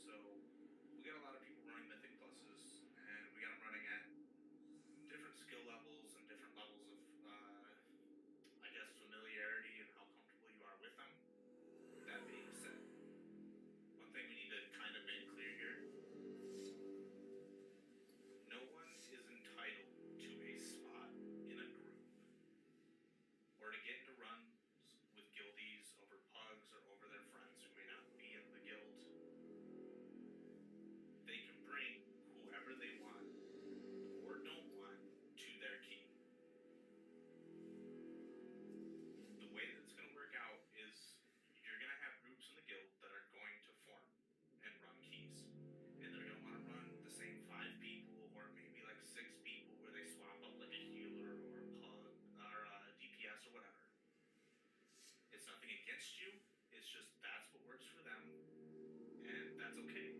So we got a lot of people running Mythic Pluses, and we got them running at different skill levels and different levels of, I guess, familiarity and how comfortable you are with them. That being said, one thing we need to kind of make clear here: no one is entitled to a spot in a group or to get into runs with guildies over pugs or over their friends who may not be in the guild. They can bring whoever they want or don't want to their key. The way that it's going to work out is you're going to have groups in the guild that are going to form and run keys. And they're going to want to run the same 5 people or maybe like 6 people where they swap up like a healer or a pug or a DPS or whatever. It's nothing against you. It's just that's what works for them. And that's okay.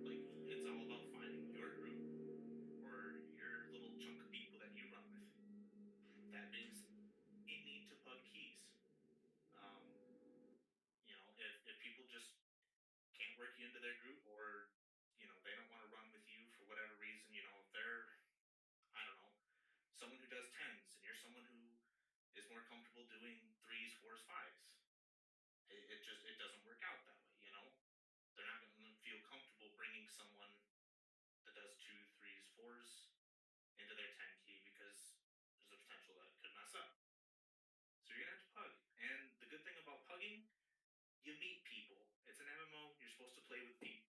Like, it's all about finding your group or your little chunk of people that you run with. That being said, you need to pug keys. If people just can't work you into their group, or they don't want to run with you for whatever reason, if they're, I don't know, someone who does tens and you're someone who is more comfortable doing threes, fours, fives, it doesn't work out that way. They're not going to feel comfortable bringing someone that does two, threes, fours into their 10 key because there's a potential that it could mess up. So you're gonna have to pug. And the good thing about pugging, you meet people. It's an MMO. You're supposed to play with people.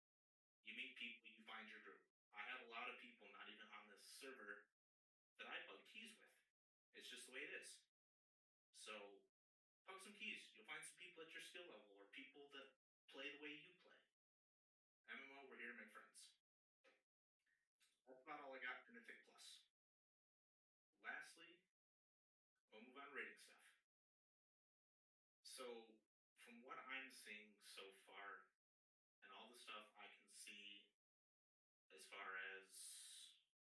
You meet people. You find your group. I have a lot of people, not even on this server, that I pug keys with. It's just the way it is. So pug some keys. You'll find some people at your skill level or people that play the way you play. MMO, we're here to make friends. That's about all I got for Mythic Plus. Lastly, we'll move on to rating stuff. So, from what I'm seeing so far, and all the stuff I can see as far as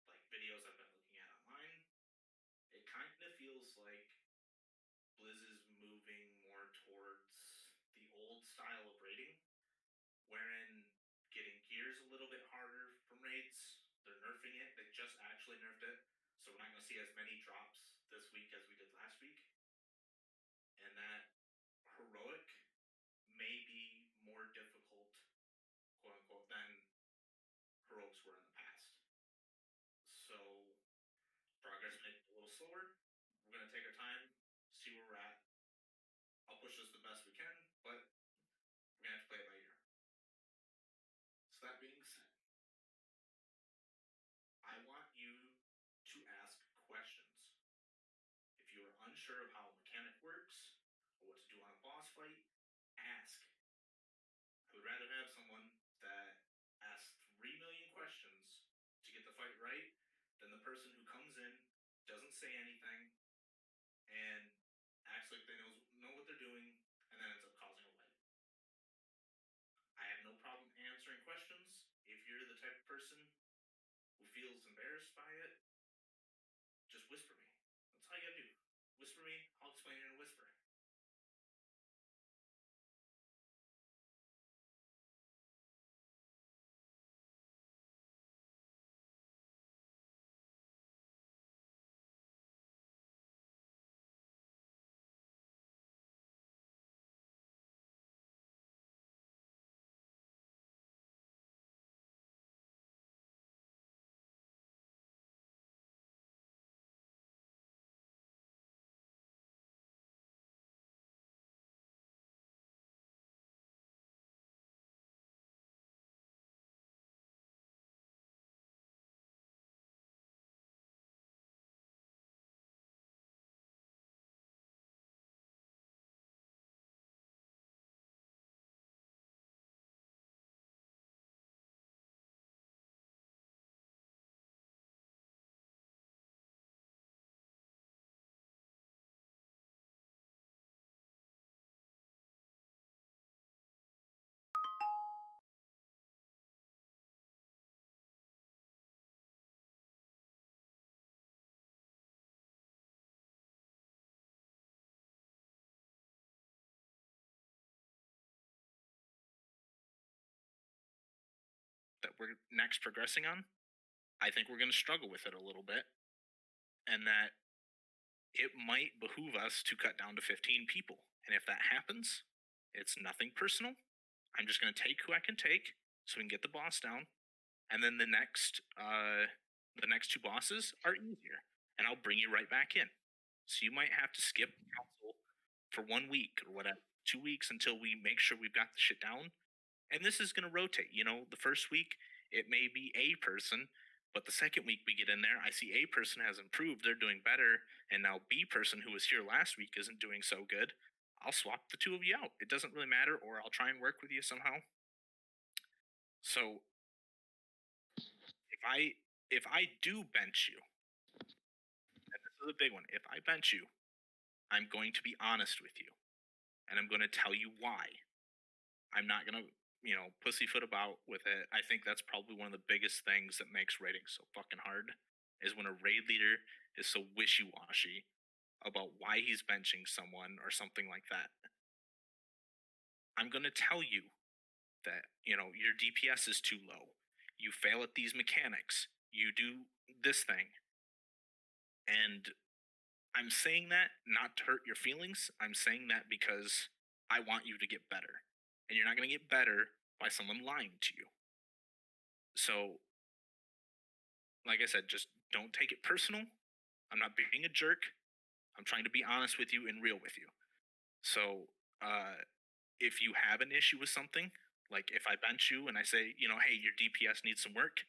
like videos I've been looking at online, it kind of feels like Blizz is moving more towards the old style of raiding, wherein getting gears a little bit harder from raids. They're nerfing it. They just actually nerfed it. So we're not going to see as many drops this week as we did last week. And that heroic may be more difficult, quote unquote, than heroics were in the past. So progress may be a little slower. We're going to take our time, see where we're at. I'll push us the best we can, but we're going to have to play it by ear. So that being said, I want you to ask questions. If you are unsure of how a mechanic works or what to do on a boss fight, ask. I would rather have someone that asks 3 million questions to get the fight right than the person who comes in, doesn't say anything, and acts like they know what they're doing, and then ends up causing a fight. I have no problem answering questions. If you're the type of person who feels embarrassed by it, just whisper me. That's all you gotta do. Whisper me, I'll explain it in a whisper. that we're next progressing on, I think we're going to struggle with it a little bit, and that it might behoove us to cut down to 15 people. And if that happens, it's nothing personal. I'm just going to take who I can take so we can get the boss down, and then the next two bosses are easier, and I'll bring you right back in. So you might have to skip council for 1 week or whatever, 2 weeks until we make sure we've got the shit down. And this is going to rotate. The first week it may be a person, but the second week we get in there, I see A person has improved, they're doing better, and now B person who was here last week isn't doing so good. I'll swap the two of you out. It doesn't really matter, or I'll try and work with you somehow. So if I do bench you, and this is a big one, if I bench you, I'm going to be honest with you, and I'm going to tell you why. I'm not going to, pussyfoot about with it. I think that's probably one of the biggest things that makes raiding so fucking hard, is when a raid leader is so wishy-washy about why he's benching someone or something like that. I'm going to tell you that, your DPS is too low. You fail at these mechanics. You do this thing. And I'm saying that not to hurt your feelings. I'm saying that because I want you to get better. And you're not going to get better by someone lying to you. So, like I said, just don't take it personal. I'm not being a jerk. I'm trying to be honest with you and real with you. So, if you have an issue with something, like if I bench you and I say, hey, your DPS needs some work,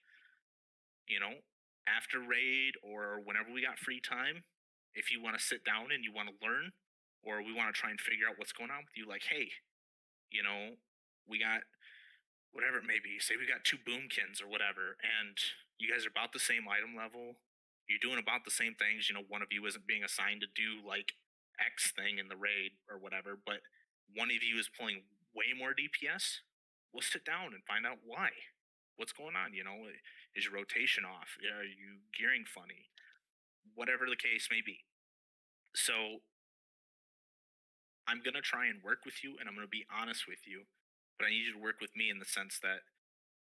after raid or whenever we got free time, if you want to sit down and you want to learn, or we want to try and figure out what's going on with you, like, hey, we got whatever it may be. Say we got 2 boomkins or whatever, and you guys are about the same item level. You're doing about the same things. One of you isn't being assigned to do like X thing in the raid or whatever, but one of you is pulling way more DPS. We'll sit down and find out why. What's going on? Is your rotation off? Are you gearing funny? Whatever the case may be. So I'm going to try and work with you, and I'm going to be honest with you, but I need you to work with me in the sense that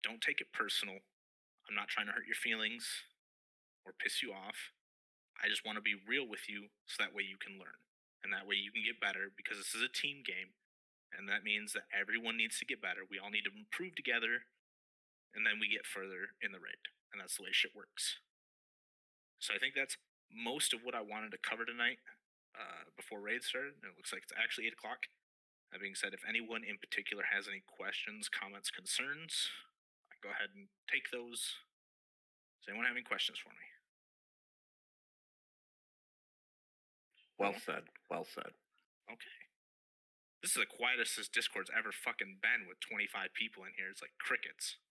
don't take it personal. I'm not trying to hurt your feelings or piss you off. I just want to be real with you so that way you can learn, and that way you can get better, because this is a team game, and that means that everyone needs to get better. We all need to improve together, and then we get further in the raid, and that's the way shit works. So I think that's most of what I wanted to cover tonight before raid started, and it looks like it's actually 8 o'clock. That being said, if anyone in particular has any questions, comments, concerns, go ahead and take those. Does anyone have any questions for me? Well said. Well said. Okay. This is the quietest this Discord's ever fucking been, with 25 people in here. It's like crickets.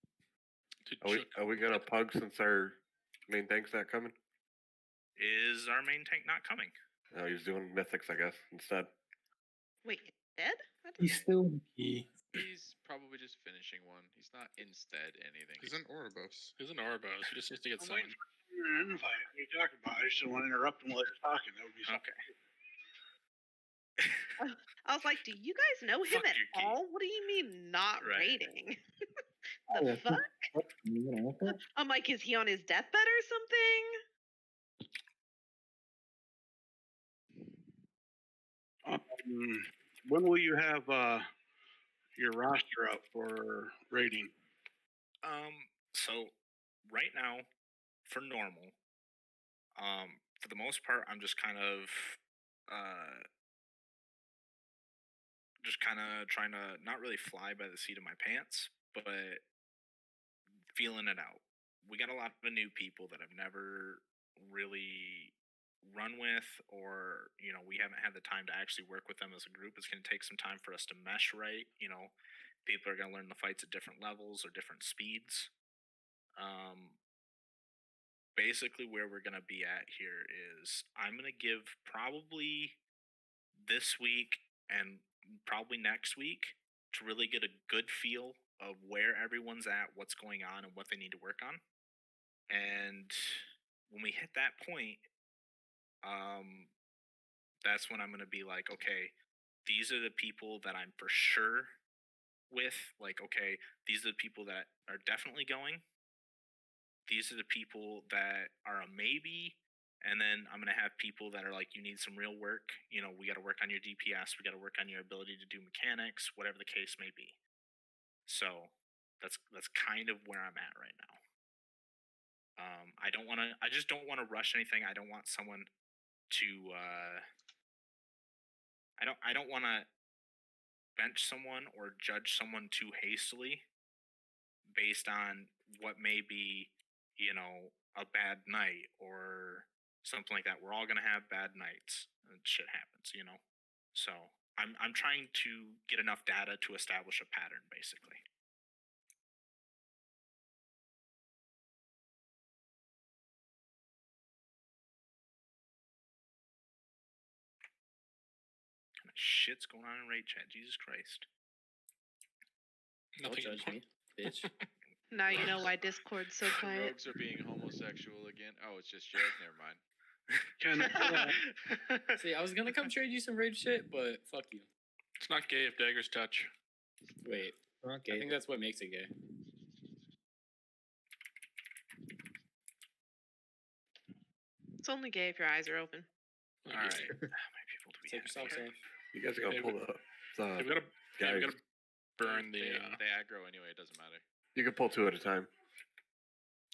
Are we gonna pug since our main tank's not coming? Is our main tank not coming? No, he's doing mythics, I guess, instead. Wait, dead? He's still key. He's probably just finishing one. He's not instead anything. He's an Ouroboros. He just needs to get I'm summoned. waiting for you to invite. What are you talking about? I just don't want to interrupt him while he's talking. That would be something. Okay. I was like, do you guys know him Fuck at your key. all? What do you mean not Right. rating? Oh, The yeah, fuck? I'm like, is he on his deathbed or something? When will you have your roster out for rating? So right now, for normal, for the most part, I'm just kind of trying to not really fly by the seat of my pants, but feeling it out. We got a lot of new people that I've never really run with, or we haven't had the time to actually work with them as a group. It's going to take some time for us to mesh right. People are going to learn the fights at different levels or different speeds. Basically where we're going to be at here is I'm going to give probably this week and probably next week to really get a good feel of where everyone's at, what's going on, and what they need to work on. And when we hit that point, that's when I'm going to be like, okay, these are the people that I'm for sure with, like, okay, these are the people that are definitely going. These are the people that are a maybe. And then I'm going to have people that are like, you need some real work. You know, we got to work on your DPS. We got to work on your ability to do mechanics, whatever the case may be. So that's kind of where I'm at right now. I just don't want to rush anything. I don't want someone to, I don't want to bench someone or judge someone too hastily based on what may be, you know, a bad night or something like that. We're all gonna have bad nights and shit happens, you know. So I'm trying to get enough data to establish a pattern, basically. What kind of shit's going on in raid chat? Jesus Christ! Don't judge me, bitch. Now you know why Discord's so The quiet. rogues are being homosexual again. Oh, it's just Jake. Never mind. See, I was gonna come trade you some raid shit, but fuck you. It's not gay if daggers touch. Wait, I Okay. think that's what makes it gay. It's only gay if your eyes are open. All right, how many people do we Take your have socks here? off. You guys are gonna Hey, pull the We gotta, guys. we gotta burn the. They aggro anyway. It doesn't matter. You can pull 2 at a time.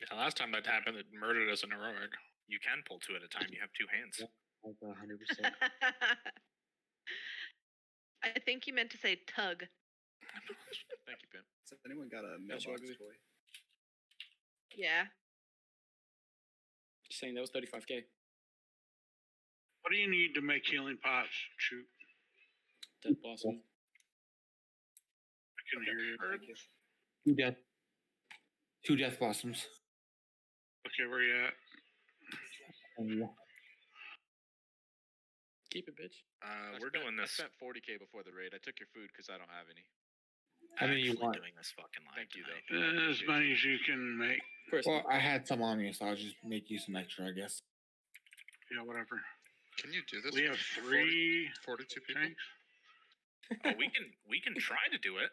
Yeah, last time that happened, it murdered us in heroic. You can pull 2 at a time. You have 2 hands. Like 100%. I think you meant to say tug. Thank you, Pimp. Has anyone got a mailbox toy? Yeah. Just saying that was 35K. What do you need to make healing pots shoot? Death blossom. I can hear you. Herbs. 2 death blossoms. Okay, where you at? Keep it, bitch. We're doing I this. spent 40K before the raid. I took your food because I don't have any. How many you actually want? doing this fucking live Thank you, tonight. though. As many as you can make. Personally, Well, I had some on me, so I'll just make you some extra, I guess. Yeah, whatever. Can you do this? We have with 3 42 people. tanks. Oh, we can try to do it.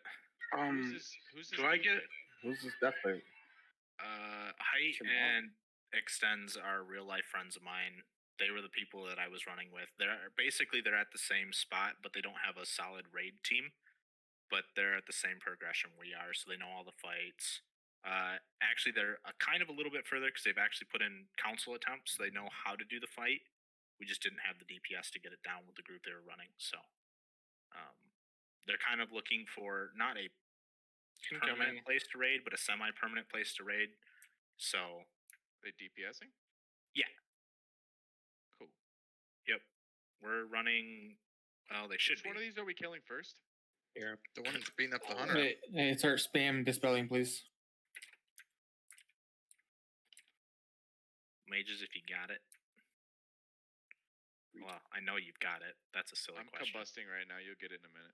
Who's this? Do I get? Who's this death thing? Height Your mom. and Extends are real life friends of mine. They were the people that I was running with. They're at the same spot, but they don't have a solid raid team. But they're at the same progression we are, so they know all the fights. Actually, they're kind of a little bit further because they've actually put in council attempts. So they know how to do the fight. We just didn't have the DPS to get it down with the group they were running. So they're kind of looking for not a permanent place to raid, but a semi-permanent place to raid. So They DPSing? yeah. Cool. Yep. We're running. Well, they should Which be. one of these are we killing first? Here. The one that's beating up the hunter. Hey, start spam dispelling, please. Mages, if you got it. Well, I know you've got it. That's a silly I'm question. combusting right now. You'll get it in a minute.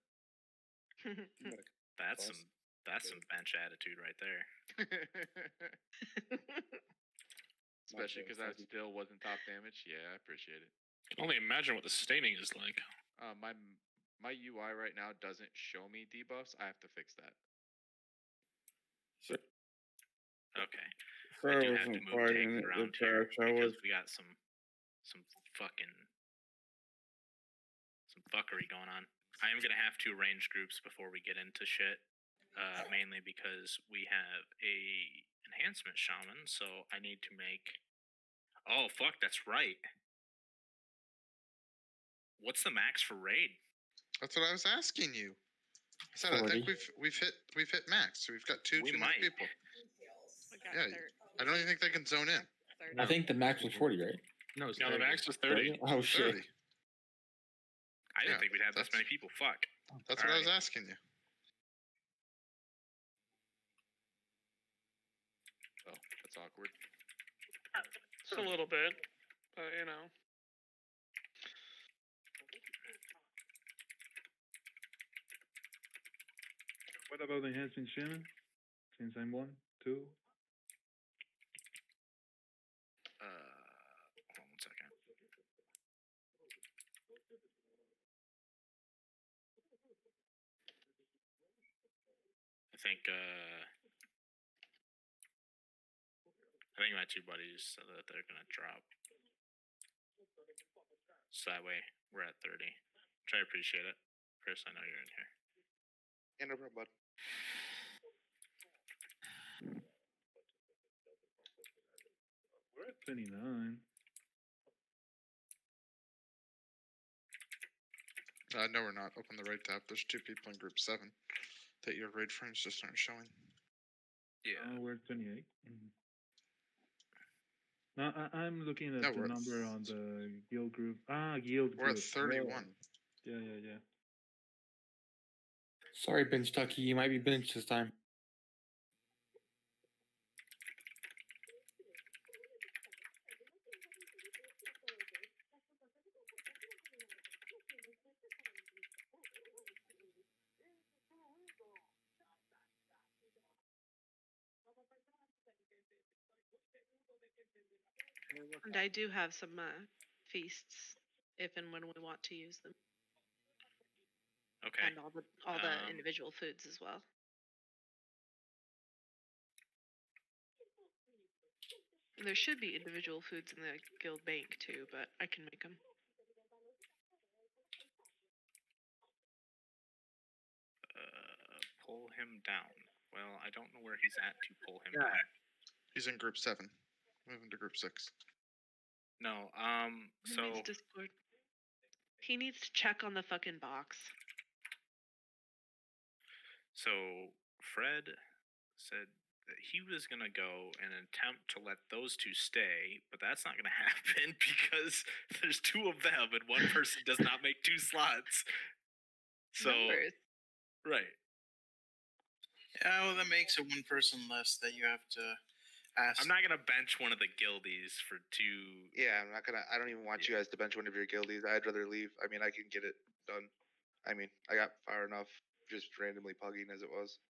That's some bench attitude right there. Especially because I still wasn't top damage. Yeah, I appreciate it. I can only imagine what the staining is like. My UI right now doesn't show me debuffs. I have to fix that. Okay. So I do have to move tanks around here because we got some fuckery going on. I am gonna have to arrange groups before we get into shit. Mainly because we have a enhancement shaman, so I need to make. Oh fuck, that's right. What's the max for raid? That's what I was asking you. I said I think 40. we've hit max. So we've got too many might. people. Yeah, I don't even think they can zone in. I think the max was 40, right? No, the max is 30. Oh, shit. 30. I didn't Yeah, think we'd have this that's- many people. Fuck. That's what I was asking you. Oh, that's awkward. Just a little bit, but you know. What about the enhancement shaman? Since I'm 1, 2. Hold on 1 second. think my two buddies said that they're gonna drop. So that way we're at 30. Which I appreciate it. Chris, I know you're in here. Yeah, no problem, bud. We're at 29. No, we're not. Open the raid tab. There's 2 people in group 7 that your raid friends just aren't showing. Yeah. We're at 28. No, I'm looking at No, the we're at number on the guild group. Guild We're group. at 31. Yeah. Sorry, Bench Tucky. You might be benched this time. And I do have some feasts if and when we want to use them. Okay. And all the individual foods as well. There should be individual foods in the guild bank too, but I can make them. Pull him down. Well, I don't know where he's at to pull him down. He's in group 7. Moving to group 6. No, He needs Discord. He needs to check on the fucking box. So Fred said that he was gonna go and attempt to let those two stay, but that's not gonna happen because there's 2 of them and one person does not make 2 slots. So Numbers. right. Yeah, well, that makes it 1 person less that you have to ask. I'm not gonna bench one of the guildies for 2. Yeah, I'm not gonna. I don't even want you guys to bench one of your guildies. I'd rather leave. I mean, I can get it done. I mean, I got far enough just randomly pugging as it was.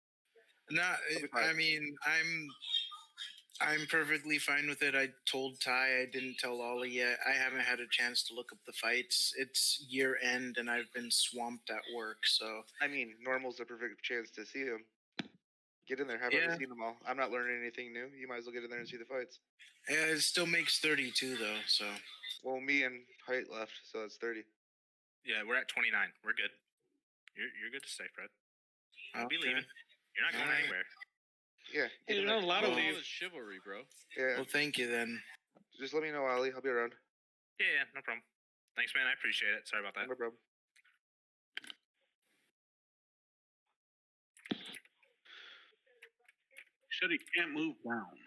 No, I mean, I'm perfectly fine with it. I told Ty, I didn't tell Ollie yet. I haven't had a chance to look up the fights. It's year end and I've been swamped at work, so. I mean, normal's the perfect chance to see them. Get in there. Have already seen them all. I'm not learning anything new. You might as well get in there and see the fights. Yeah, it still makes 32 though, so. Well, me and Height left, so that's 30. Yeah, we're at 29. We're good. You're good to stay, Fred. I'll be leaving. You're not going anywhere. Yeah. Hey, you're not allowed to leave. Chivalry, bro. Yeah. Well, thank you then. Just let me know, Ollie. I'll be around. Yeah, no problem. Thanks, man. I appreciate it. Sorry about that. No problem. Said he can't move down.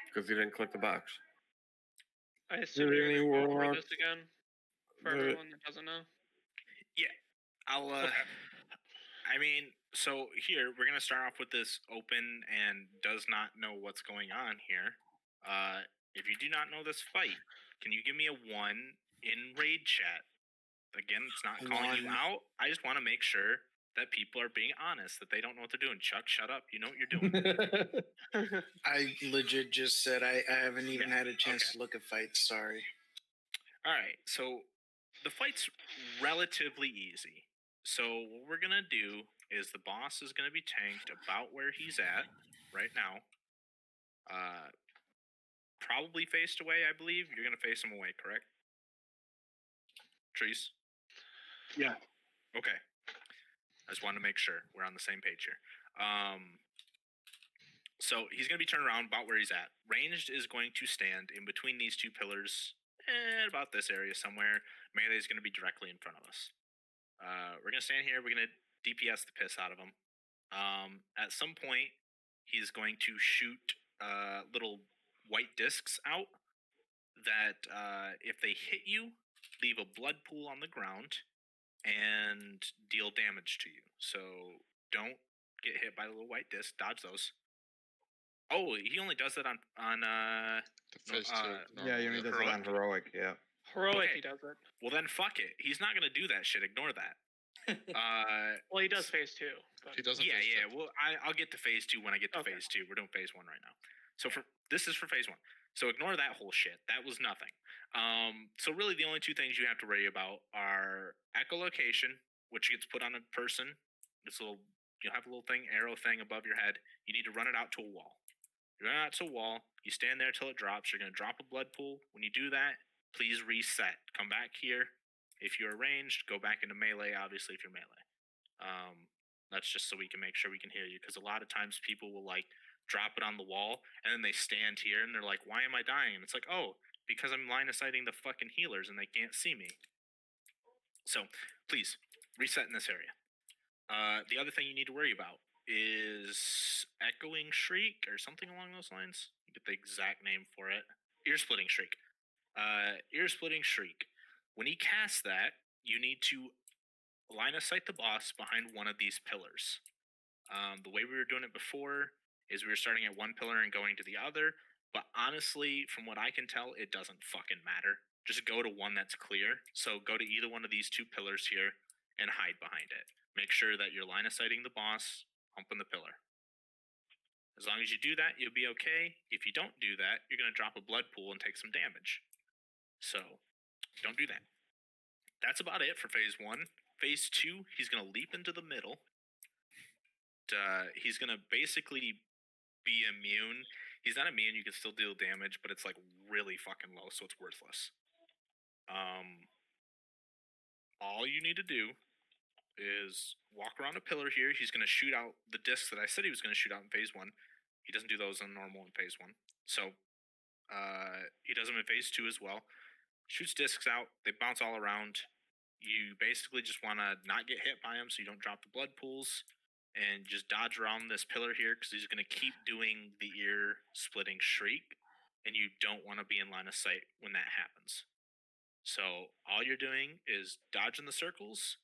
Because he didn't click the box. I assume you're going to go over this again for everyone that doesn't know. Yeah, I'll. I mean, so here we're gonna start off with this open and does not know what's going on here. If you do not know this fight, can you give me a 1 in raid chat? Again, it's not calling you out. I just want to make sure that people are being honest, that they don't know what they're doing. Chuck, shut up. You know what you're doing. I legit just said I haven't even had a chance to look at fights. Sorry. All right, so the fight's relatively easy. So what we're gonna do is the boss is gonna be tanked about where he's at right now. Probably faced away, I believe. You're gonna face him away, correct? Trees? Yeah. Okay. I just wanted to make sure we're on the same page here. So he's going to be turned around about where he's at. Ranged is going to stand in between these 2 pillars, about this area somewhere. Melee is going to be directly in front of us. We're going to stand here. We're going to DPS the piss out of him. At some point, he's going to shoot little white discs out that if they hit you, leave a blood pool on the ground and deal damage to you. So don't get hit by the little white disc. Dodge those. Oh, he only does that on yeah, you only does it on heroic. Yeah. Heroic, he does it. Well, then fuck it. He's not gonna do that shit. Ignore that. Well, he does phase 2. He doesn't. Yeah, yeah. Well, I'll get to phase 2 when I get to phase 2. We're doing phase 1 right now. So this is for phase 1. So ignore that whole shit. That was nothing. So really, the only 2 things you have to worry about are echolocation, which gets put on a person. This little you'll have a little thing, arrow thing above your head. You need to run it out to a wall. You run it out to a wall. You stand there till it drops. You're going to drop a blood pool. When you do that, please reset. Come back here. If you're ranged, go back into melee, obviously, if you're melee. That's just so we can make sure we can hear you. Because a lot of times people will, like, drop it on the wall, and then they stand here, and they're like, why am I dying? And it's like, oh, because I'm line of sighting the fucking healers, and they can't see me. So, please, reset in this area. The other thing you need to worry about is Echoing Shriek or something along those lines. You get the exact name for it. Ear Splitting Shriek. Ear Splitting Shriek. When he casts that, you need to line of sight the boss behind one of these pillars. The way we were doing it before is we were starting at one pillar and going to the other, but honestly, from what I can tell, it doesn't fucking matter. Just go to one that's clear. So go to either one of these two pillars here and hide behind it. Make sure that you're line of sighting the boss, humping the pillar. As long as you do that, you'll be okay. If you don't do that, you're going to drop a blood pool and take some damage. So, don't do that. That's about it for phase 1. Phase 2, he's going to leap into the middle. He's going to basically be immune. He's not immune, you can still deal damage, but it's like really fucking low, so it's worthless. All you need to do is walk around a pillar here. He's going to shoot out the discs that I said he was going to shoot out in phase 1. He doesn't do those on normal in phase 1. So, he does them in phase 2 as well. Shoots discs out. They bounce all around. You basically just want to not get hit by him so you don't drop the blood pools. And just dodge around this pillar here because he's going to keep doing the ear splitting shriek. And you don't want to be in line of sight when that happens. So all you're doing is dodging the circles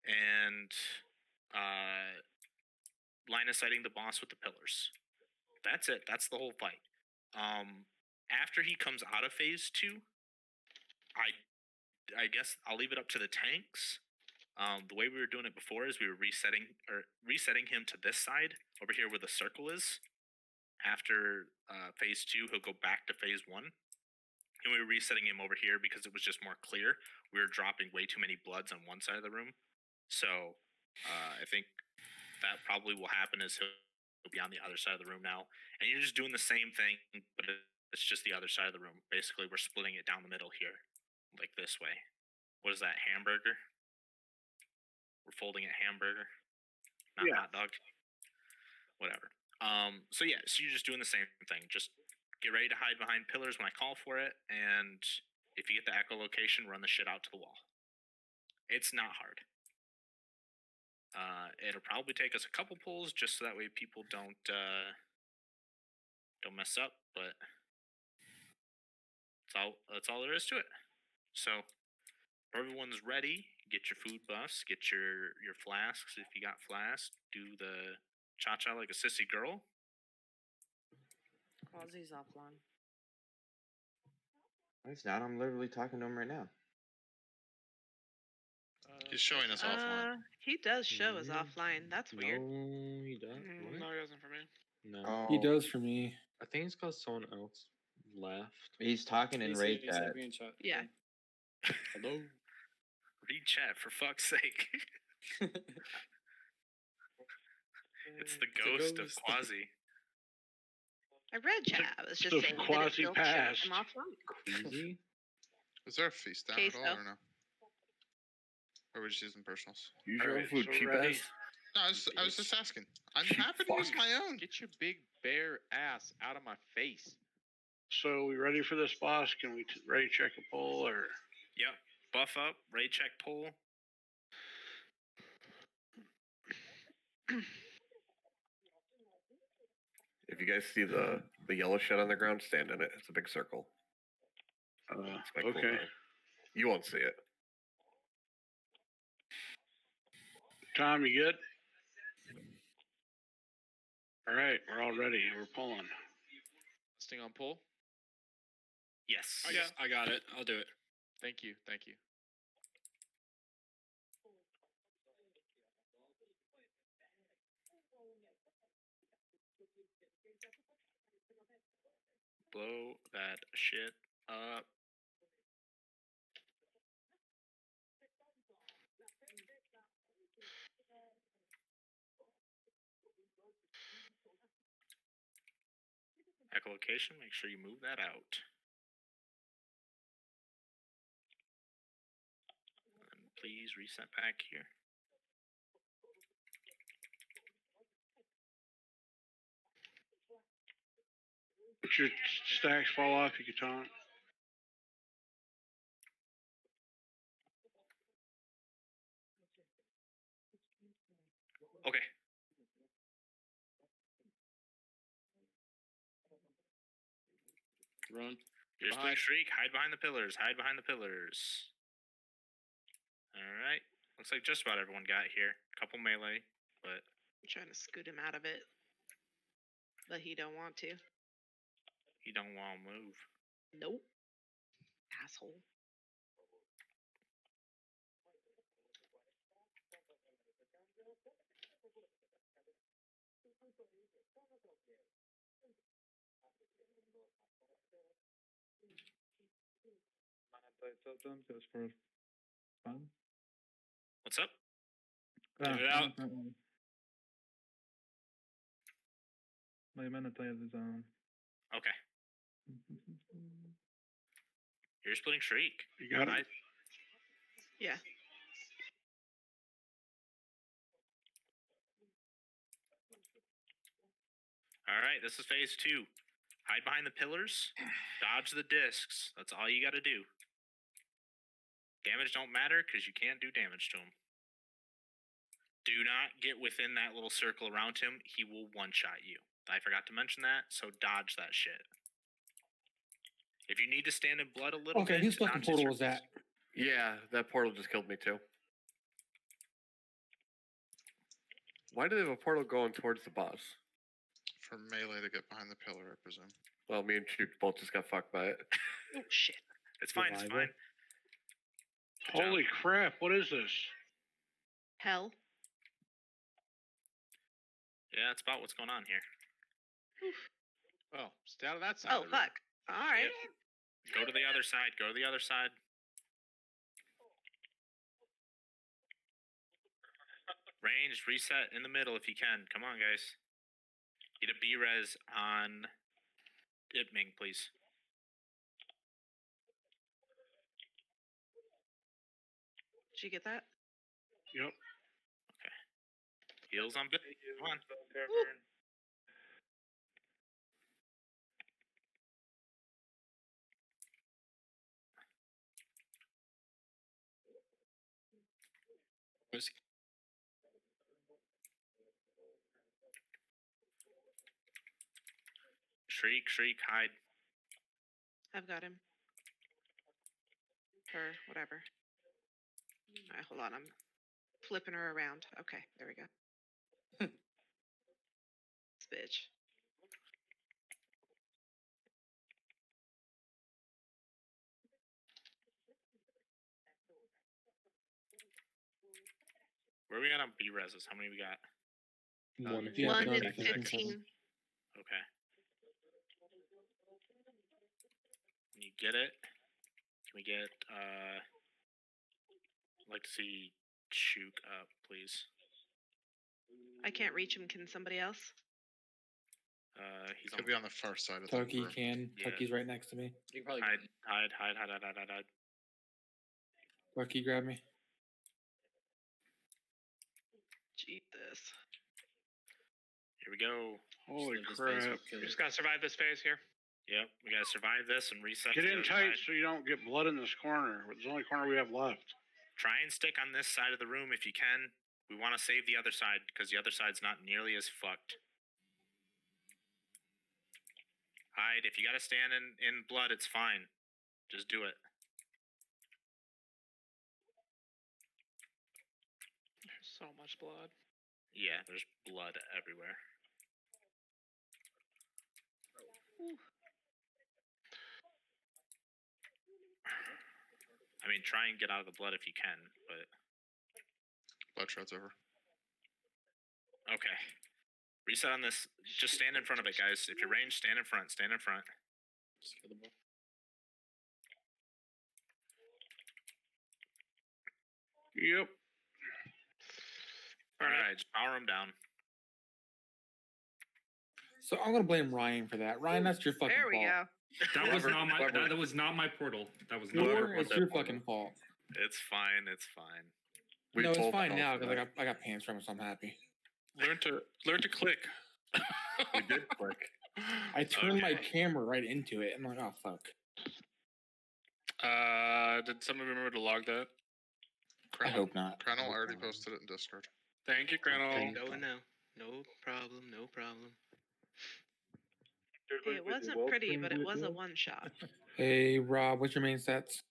and line of sighting the boss with the pillars. That's it. That's the whole fight. After he comes out of phase 2, I guess I'll leave it up to the tanks. The way we were doing it before is we were resetting him to this side over here where the circle is. After phase 2, he'll go back to phase 1, and we were resetting him over here because it was just more clear. We were dropping way too many bloods on one side of the room, so I think that probably will happen is he'll be on the other side of the room now, and you're just doing the same thing, but it's just the other side of the room. Basically, we're splitting it down the middle here, like this way. What is that, hamburger? We're folding it hamburger, not hot dog. Whatever. So yeah, so you're just doing the same thing. Just get ready to hide behind pillars when I call for it, and if you get the echo location, run the shit out to the wall. It's not hard. It'll probably take us a couple pulls just so that way people don't mess up, but that's all there is to it. So if everyone's ready, get your food buffs, get your flasks if you got flasks, do the cha-cha like a sissy girl. Quasi's offline. It's not. I'm literally talking to him right now. He's showing us offline. He does show us offline. That's weird. No, he does. No, he doesn't for me. No, he does for me. I think it's because someone else left. He's talking in raid chat. Yeah. Hello. Read chat for fuck's sake. It's the ghost of Quasi. I read chat. I was just So saying that it Quasi still shows passed. him offline. Queasy? Is there a feast down Queso. at all or no? Or are we just using personals? Use your own food, cheap ass. No, I was just asking. I'm happy to use my own. Get your big bare ass out of my face. So we ready for this boss? Can we ready check a poll or? Yep. Buff up, raid check pull. If you guys see the yellow shit on the ground, stand in it. It's a big circle. It's my Okay. cooldown. You won't see it. Tom, you good? All right, we're all ready. We're pulling. Sting on pull. Yes. I got it. I'll do it. Thank you. Thank you. Blow that shit up. Echolocation, make sure you move that out. And please reset back here. If your stacks fall off, you can taunt. Okay. Run. Here's Blink Shriek. Hide behind the pillars. Hide behind the pillars. Alright. Looks like just about everyone got here. Couple melee, but I'm trying to scoot him out of it. But he don't want to. he don't want to move. Nope. Asshole. Just for fun. What's up? Get it out. My mana type is Okay. Here's Blink Shriek. You got it? Yeah. Alright, this is phase 2. Hide behind the pillars. Dodge the discs. That's all you gotta do. Damage don't matter because you can't do damage to him. Do not get within that little circle around him. He will one-shot you. I forgot to mention that, so dodge that shit. If you need to stand in blood a little bit... Okay, whose fucking dodge portal your- was that? Yeah, that portal just killed me too. Why do they have a portal going towards the boss? For melee to get behind the pillar, I presume. Well, me and Shoot both just got fucked by it. Oh, shit. It's fine, it's fine. Good Holy job. crap, what is this? Hell. Yeah, that's about what's going on here. Oh, stay out of that side. Oh, of the room. fuck. All right. Go to the other side. Go to the other side. Range, reset in the middle if you can. Come on, guys. Get a B-res on Ming, please. Did you get that? Yep. Okay. Heals on Bill. Come on. Shriek, shriek, hide. I've got him. Her, whatever. All right, hold on. I'm flipping her around. Okay, there we go. This bitch. Where are we at on B-reses? How many we got? One. Yeah, 1 none. and 15. Okay. When you get it, can we get, I'd like to see Chook up, please. I can't reach him. Can somebody else? He's Could be on the far side of the Tucky room. can. Yeah. Tucky's right next to me. You can probably Hide. Tucky, grab me. Jesus. Here we go. Holy Just crap. We just gotta survive this phase here. Yep, we gotta survive this and reset. Get to the in other tight side. so you don't get blood in this corner. It's the only corner we have left. Try and stick on this side of the room if you can. We want to save the other side because the other side's not nearly as fucked. Hide. If you gotta stand in blood, it's fine. Just do it. There's so much blood. Yeah, there's blood everywhere. I mean, try and get out of the blood if you can, but... Bloodshot's over. Okay. Reset on this. Just stand in front of it, guys. If you're ranged, stand in front. Stand in front. just kill the ball. Yep. Alright, just power them down. So I'm gonna blame Ryan for that. Ryan, that's your fucking There we fault. go. That was Whoever- not my. whoever- That was not my portal. That was Whoever not. It's put your that portal. fucking fault. It's fine. It's fine. We No, it's both fine fell now for because that. I got pants from it, so I'm happy. Learn to click. We did click. I turned my Okay. camera right into it. I'm like, oh fuck. Did someone remember to log that? I hope not. Crannel already posted it in Discord. Thank you, Crannel. Going now. No problem. No problem. Hey, it wasn't pretty, but it was a one shot. Hey Rob, what's your main stats?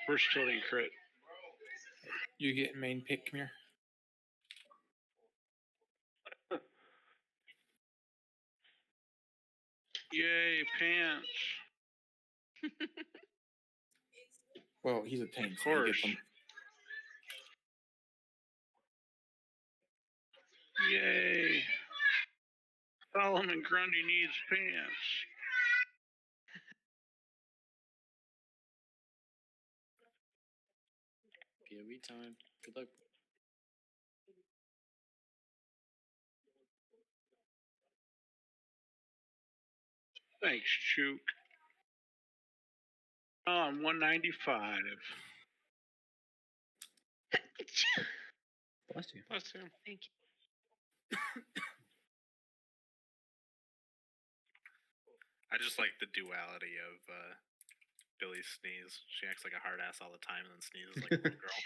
Versatility and crit. You get main pick. Come here. Yay, pants. Well, he's a tank. Of So he course. gets them. Yay. Solomon Grundy needs pants. POE time. Good luck. Thanks, Chook. Oh, I'm 195. Bless you. Bless you. Thank you. I just like the duality of Billy's sneeze. She acts like a hard ass all the time and then sneezes like a little girl.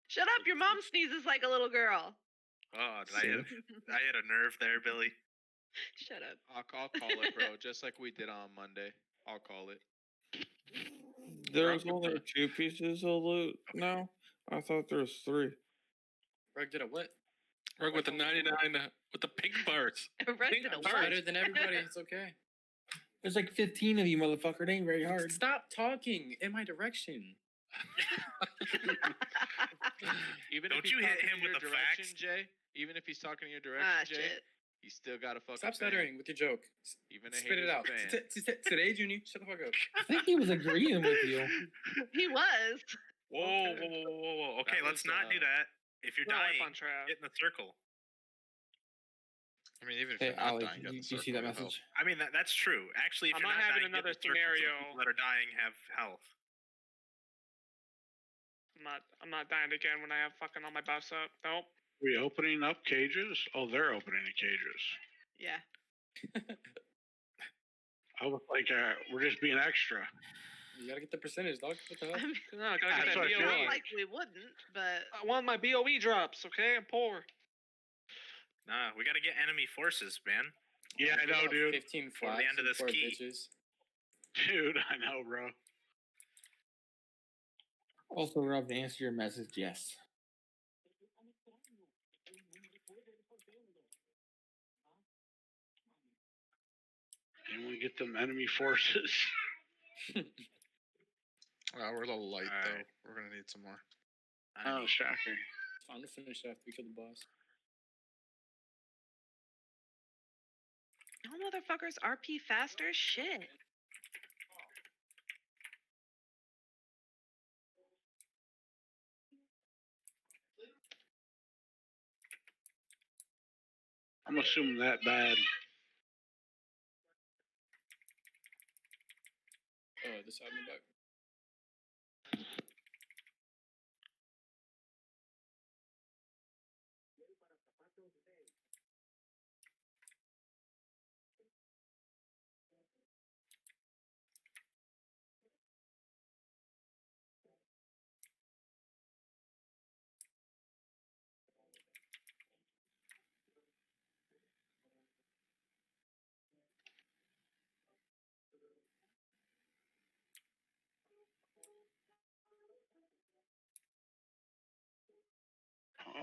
Shut up! Your mom sneezes like a little girl. Oh, did I hit a nerve there, Billy? Shut up. I'll call it, bro. Just like we did on Monday. I'll call it. There's only 2 pieces of loot now. I thought there was 3. Rug did a what? Work with the 99 with the pink parts. Arrested a I'm what? better than everybody. It's okay. There's like 15 of you, motherfucker. It ain't very hard. Stop talking in my direction. Even Don't if he's you hit talking him in with your the direction, facts? Jay. Even if he's talking in your direction, Ah, Jay, shit. you still got a fucking. Stop fan. stuttering with your joke. Even a Spit it hater's a out. fan. Today, Junior, shut the fuck up. I think he was agreeing with you. He was. Whoa. Okay, That let's was, not do that. If you're We're live dying, on Trav. get in the circle. I mean, even if Hey, you're not Ali, dying, get in you the see that circle, you'll message? I mean, that's true. Actually, if I'm you're not not having dying, get in another the circle so the scenario. people that are dying have health. I'm not dying again when I have fucking all my buffs up. Nope. We opening up cages? Oh, they're opening the cages. Yeah. I was like, we're just being extra. You gotta get the percentage, dog. What the hell? I mean, No, I gotta That's get what I that feel BOE. not like. like we wouldn't, but I want my BOE drops, okay? I'm poor. Nah, we got to get enemy forces, man. Yeah, I know, dude. 15 For flaps the end of and this 4 key. bitches. Dude, I know, bro. Also, Rob, to answer your message, yes. Anyone get them enemy forces? we're a little light, All though. right. We're going to need some more. Oh, shocking. It's fine to finish after we kill the boss. no motherfuckers RP faster. Shit. I'm assuming that bad. This side in the back.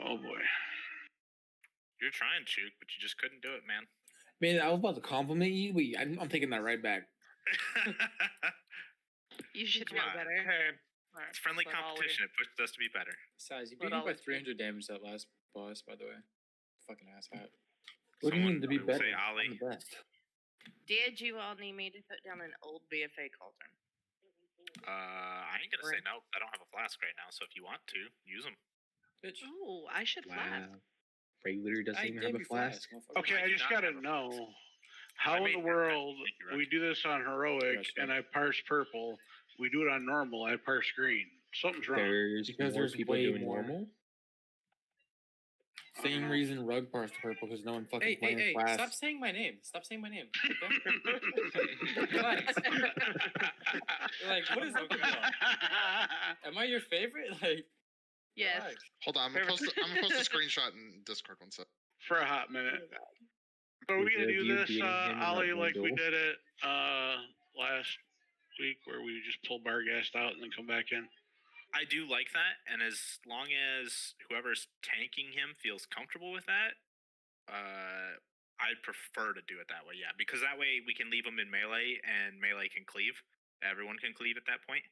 Oh boy. You're trying, Chook, but you just couldn't do it, man. Man, I was about to compliment you, but I'm taking that right back. You should know Come on. better. Hey. All right, It's friendly but Ollie- competition. It pushes us to be better. Size, you But beat me I'll by let you- 300 damage that last boss, by the way. Fucking asshat. What do you mean Someone to be will better? say I'm Ollie. the best. Did you all need me to put down an old BFA cauldron? I ain't gonna say no. I don't have a flask right now, so if you want to, use them. Bitch. Oh, I should flask. Ray literally doesn't even have a flask. Okay, I just gotta know how in the world we do this on heroic and I parse purple. We do it on normal. I parse green. Something's wrong. Because there's people way doing more. normal. Same reason rug parsed purple because no one fucking Hey, playing class. stop saying my name. Stop saying my name. Okay? Relax. Like, what is up with y'all? Am I your favorite? Like, Yes. relax. Hold on, I'm gonna post a screenshot in Discord one sec. For a hot minute. So are we gonna do this, Ollie, like we did it last week, where we just pull Barghast out and then come back in? I do like that, and as long as whoever's tanking him feels comfortable with that, I'd prefer to do it that way. Yeah, because that way we can leave him in melee, and melee can cleave. Everyone can cleave at that point.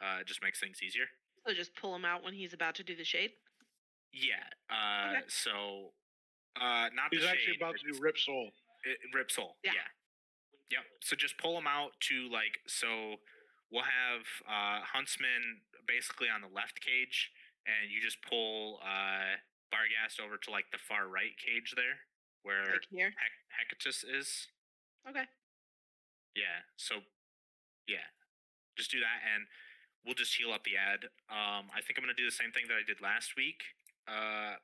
It just makes things easier. So just pull him out when he's about to do the shade. Yeah. Okay. So, not He's the actually shade, about to do Rip Soul. Rip Soul. Yeah. Yep. So just pull him out to like, so we'll have Huntsman basically on the left cage, and you just pull Barghast over to like the far right cage there, where Like here? Hecatus is. Okay. Yeah. So, yeah, just do that, and we'll just heal up the ad. I think I'm gonna do the same thing that I did last week.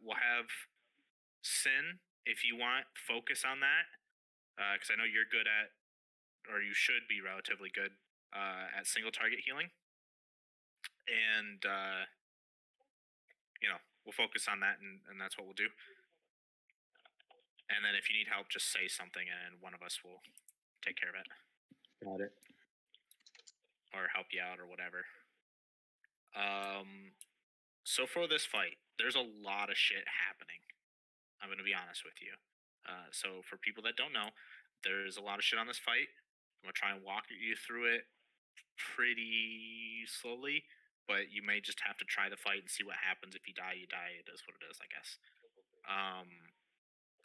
We'll have Sin, if you want, focus on that, because I know you're good at, or you should be relatively good at single target healing. And, we'll focus on that, and that's what we'll do. And then if you need help, just say something, and one of us will take care of it. Got it. Or help you out, or whatever. So for this fight, there's a lot of shit happening. I'm going to be honest with you. So for people that don't know, there's a lot of shit on this fight. I'm going to try and walk you through it pretty slowly, but you may just have to try the fight and see what happens. If you die, you die. It is what it is, I guess.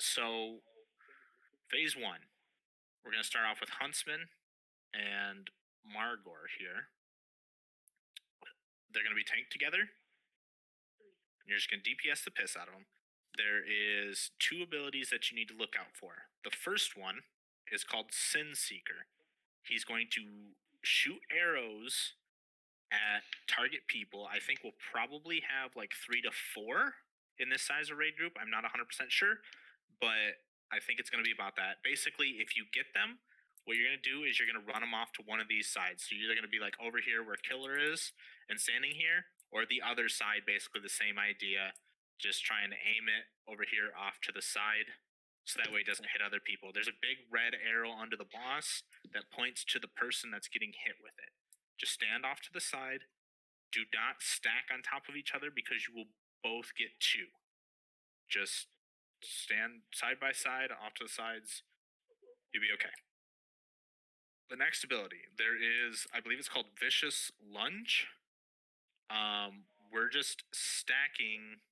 So phase 1, we're going to start off with Huntsman and Margor here. They're going to be tanked together. You're just going to DPS the piss out of them. There is 2 abilities that you need to look out for. The first one is called Sin Seeker. He's going to shoot arrows at target people. I think we'll probably have like 3 to 4 in this size of raid group. I'm not 100% sure, but I think it's going to be about that. Basically, if you get them, what you're going to do is you're going to run them off to one of these sides. So you're either going to be like over here where Killer is and standing here, or the other side, basically the same idea, just trying to aim it over here off to the side, so that way it doesn't hit other people. There's a big red arrow under the boss that points to the person that's getting hit with it. Just stand off to the side. Do not stack on top of each other, because you will both get 2. Just stand side by side, off to the sides. You'll be okay. The next ability, there is, I believe it's called Vicious Lunge. We're just stacking,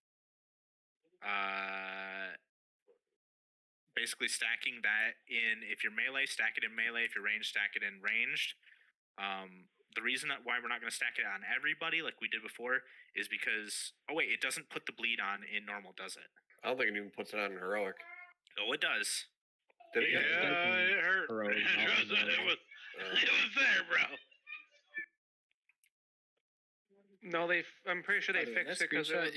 basically stacking that in. If you're melee, stack it in melee. If you're ranged, stack it in ranged. The reason that why we're not going to stack it on everybody like we did before is because, oh wait, it doesn't put the bleed on in normal, does it? I don't think it even puts it on heroic. Oh, it does. Did it? Yeah, it hurt. Heroic, it was there, bro. No, I'm pretty sure they By the way, fixed that it because screenshot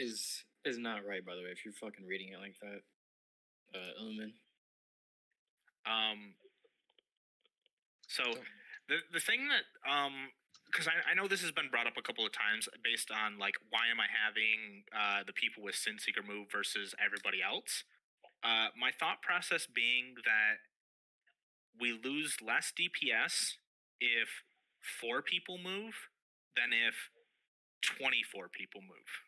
is not right. By the way, if you're fucking reading it like that, Illumin. So the thing that because I know this has been brought up a couple of times based on like, why am I having the people with Sin Seeker move versus everybody else? My thought process being that we lose less DPS if 4 people move than if 24 people move.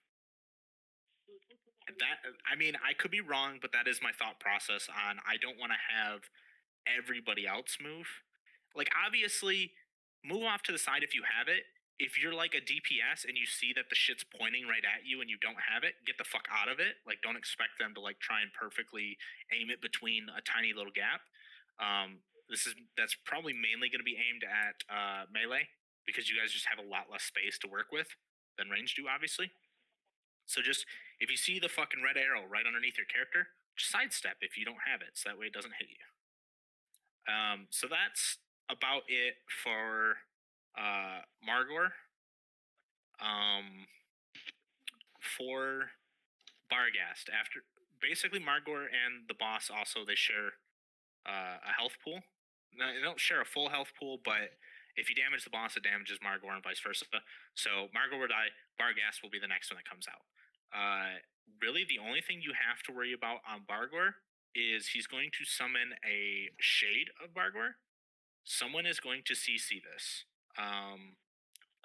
That, I mean, I could be wrong, but that is my thought process on, I don't want to have everybody else move. Like, obviously, move off to the side if you have it. If you're like a DPS and you see that the shit's pointing right at you and you don't have it, get the fuck out of it. Like, don't expect them to like try and perfectly aim it between a tiny little gap. That's probably mainly going to be aimed at melee, because you guys just have a lot less space to work with than range do, obviously. So just, if you see the fucking red arrow right underneath your character, sidestep if you don't have it, so that way it doesn't hit you. So that's about it for Margor. For Barghast, after basically Margor and the boss also they share a health pool. No, they don't share a full health pool, but if you damage the boss, it damages Margor and vice versa. So Margor will die. Barghast will be the next one that comes out. Really, the only thing you have to worry about on Bargor is he's going to summon a shade of Bargor. Someone is going to CC this.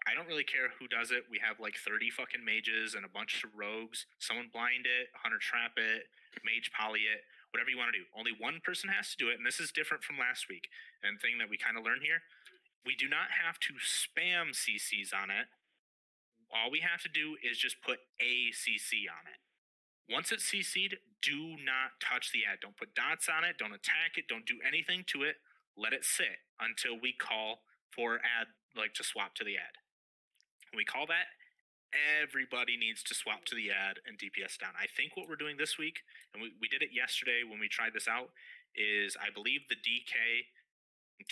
I don't really care who does it. We have like 30 fucking mages and a bunch of rogues. Someone blind it, hunter trap it, mage poly it, whatever you want to do. Only one person has to do it, and this is different from last week. And thing that we kind of learned here, we do not have to spam CCs on it. All we have to do is just put a CC on it. Once it's CC'd, do not touch the ad. Don't put dots on it. Don't attack it. Don't do anything to it. Let it sit until we call for ad, like to swap to the ad. When we call that, everybody needs to swap to the ad and DPS down. I think what we're doing this week, and we did it yesterday when we tried this out, is I believe the DK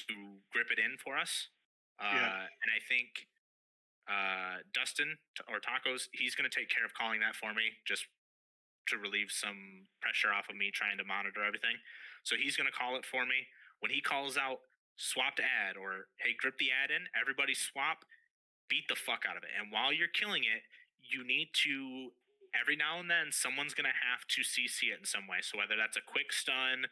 to grip it in for us. And I think Dustin or Tacos, he's going to take care of calling that for me just to relieve some pressure off of me trying to monitor everything. So he's going to call it for me. When he calls out swap to ad or hey, grip the ad in, everybody swap, beat the fuck out of it. And while you're killing it, you need to, every now and then, someone's going to have to CC it in some way. So whether that's a quick stun,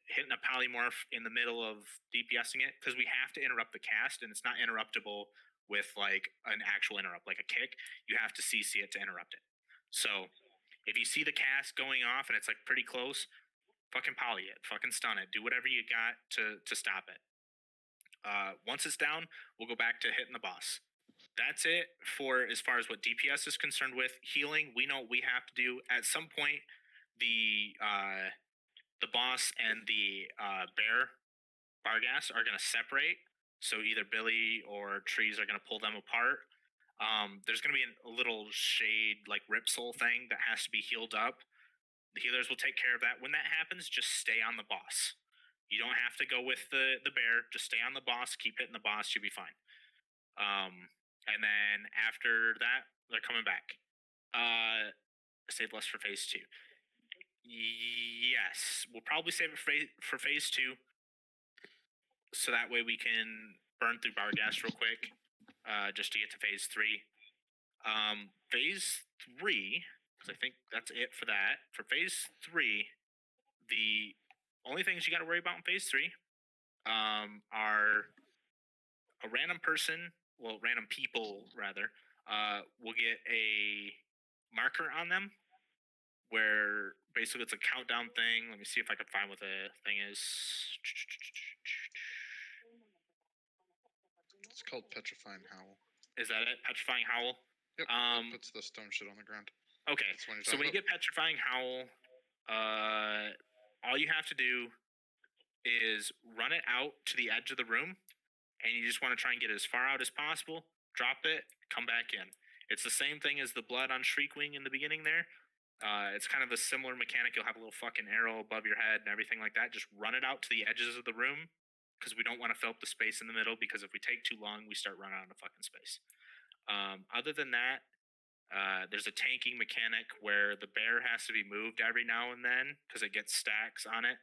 hitting a polymorph in the middle of DPSing it, because we have to interrupt the cast, and it's not interruptible with like an actual interrupt, like a kick. You have to CC it to interrupt it. So if you see the cast going off and it's like pretty close, fucking poly it, fucking stun it, do whatever you got to stop it. Once it's down, we'll go back to hitting the boss. That's it for as far as what DPS is concerned with. Healing, we know what we have to do. At some point, the boss and the bear, Barghast, are going to separate. So either Billy or Trees are going to pull them apart. There's going to be a little shade, like Rip Soul thing that has to be healed up. The healers will take care of that. When that happens, just stay on the boss. You don't have to go with the bear. Just stay on the boss. Keep hitting the boss. You'll be fine. And then after that, they're coming back. Save less for phase 2. Yes, we'll probably save it for phase 2. So that way we can burn through Barghast real quick, just to get to phase 3. Phase 3, because I think that's it for that. For phase 3, the only things you got to worry about in phase 3 are a random person, well, random people rather, will get a marker on them where basically it's a countdown thing. Let me see if I can find what the thing is. It's called Petrifying Howl. Is that it? Petrifying Howl? Yep. It puts the stone shit on the ground. Okay. So when you get Petrifying Howl, all you have to do is run it out to the edge of the room, and you just want to try and get it as far out as possible, drop it, come back in. It's the same thing as the blood on Shriekwing in the beginning there. It's kind of a similar mechanic. You'll have a little fucking arrow above your head and everything like that. Just run it out to the edges of the room, because we don't want to fill up the space in the middle, because if we take too long, we start running out of fucking space. Other than that, there's a tanking mechanic where the bear has to be moved every now and then because it gets stacks on it.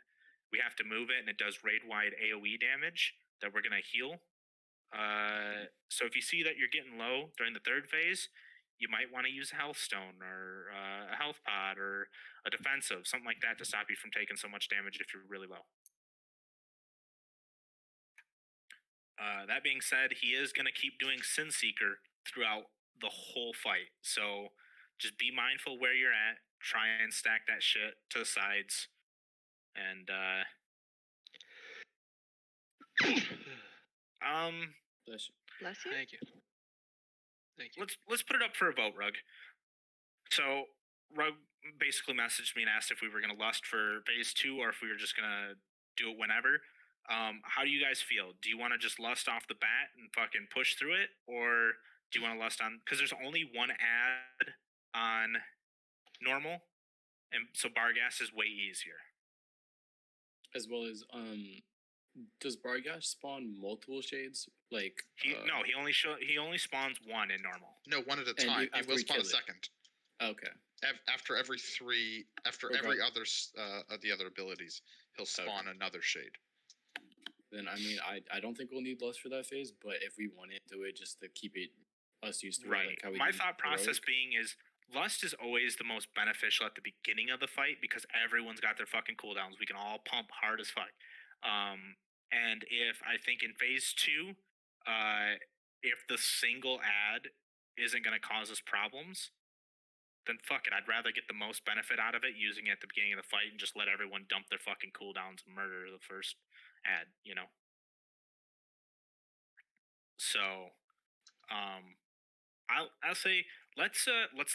We have to move it, and it does raid-wide AoE damage that we're going to heal. So if you see that you're getting low during the 3rd phase, you might want to use a health stone or a health pod or a defensive, something like that, to stop you from taking so much damage if you're really low. That being said, he is going to keep doing Sin Seeker throughout the whole fight. So just be mindful where you're at. Try and stack that shit to the sides. And Bless you. Bless you. Thank you. Thank you. Let's put it up for a vote, Rug. So Rug basically messaged me and asked if we were gonna lust for phase 2 or if we were just gonna do it whenever. How do you guys feel? Do you want to just lust off the bat and fucking push through it, or do you want to lust on? Because there's only one ad on normal, And so Barghast is way easier. As well as does Barghast spawn multiple shades? Like he only spawns one in normal. No, one at a And time. He after will we spawn a kill it. second. Okay. After every three, after every other of the other abilities, he'll spawn another shade. Then I mean, I don't think we'll need Lust for that phase, but if we want to do it just to keep it us used to it, Right. like how we My did thought process Heroic. being is Lust is always the most beneficial at the beginning of the fight because everyone's got their fucking cooldowns. We can all pump hard as fuck. And if I think in phase 2, if the single ad isn't going to cause us problems, then fuck it. I'd rather get the most benefit out of it using it at the beginning of the fight and just let everyone dump their fucking cooldowns and murder the first ad, you know? So, I'll say let's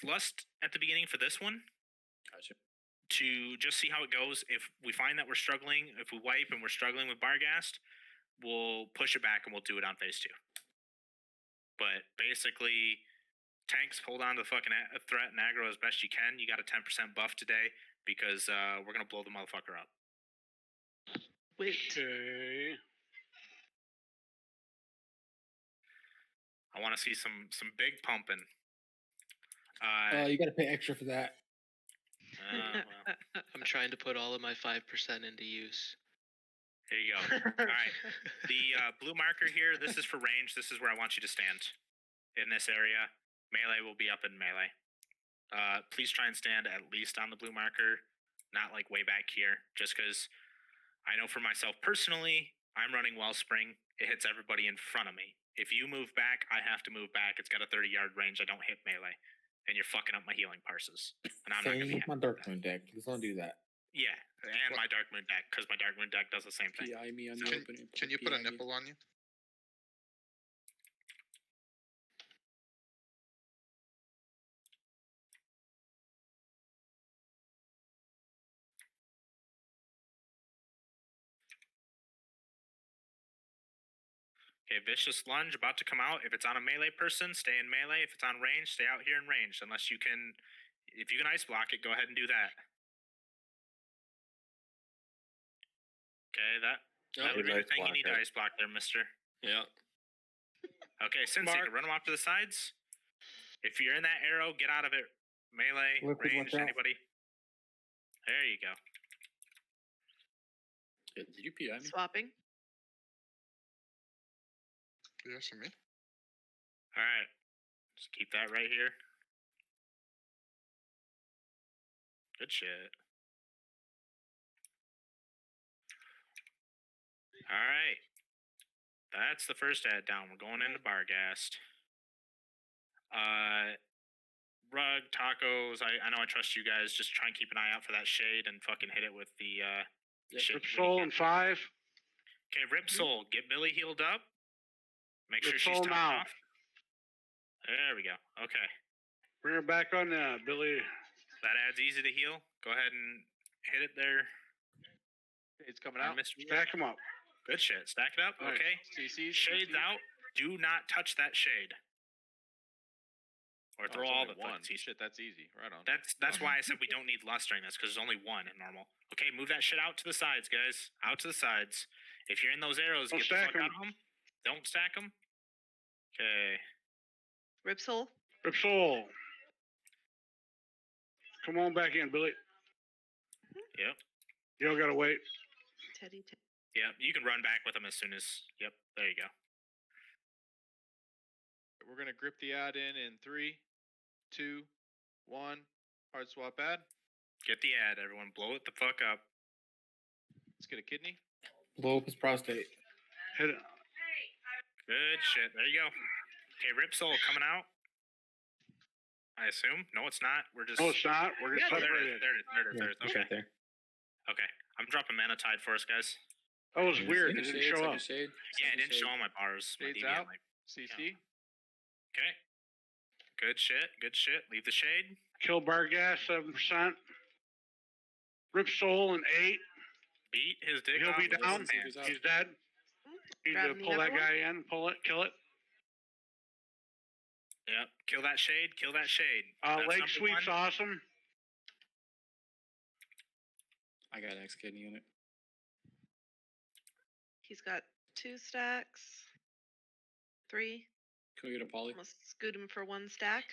Lust at the beginning for this one. Gotcha. To just see how it goes. If we find that we're struggling, if we wipe and we're struggling with Barghast, we'll push it back and we'll do it on phase 2. But basically, tanks hold on to the fucking threat and aggro as best you can. You got a 10% buff today because we're gonna blow the motherfucker up. Wait. Okay. I want to see some big pumping. You got to pay extra for that. Well. I'm trying to put all of my 5% into use. Here you go. All right. The blue marker here, this is for range. This is where I want you to stand. In this area. Melee will be up in melee. Please try and stand at least on the blue marker, not like way back here, just because I know for myself personally, I'm running Wellspring. It hits everybody in front of me. If you move back, I have to move back. It's got a 30-yard range. I don't hit melee. And you're fucking up my healing parses. And I'm not going to be Same with my Dark Moon deck. Let's not do that. Yeah, and my Dark Moon deck, because my Dark Moon deck does the same thing. PI me on the opening. Can you put a nipple on you? Okay, Vicious Lunge about to come out. If it's on a melee person, stay in melee. If it's on range, stay out here in range. Unless you can, if you can ice block it, go ahead and do that. Okay, that would be the thing you need to ice block there, mister. Yeah. Okay, Sinseeker, run them off to the sides. If you're in that arrow, get out of it. Melee, range, anybody. There you go. Did you PI me? Swapping. Yes, me. All right, just keep that right here. Good shit. All right, that's the first ad down. We're going into Barghast. Rug, tacos. I know I trust you guys. Just try and keep an eye out for that shade and fucking hit it with the shit. Rip Soul in 5. Okay, Rip Soul, get Billy healed up. Make Rip sure she's Soul top now. off. There we go. Okay. Bring her back on Billy. That ad's easy to heal. Go ahead and hit it there. It's coming out. Stack him up. Good shit. Stack it up. Nice. Okay. CC's, Shades out. Do not touch that shade. Or throw all the one. fucking Shit, that's easy. Right on. That's why I said we don't need lust during this, because there's only one in normal. Okay, move that shit out to the sides, guys. Out to the sides. If you're in those arrows, Don't get the fuck stack 'em. out of them. Don't stack them. Okay. Rip Soul. Rip Soul. Come on back in, Billy. Yep. You don't gotta wait. Teddy. Yep. You can run back with them as soon as. Yep. There you go. We're gonna grip the ad in 3, 2, 1. Hard swap ad. Get the ad, everyone. Blow it the fuck up. Let's get a kidney. Blow up his prostate. Hit it. Good shit. There you go. Okay, Rip Soul coming out. I assume. No, it's not. We're just. No, it's not. We're just Oh, there it separated. is. There it is. There it is. There it is. It's Okay. right there. Okay. I'm dropping Mana Tide for us, guys. That was weird. It didn't show up. Yeah, it didn't show on my bars. My Shades DB, I'm out. like, CC. okay. Good shit. Good shit. Leave the shade. Kill Bargas 7%. Rip Soul in 8. Beat his dick He'll off be with down. his hands. He's dead. Need to Grabbing the pull other that one? guy in. Pull it. Kill it. Yep. Kill that shade. Kill that shade. That's Leg number sweep's one. awesome. I got X kid unit. He's got 2 stacks. 3. Can we get a poly? Almost scoot him for 1 stack.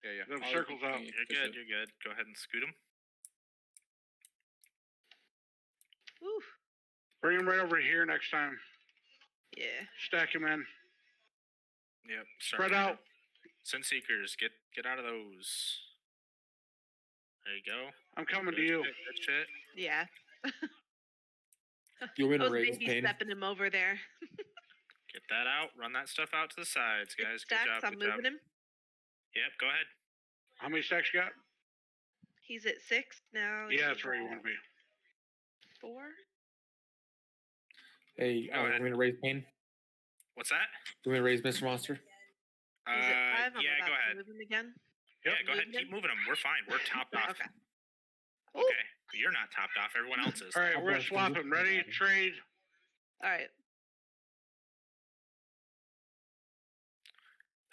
Yeah. Them Poly, circles out. You're good. You're good. Go ahead and scoot him. Woo. Bring him right over here next time. Yeah. Stack him in. Yep. Spread out. Sin Seekers, get out of those. There you go. I'm coming Good to you. shit, good shit. Yeah. You want me I to was raise baby pain? stepping him over there. Get that out. Run that stuff out to the sides, guys. Good Stacks, job. I'm Good job. moving him. Yep. Go ahead. How many stacks you got? He's at 6 now. Yeah, that's he's where you at want to be. 4. Hey, Go ahead. I'm gonna raise pain. What's that? Do we raise Mr. Monster? He's at 5. I'm yeah. about Go to ahead. move him again. Yeah. Go ahead. Moving Keep him? moving them. We're fine. We're topped off. Okay. Okay. You're not topped off. Everyone else is. All right, we're swapping. Ready? Trade. All right.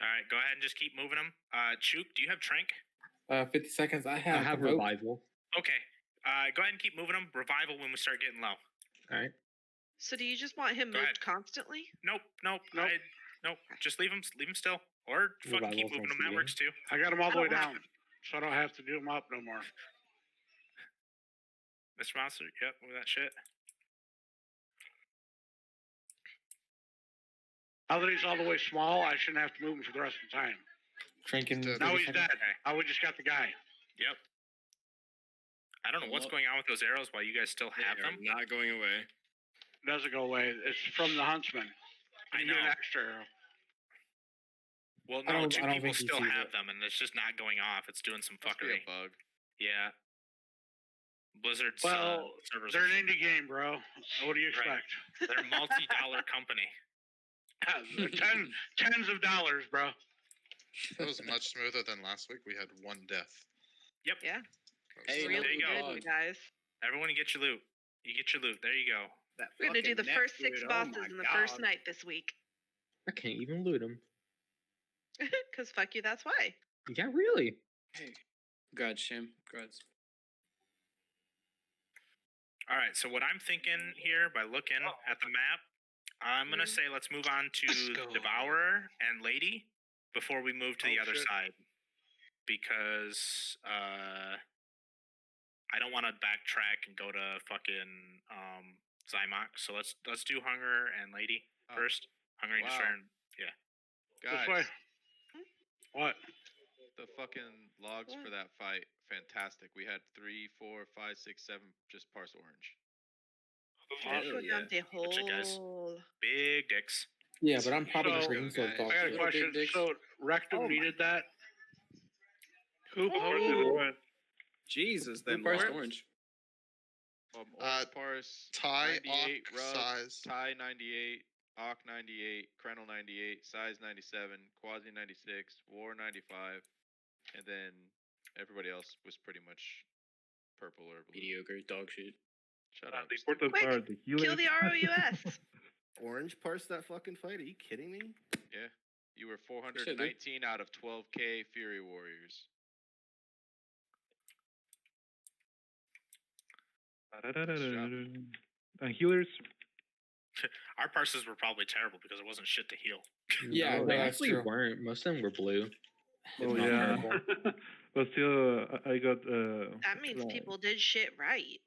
All right. Go ahead and just keep moving them. Chook, do you have Trank? 50 seconds. I I have. have Provoke. revival. Okay. Go ahead and keep moving them. Revival when we start getting low. All right. So do you just want him Go moved ahead. constantly? Nope. Nope. Nope. Just leave them still. Or fucking keep Revival moving them. sounds That works too. I got them all the I way don't have down, so I don't have to do them up no more. Mr. Monster. Yep. Move that shit. Now that he's all the way small, I shouldn't have to move him for the rest of the time. Drinking. Now he's dead. I would just got the guy. Yep. I don't know what's going on with those arrows while you guys still have them. Not going away. Doesn't go away. It's from the huntsman. I You get know. an extra arrow. Well, I no, don't- 2 I don't people think he still sees have it. them, and it's just not going off. It's doing some Must be fuckery. a bug. Yeah. Blizzard's Well, servers they're are an indie game, bro. What do you Right. expect? they're a multi-dollar company. Tens of dollars, bro. It was much smoother than last week. We had 1 death. Yep. Yeah. Hey, there Really you go. good, you guys. Everyone get your loot. You get your loot. There you go. We're gonna do the first 6 bosses in the first night this week. I can't even loot him. Cause fuck you, that's why. Yeah, really. Hey. Grudge, Shim. Grudge. All right. So what I'm thinking here, by looking at the map, I'm gonna say let's move on to Devourer and Lady before we move to the other side, because I don't want to backtrack and go to fucking Zymox. So let's do Hunger and Lady first. Hunger and wow. Destroyer. And, yeah. This way. Guys, What? the fucking logs for that fight, fantastic. We had 3, 4, 5, 6, 7 just parse orange. Go down the Good shit, guys. hole. Big dicks. Yeah, but I'm probably So, green, so it's guys, all I got a shit. question. dicks. So Rectum needed that. Who posted Oh. what? Jesus, Who then parsed Lawrence. orange? Orange parse, Tie, 98, Ock, Rug, size. Tie 98, Ock 98, Krenel 98, Size 97, Quasi 96, War 95, and then everybody else was pretty much purple or blue. Mediocre. Dog shit. Shut up. important Quick, part, the healing. Kill the ROUS. Orange parsed that fucking fight? Are you kidding me? Yeah. You were Good shit, dude. 419 out of 12K Fury Warriors. And healers. Our parses were probably terrible because it wasn't shit to heal. Yeah, No, no, they that's actually true. weren't. Most of them were blue. If Oh not yeah, purple. but still, I got. That means well, people did shit right.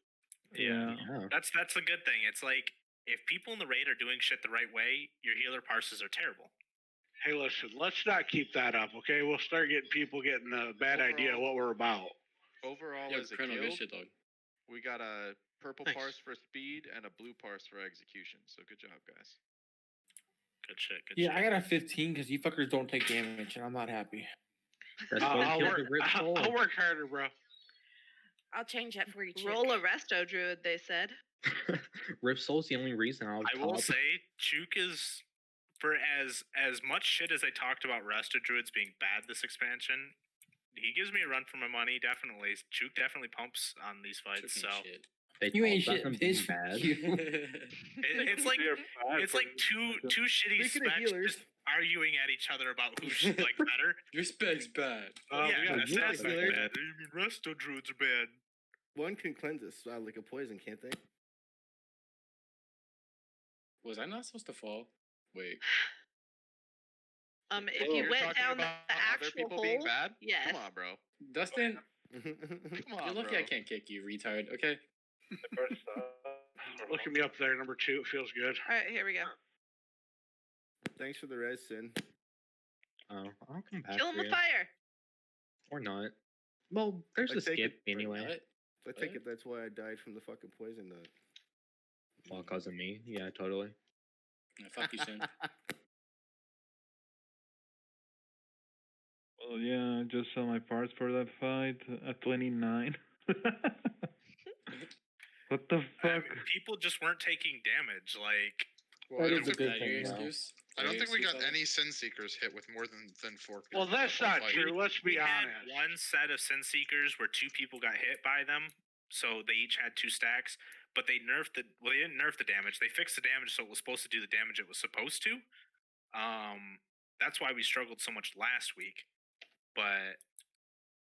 Yeah. Yeah. That's a good thing. It's like if people in the raid are doing shit the right way, your healer parses are terrible. Hey, listen. Let's not keep that up, okay? We'll start getting people getting a bad idea of what we're about. Overall, Yeah, as a Colonel, good guild, shit, dog. we got a purple Thanks. parse for speed and a blue parse for execution. So good job, guys. Good shit. Good Yeah, shit. I got a 15 because you fuckers don't take damage, and I'm not happy. That's why I'll I killed work. the Rip Soul. I'll work harder, bro. I'll change that for you, chick. Roll a resto druid, they said. Rip Soul's the only reason I was I will top. say, Chook is for as much shit as I talked about Resto Druids being bad this expansion. He gives me a run for my money, definitely. Chook definitely pumps on these fights. So Shit. They You ain't talk shit, about them being bitch. bad. it's like it's like two shitty Speaking of specs healers. just arguing at each other about who's like better. Your spec's bad. Yeah, we got that's healers not back bad. Resto Druids are bad. One can cleanse it like a poison, can't they? Was I not supposed to fall? Wait. If you You're went talking down the about other actual people being hole, bad? yes. Come on, bro. Dustin, Come on, you're lucky bro. I can't kick you, retard. Okay. Look at me up there, number 2. It feels good. All right, here we go. Thanks for the res, Sin. Oh, I'll come back. Kill him for with you. fire. Or not. Well, there's I a take skip it- anyway. I take it that's why I died from the fucking poison nut. Well, cause of me. Yeah, totally. Yeah, fuck you, Sin. Well, yeah, I just saw my parts for that fight at 29. What the fuck? People just weren't taking damage. Like, Well, I That don't is a think, good thing. Now. I don't think we got any Sin Seekers hit with more than 4 people. Well, that's that whole not fight. true. Let's be we had honest. one set of Sin Seekers where 2 people got hit by them, so they each had 2 stacks. But they nerfed the. Well, they didn't nerf the damage. They fixed the damage so it was supposed to do the damage it was supposed to. That's why we struggled so much last week. But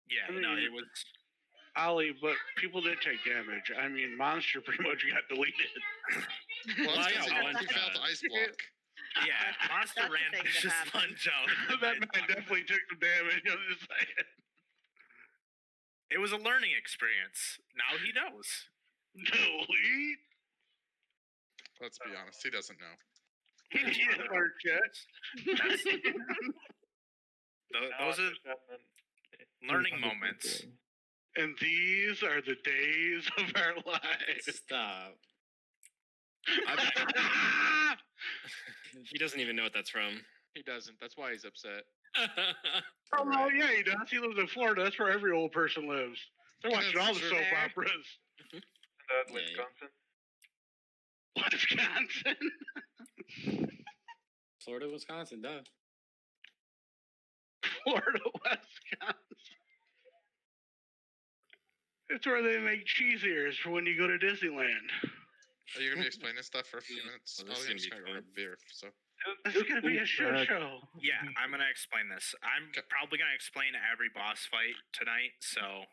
yeah, I no, mean, it was. Ollie, but people did take damage. I mean, Monster pretty much got deleted. Well, I that's got because one he failed shot. ice block. Yeah, Monster That's the ran thing that just happened. sponge out. That man definitely took some damage. I'm just saying. It was a learning experience. Now he knows. Delete? Let's be honest, he doesn't know. He didn't learn yet. Those are learning moments. And these are the days of our lives. Stop. He doesn't even know what that's from. He doesn't. That's why he's upset. Oh, no, yeah, he does. He lives in Florida. That's where every old person lives. They're watching all the That's soap true. operas. Wisconsin? Wisconsin? Florida, Wisconsin, duh. Florida, Wisconsin. It's where they make cheese ears for when you go to Disneyland. Are you gonna be explaining stuff for a few minutes? Well, this I'm is just gonna gonna be go grab a beer. So This is going to be a shit show. Yeah, I'm gonna explain this. I'm probably gonna explain every boss fight tonight. So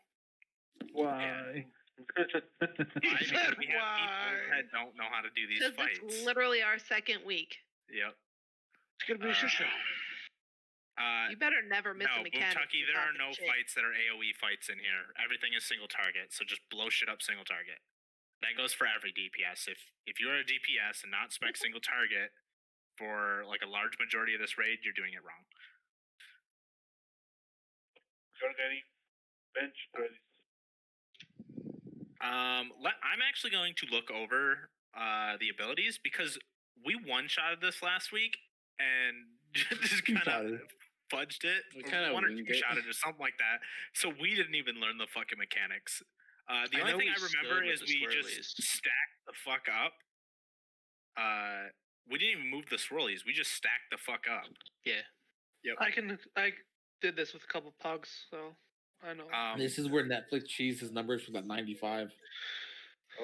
Why? He said we have why? people that don't know how to do these Because fights. it's literally our second week. Yep. It's going to be a shit show. You better never miss No, a mechanic. Kentucky, for there are talking no shit. fights that are AoE fights in here. Everything is single target, so just blow shit up single target. That goes for every DPS. If you're a DPS and not spec single target for like a large majority of this raid, you're doing it wrong. You're getting bench credits. I'm actually going to look over the abilities because we one-shotted this last week and just kind of fudged it. We kinda one or winged two it. shotted or something like that. So we didn't even learn the fucking mechanics. The I only know thing we I remember stood with is the we swirlies. just stacked the fuck up. We didn't even move the swirlies. We just stacked the fuck up. Yeah. Yep. I did this with a couple pugs, so I know. This is where Netflix cheese his numbers for that 95.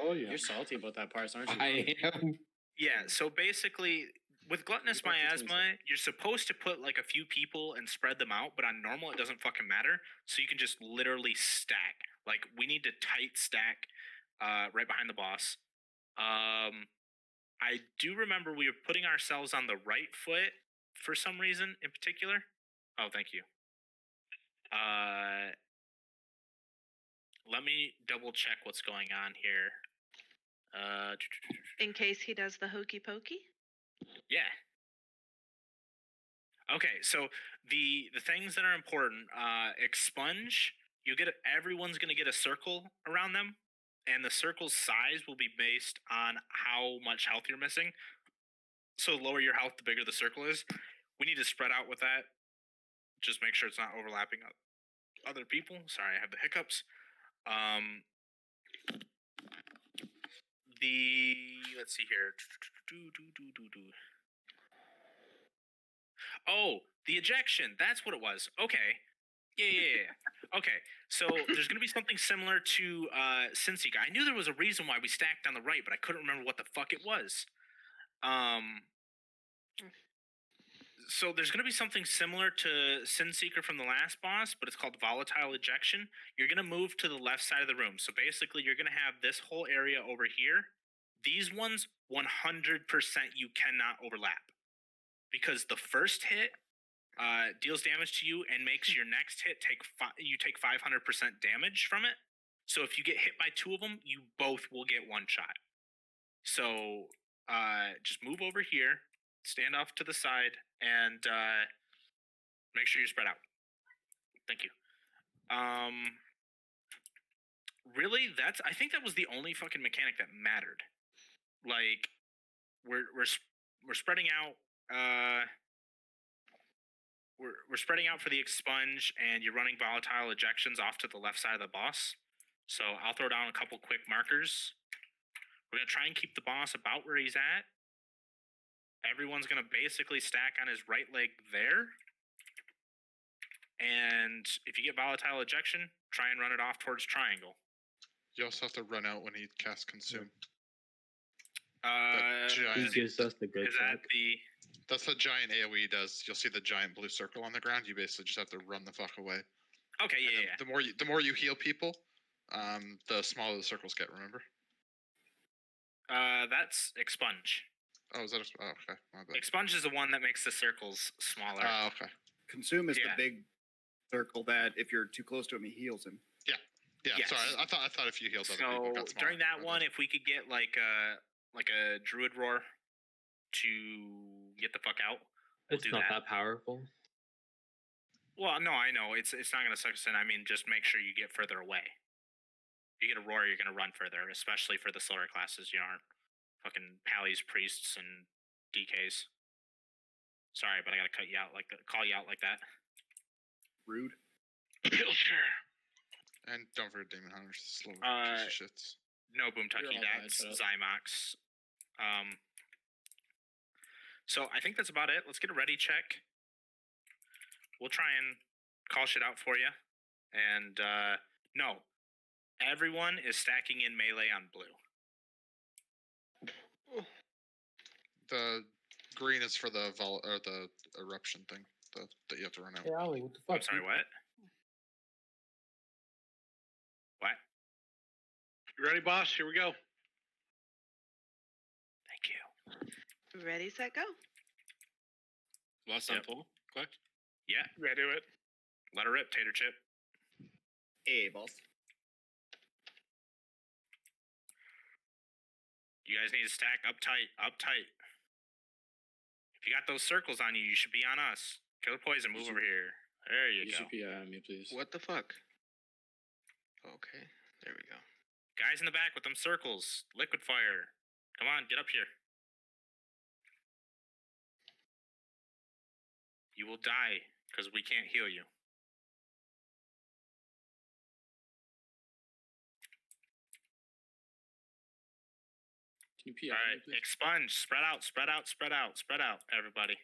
Oh yeah. You're salty about that part, aren't you? I am. Yeah, so basically, with gluttonous What about the miasma, you're supposed to put like a few people and spread them out, but on normal, it doesn't fucking matter. So you can just literally stack. Like, we need to tight stack right behind the boss. I do remember we were putting ourselves on the right foot for some reason in particular. Oh, thank you. Let me double check what's going on here. In case he does the hokey pokey. Yeah. Okay, so the things that are important, expunge, everyone's gonna get a circle around them, and the circle's size will be based on how much health you're missing. So the lower your health, the bigger the circle is. We need to spread out with that. Just make sure it's not overlapping other people. Sorry, I have the hiccups. Let's see here. Oh, the ejection. That's what it was. Okay. Yeah. Okay, so there's gonna be something similar to Sinseeker. I knew there was a reason why we stacked on the right, but I couldn't remember what the fuck it was. So there's going to be something similar to Sin Seeker from the last boss, but it's called Volatile Ejection. You're going to move to the left side of the room. So basically, you're going to have this whole area over here. These ones, 100% you cannot overlap. Because the first hit deals damage to you and makes your next hit take 500% damage from it. So if you get hit by 2 of them, you both will get 1 shot. So just move over here, stand off to the side, and make sure you're spread out. Thank you. Really, I think that was the only fucking mechanic that mattered. Like, we're spreading out. We're spreading out for the expunge, and you're running volatile ejections off to the left side of the boss. So I'll throw down a couple quick markers. We're gonna try and keep the boss about where he's at. Everyone's gonna basically stack on his right leg there. And if you get volatile ejection, try and run it off towards triangle. You also have to run out when he casts consume. He gives us the good track. That's what giant AoE does. You'll see the giant blue circle on the ground. You basically just have to run the fuck away. Okay, yeah. The more you heal people, the smaller the circles get. Remember? That's expunge. Oh, is that? Okay, my bad. Expunge is the one that makes the circles smaller. Oh, okay. Consume is the big circle that if you're too close to him, he heals him. Yeah. Yes. Sorry, I thought if you healed other people, it got smaller. During that one, if we could get like a druid roar to get the fuck out, It's not that powerful. Well, no, I know it's not gonna suck us in. I mean, just make sure you get further away. If you get a roar, you're gonna run further, especially for the slower classes. You aren't fucking pallies, priests, and DKs. Sorry, but I gotta cut you out like that. Call you out like that. Rude. Pilcher. And don't forget Demon Hunters, slow piece of shits. No Boomtucky, that's Zymox. So I think that's about it. Let's get a ready check. We'll try and call shit out for you. And no, everyone is stacking in melee on blue. The green is for the the eruption thing that you have to run out. Hey, Ollie, what the fuck? I'm sorry, what? What? You ready, boss? Here we go. Thank you. Ready, set, go. Last time pull. Quick. Yeah. Ready to it. Let her rip, Tater Chip. Hey, boss. You guys need to stack up tight, up tight. If you got those circles on you, you should be on us. Killer Poison, move over here. There you go. UCP on me, please. What the fuck? Okay, there we go. Guys in the back with them circles. Liquid fire. Come on, get up here. You will die because we can't heal you. Can you pee All right, expunge. Spread out, spread out, spread out, spread out, everybody.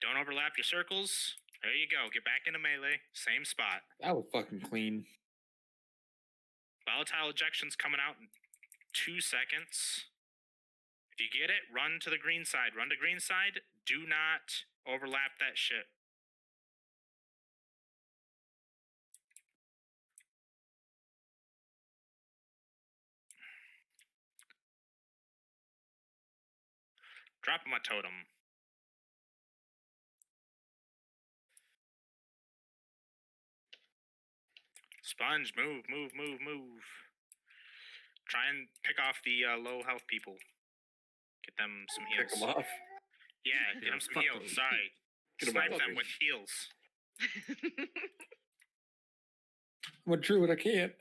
Don't overlap your circles. There you go. Get back into melee. Same spot. That was fucking clean. Volatile ejection's coming out in 2 seconds. If you get it, run to the green side. Run to green side. Do not overlap that shit. Dropping my totem. Sponge, move, move, move, move. Try and pick off the low health people. Get them some heals. Pick them off. Yeah, get them some heals. Sorry. Snipe them with heals. I'm a druid, I can't.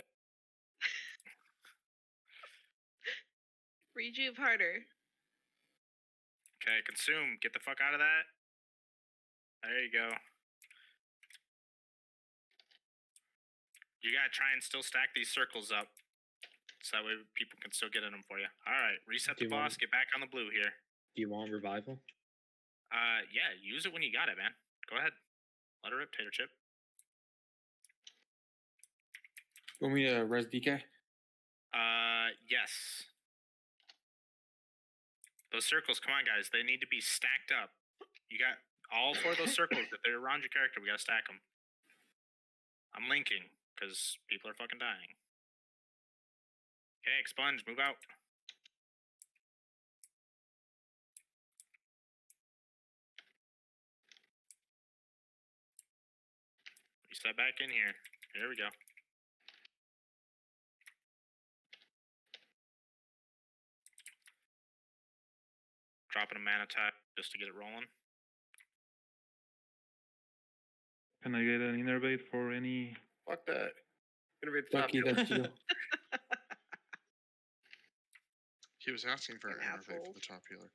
Rejuve harder. Okay, consume. Get the fuck out of that. There you go. You gotta try and still stack these circles up. So that way people can still get in them for you. Alright, reset the boss, get back on the blue here. Do you want revival? Yeah, use it when you got it, man. Go ahead. Let her rip, Tater Chip. You want me to res DK? Yes. Those circles, come on, guys. They need to be stacked up. You got All 4 of those circles, if they're around your character, we gotta stack them. I'm linking, because people are fucking dying. Okay, expunge, move out. Reset back in here. Here we go. Dropping a mana tap just to get it rolling. Can I get an innervate for any? Fuck that. Innervate top Lucky healer. that's you. He was asking for an An innervate apple. for the top healer.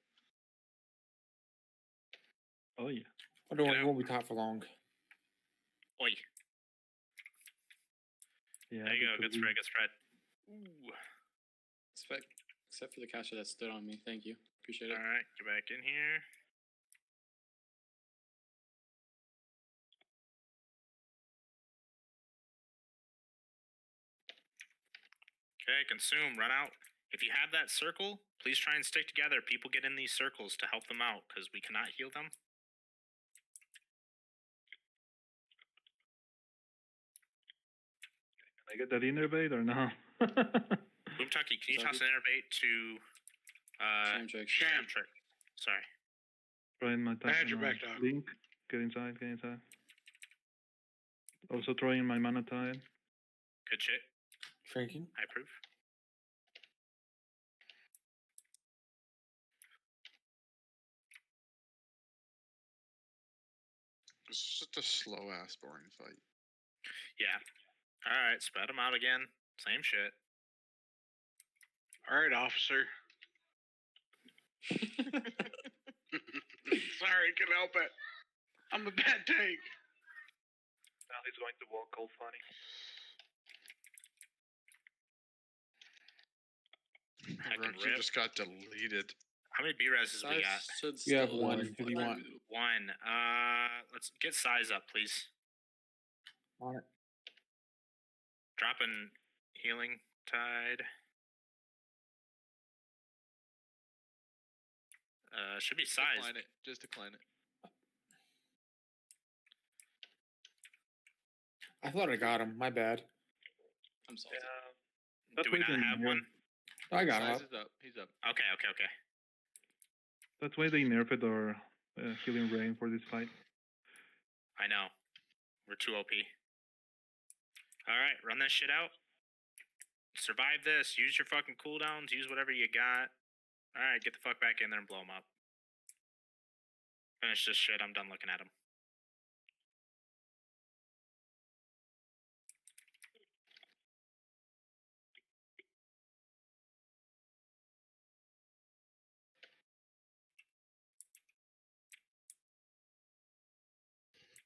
Oh yeah. I don't want to won't be top for long. Oi. Yeah. There you go. because Good spread, good spread. Ooh. Except for the caster that stood on me. Thank you. Appreciate it. Alright, get back in here. Okay, consume, run out. If you have that circle, please try and stick together. People get in these circles to help them out, because we cannot heal them. Can I get that innervate or no? Boomtucky, can you toss an innervate to Shamtrick. Shamtrick? Sorry. Throwing my I had your back, dog. Link. Get inside. Get inside. Also throwing my mana tide. Good shit. Shrinking. I approve. It's just a slow ass boring fight. Yeah. Alright, spread them out again. Same shit. All right, officer. Sorry, can help it. I'm a bad tank. Now he's going to walk all funny. Rook, you just got deleted. How many B-reses we got? You have one if you want. One. Let's get size up, please. On it. Dropping healing tide. Should be size. Decline it. Just decline it. I thought I got him. My bad. I'm salty. Do we not have one? I got him. Size Up. is up. He's up. Okay. That's why they nerfed our healing rain for this fight. I know. We're too OP. Alright, run that shit out. Survive this. Use your fucking cooldowns. Use whatever you got. Alright, get the fuck back in there and blow them up. Finish this shit. I'm done looking at him.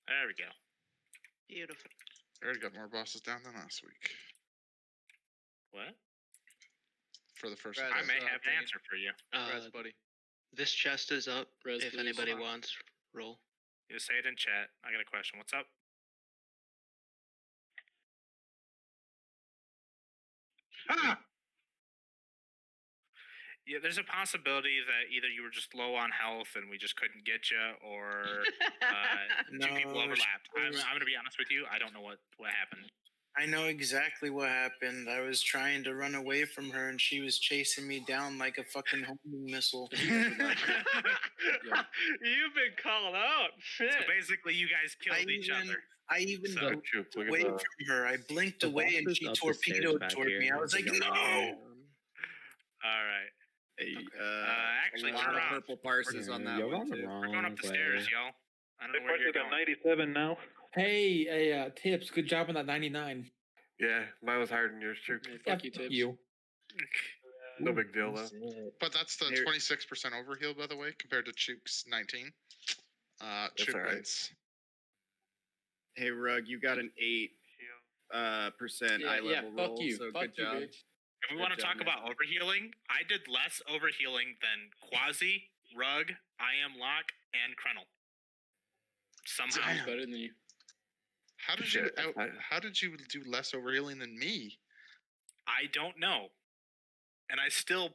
There we go. Beautiful. I already got more bosses down than last week. What? For the first Right, I time. may have an answer for you. Res, buddy. This chest is up. Res, If please. anybody wants, roll. You say it in chat. I got a question. What's up? Ah! Yeah, there's a possibility that either you were just low on health and we just couldn't get you, or two people No, overlapped. I'm she was- going to be honest with you. I don't know what happened. I know exactly what happened. I was trying to run away from her, and she was chasing me down like a fucking homing missile. You've been called out. Shit. So basically, you guys killed each other. I even So- blinked away from her. I blinked The away, and boss is she up the stairs torpedoed back toward here. me. I was like, Take a no! look. All right. Hey, Actually, a lot turn of around. purple parses on that You're one on the too. wrong We're going up the way. stairs, y'all. I don't know where you're going. 97 now. Hey, Tips. Good job on that 99. Yeah, mine was higher than yours too. Fuck you, Tibbs. You. No big deal though. But that's the Here- 26% overheal, by the way, compared to Chook's 19. Chook alright. wins. Hey, Rug, you got an 8% eye level fuck roll, you. so Fuck good you, job. bitch. If we Good want to job, talk man. about overhealing, I did less overhealing than Quasi, Rug, I Am Lock, and Krenel. Somehow. He's better than you. How did Shit, how did you do less overhealing than me? I don't know. and I still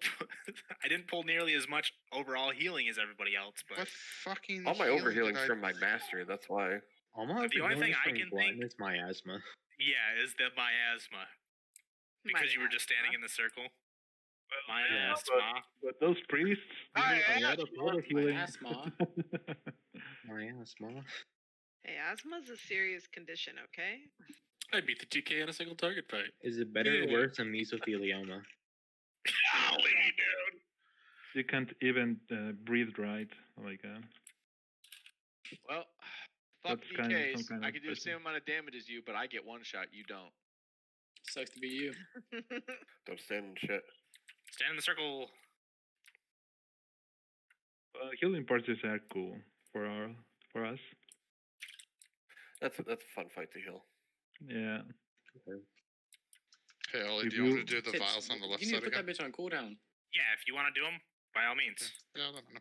I didn't pull nearly as much overall healing as everybody else. But What fucking all my healing overhealing's did I- from my mastery. That's why. All my the only thing I from can glutton think, is miasma. yeah, is the miasma. Because you were just standing in the circle. Miasma. But those priests. I A lot of auto healing. Miasma. Miasma. Hey, asthma's a serious condition, okay? I beat the GK on a single target fight. Is it better or worse than mesothelioma? Golly, dude. You can't even breathe right. Oh my god. Well, fuck That's kind of DKs. some kind I of can do the same amount of damage as you, but I get one shot. You don't. Sucks to be you. Don't stand in shit. Stand in the circle. Healing parties are cool for us. That's a fun fight to heal. Yeah. Okay, Ollie, If do you want you- to do the Tips, vials on the left You need to side put again? that bitch on cooldown. Yeah, if you want to do them, by all means. Yeah, I don't know.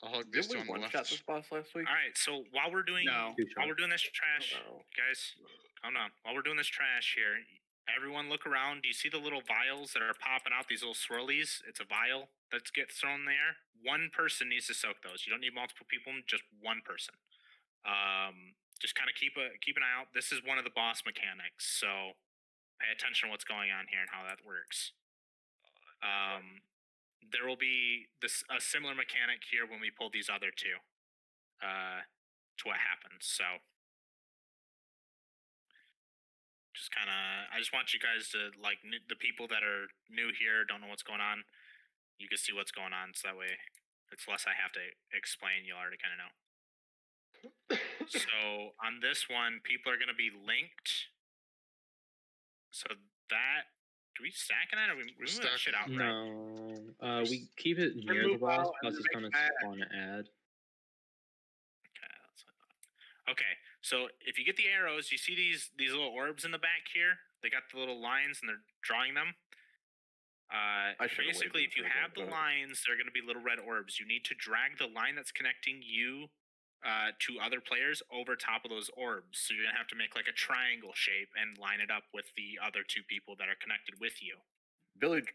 I'll hug these Didn't two we on the one shot left. this boss last week? All right, so while we're doing this trash, guys, calm down. While we're doing this trash here, everyone look around. Do you see the little vials that are popping out? These little swirlies. It's a vial that gets thrown there. One person needs to soak those. You don't need multiple people. Just one person. Just kind of keep an eye out. This is one of the boss mechanics, so pay attention to what's going on here and how that works. There will be a similar mechanic here when we pull these other two to what happens. So just kind of, I just want you guys to, like, the people that are new here, don't know what's going on, you can see what's going on, so that way it's less I have to explain. You'll already kind of know. So on this one, people are going to be linked. So that, do we stack in that, or we move that shit out? Right? No. We keep it near the Remove boss out and because it's make gonna that. spawn an ad. Okay, so if you get the arrows, you see these little orbs in the back here. They got the little lines, and they're drawing them. Basically, if you have the lines, they're going to be little red orbs. You need to drag the line that's connecting you to other players over top of those orbs. So you're going to have to make like a triangle shape and line it up with the other two people that are connected with you. Billy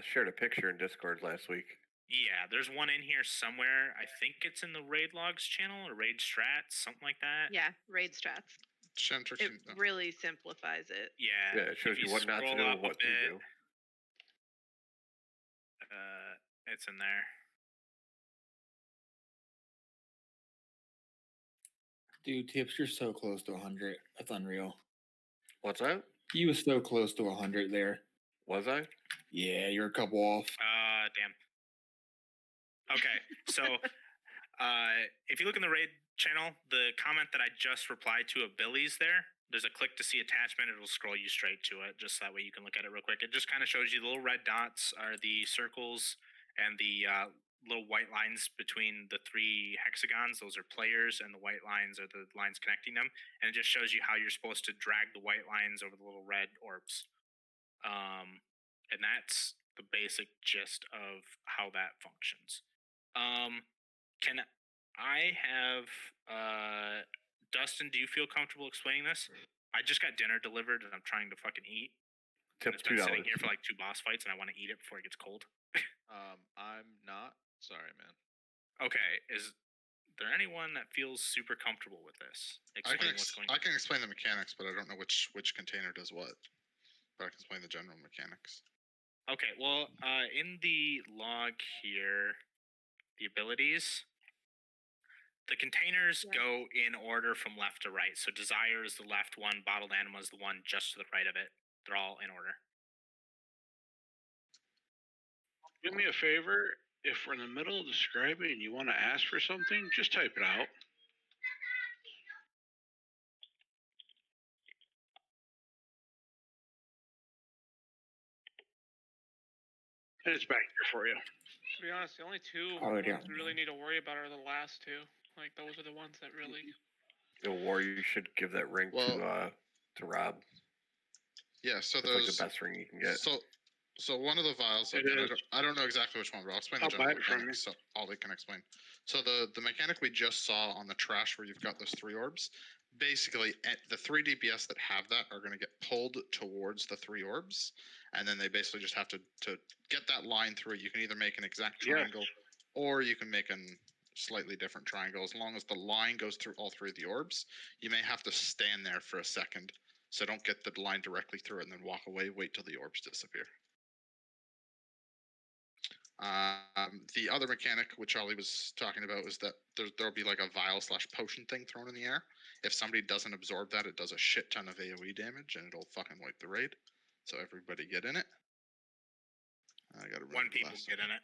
shared a picture in Discord last week. Yeah, there's one in here somewhere. I think it's in the Raid Logs channel or Raid Strats, something like that. Yeah, raid strats. It really simplifies it. Yeah. Yeah, it shows if you what not to scroll do up and what a to bit, do. It's in there. Dude, Tips, you're so close to 100. That's unreal. What's that? You was so close to 100 there. Was I? Yeah, you're a couple off. Damn. Okay, so if you look in the Raid channel, the comment that I just replied to of Billy's there's a click to see attachment. It'll scroll you straight to it, just that way you can look at it real quick. It just kind of shows you the little red dots are the circles, and the little white lines between the three hexagons. Those are players, and the white lines are the lines connecting them. And it just shows you how you're supposed to drag the white lines over the little red orbs. And that's the basic gist of how that functions. Can I have Dustin? Do you feel comfortable explaining this? I just got dinner delivered, and I'm trying to fucking eat. Tip It's been sitting $2. here for like 2 boss fights, and I want to eat it before it gets cold. I'm not. Sorry, man. Okay, is there anyone that feels super comfortable with this? Explaining what's going on. I can explain the mechanics, but I don't know which container does what. But I can explain the general mechanics. Okay, well, in the log here, the abilities, the containers go in order from left to right. So Desire is the left one, Bottled Anima is the one just to the right of it. They're all in order. Do me a favor. If we're in the middle of describing and you want to ask for something, just type it out. And it's back here for you. To be honest, the only two Oh, ones yeah. we really need to worry about are the last two. Like, those are the ones that really. The war, you should give that ring to Rob. Yeah, so It's there's like the best ring you can get. So one of the vials, It again, is. I don't know exactly which one, but I'll explain I'll the buy general it from mechanics, so Ollie can explain. So the mechanic we just saw on the trash where you've got those 3 orbs, basically the 3 DPS that have that are going to get pulled towards the 3 orbs, and then they basically just have to get that line through it. You can either make an exact triangle, or you can make a slightly different triangle. As long as the line goes through all 3 of the orbs, you may have to stand there for a second, so don't get the line directly through it and then walk away. Wait till the orbs disappear. The other mechanic, which Ollie was talking about, is that there'll be like a vial / potion thing thrown in the air. If somebody doesn't absorb that, it does a shit ton of AoE damage, and it'll fucking wipe the raid. So everybody get in it. I gotta When people get in it.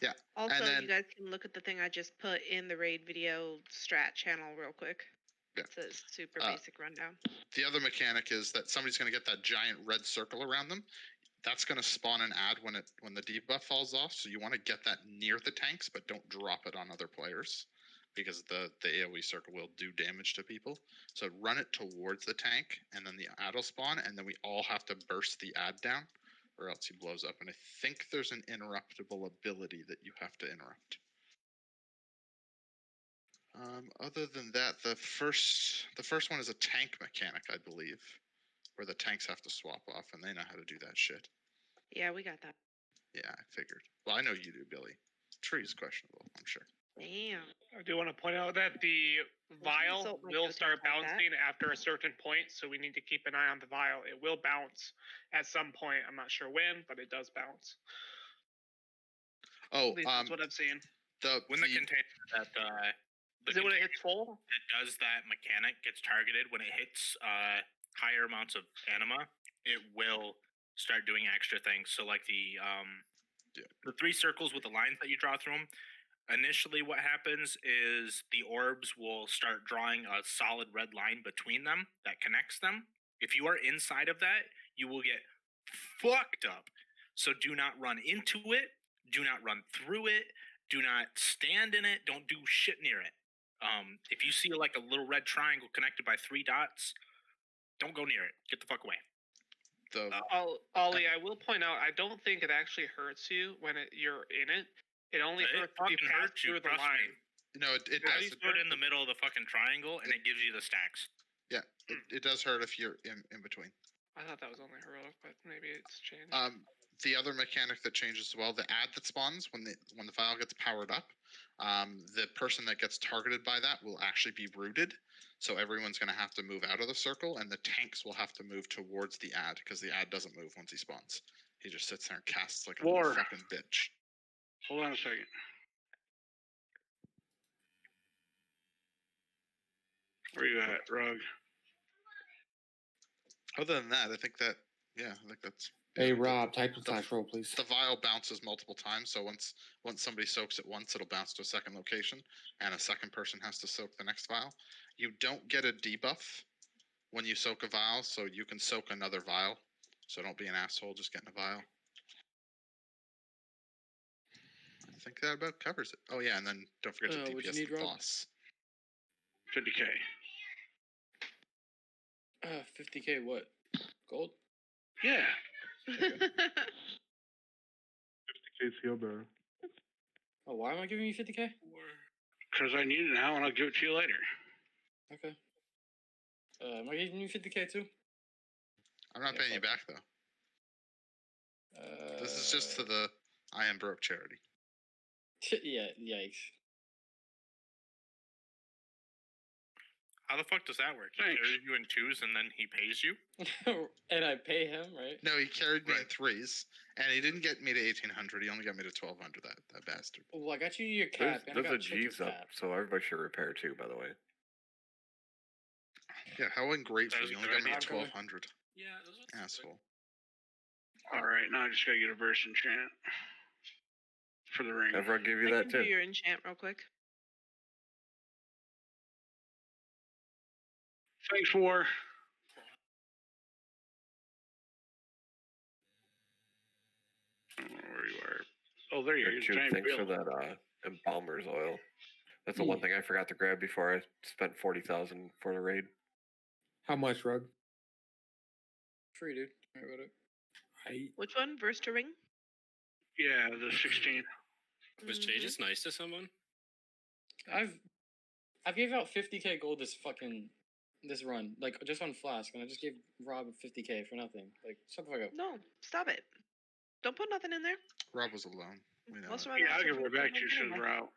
Yeah. Also, and then, you guys can look at the thing I just put in the raid video strat channel real quick. Yeah. It's a super basic rundown. the other mechanic is that somebody's going to get that giant red circle around them. That's going to spawn an ad when the debuff falls off. So you want to get that near the tanks, but don't drop it on other players, because the AoE circle will do damage to people. So run it towards the tank, and then the ad will spawn, and then we all have to burst the ad down, or else he blows up. And I think there's an interruptible ability that you have to interrupt. Other than that, the first one is a tank mechanic, I believe, where the tanks have to swap off, and they know how to do that shit. Yeah, we got that. Yeah, I figured. Well, I know you do, Billy. Tree is questionable, I'm sure. Damn. I do want to point out that the vial will start bouncing after a certain point, so we need to keep an eye on the vial. It will bounce at some point. I'm not sure when, but it does bounce. Oh, that's what I've seen. When the container that is it when it hits full? It does that mechanic, gets targeted. When it hits higher amounts of anima, it will start doing extra things. So like the 3 circles with the lines that you draw through them, initially what happens is the orbs will start drawing a solid red line between them that connects them. If you are inside of that, you will get fucked up. So do not run into it. Do not run through it. Do not stand in it. Don't do shit near it. If you see like a little red triangle connected by 3 dots, don't go near it. Get the fuck away. Ollie, I will point out, I don't think it actually hurts you when you're in it. It only hurts if you pass through the line. No, it does. You put it in the middle of the fucking triangle, and it gives you the stacks. Yeah, it does hurt if you're in between. I thought that was only heroic, but maybe it's changed. The other mechanic that changes as well, the ad that spawns when the vial gets powered up, the person that gets targeted by that will actually be rooted. So everyone's going to have to move out of the circle, and the tanks will have to move towards the ad, because the ad doesn't move once he spawns. He just sits there and casts like a little fucking bitch. Hold on a second. Where you at, Rug? Other than that, I think that's. Hey Rob, type the flash roll, please. The vial bounces multiple times, so once somebody soaks it once, it'll bounce to a second location, and a second person has to soak the next vial. You don't get a debuff when you soak a vial, so you can soak another vial. So don't be an asshole just getting a vial. I think that about covers it. Oh yeah, and then don't forget to DPS the boss. 50K. 50K what? Gold? Yeah. 50K seal bearer. Oh, why am I giving you 50K? Because I need it now, and I'll give it to you later. Okay. Am I giving you 50K too? I'm not paying you back though. This is just to the I Am Broke charity. Yeah, yikes. How the fuck does that work? He carries you in 2s and then he pays you? And I pay him, right? No, he carried me in 3s, and he didn't get me to 1800. He only got me to 1200. That bastard. Well, I got you your cap. There's a G's up, so everybody should repair too. By the way. Yeah, how ungrateful! You only got me at 1200. Yeah, asshole. All right, now I just gotta get a verse enchant for the ring. Everyone give you I that can too. do your enchant real quick. Thanks, War. Where you are? Oh, there you are. Thanks for that embalmer's oil. That's the one thing I forgot to grab before I spent 40,000 for the raid. How much, Rug? Free, dude. I got it. Which one? Verse to ring? Yeah, the 16. Was Jay just nice to someone? I've I gave out 50k gold this run, like just on Flask, and I just gave Rob 50k for nothing. Like, shut the fuck up. No, stop it. Don't put nothing in there. Rob was alone. We know Most it. of my Yeah, I'll maps are give her from back to you, anyway. says Rob.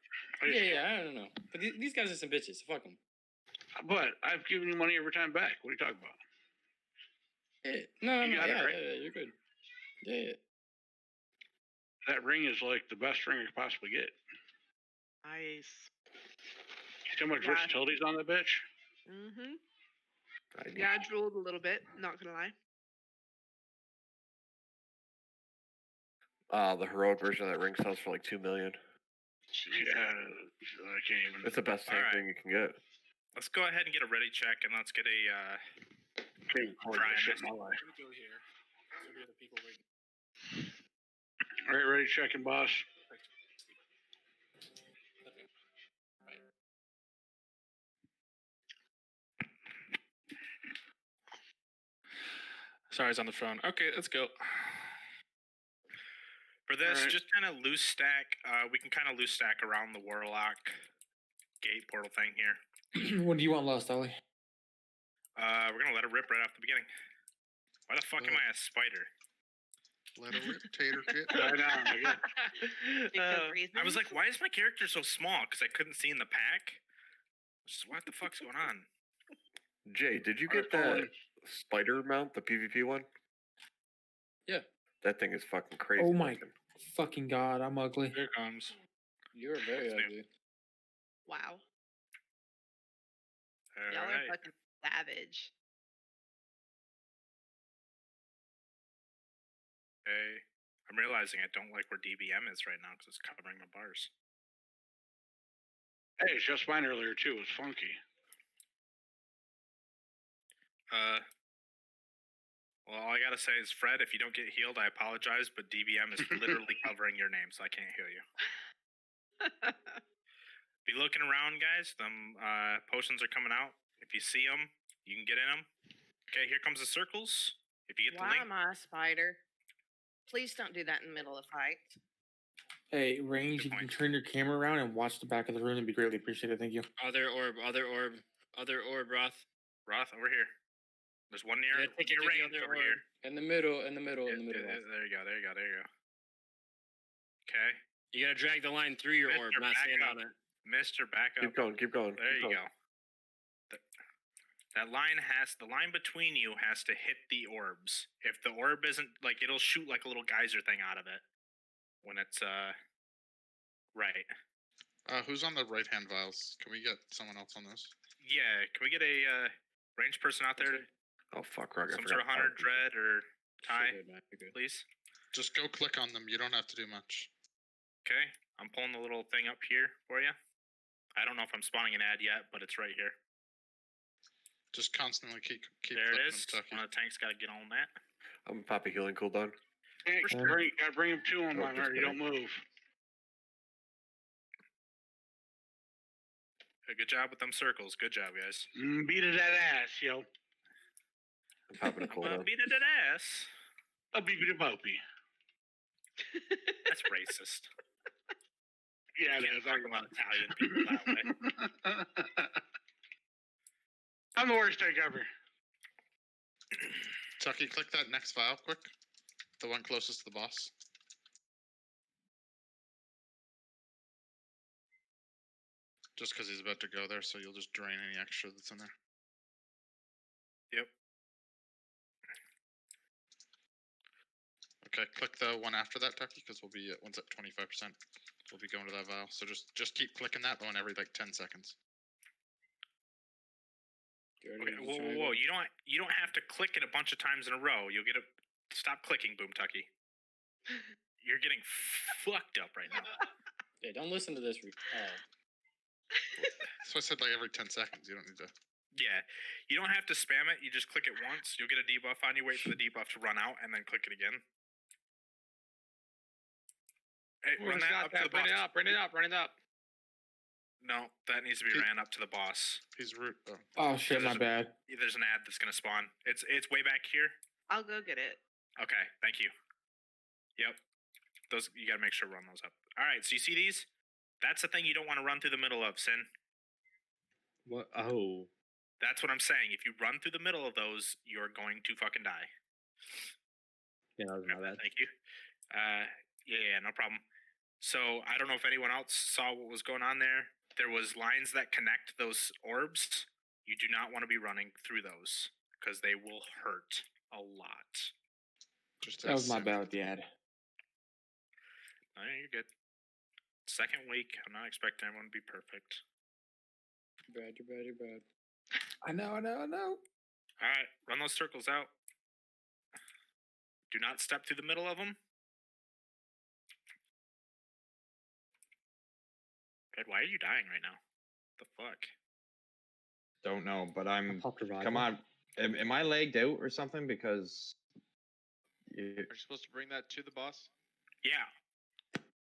Yeah, I don't know. But these guys are some bitches. So fuck them. But I've given you money every time back. What are you talking about? No, You got it, right? yeah, you're good. Yeah. That ring is like the best ring I could possibly get. Nice. See how much versatility's on that bitch? Mm-hmm. Yeah, I drooled a little bit, not gonna lie. The heroic version of that ring sells for like 2 million. Yeah, I can't even. It's the best tank ring you can get. Let's go ahead and get a ready check, and let's get a dry shit in my life. Let me go here. So the other people wait. All right, ready checking, boss. Sorry, I was on the phone. Okay, let's go. For this, just kind of loose stack. We can kind of loose stack around the Warlock gate portal thing here. What do you want, Lost Ollie? We're gonna let it rip right off the beginning. Why the fuck am I a spider? Let it rip, tater chip. I was like, why is my character so small? Because I couldn't see in the pack. Just, what the fuck's going on? Jay, did you get that spider mount, the PvP one? Yeah. That thing is fucking crazy. Oh my fucking god, I'm ugly. Here it comes. You're very ugly. Wow. All Y'all right. are fucking savage. Okay. I'm realizing I don't like where DBM is right now because it's covering my bars. Hey, it's just mine earlier too. It was funky. Well, all I gotta say is, Fred, if you don't get healed, I apologize, but DBM is literally covering your name, so I can't heal you. Be looking around, guys. Them potions are coming out. If you see them, you can get in them. Okay, here comes the circles. If you get the Why link, am I a spider? Please don't do that in the middle of the fight. Hey, Range, if you can turn your camera around and watch the back of the room, it'd be greatly appreciated. Thank you. Other orb, Roth. Roth, over here. There's one near, Yeah, take it near to the range other over orb. here. In the middle. Yeah, there you go. Okay. You gotta drag the line through your orb, Mr. not stand Backup. on it. Mr. Backup. Keep going. There you go. That line the line between you has to hit the orbs. If the orb isn't, like, it'll shoot like a little geyser thing out of it when it's right. Who's on the right-hand vials? Can we get someone else on those? Yeah, can we get a ranged person out there? Oh fuck, Rug, I Some sort of forgot. Hunter, Dread, or Ty, please. Just go click on them. You don't have to do much. Okay, I'm pulling the little thing up here for you. I don't know if I'm spawning an ad yet, but it's right here. Just constantly keep there it clicking is. them, Tucky. One of the tanks got to get on that. I'm gonna pop a healing cooldown. Hey, gotta bring him to him, or you don't move. Good job with them circles. Good job, guys. Beat it that ass, yo. I'm popping a cooldown. Beat it at ass. A beat it popey. That's racist. Yeah, you can't talk about Italian people that way. I'm the worst tank ever. Tucky, click that next vial quick. The one closest to the boss. Just because he's about to go there, so you'll just drain any extra that's in there. Yep. Okay, click the one after that, Tucky, because we'll be once at 25%. We'll be going to that vial. So just keep clicking that one every like 10 seconds. Okay, whoa! You don't have to click it a bunch of times in a row. You'll get a stop clicking, Boom Tucky. You're getting fucked up right now. Yeah, don't listen to this. So I said like every 10 seconds. You don't need to. Yeah, you don't have to spam it. You just click it once. You'll get a debuff on you. Wait for the debuff to run out, and then click it again. Hey, run that up to the boss. Bring it up. No, that needs to be ran up to the boss. He's root. Oh shit, my bad. There's an ad that's gonna spawn. It's way back here. I'll go get it. Okay, thank you. Yep, those you gotta make sure to run those up. All right, so you see these? That's the thing you don't want to run through the middle of, Sin. What? Oh. That's what I'm saying. If you run through the middle of those, you're going to fucking die. Yeah, that was my bad. Thank you. Yeah, no problem. So I don't know if anyone else saw what was going on there. There was lines that connect those orbs. You do not want to be running through those because they will hurt a lot. That was my bad with the ad. Oh, yeah, you're good. Second week, I'm not expecting everyone to be perfect. Bad, you're bad, you're bad. I know. All right, run those circles out. Do not step through the middle of them. Ed, why are you dying right now? The fuck? Don't know, but I'm. popped a rod Come in. on, am I lagged out or something? Because Are you supposed to bring that to the boss? Yeah.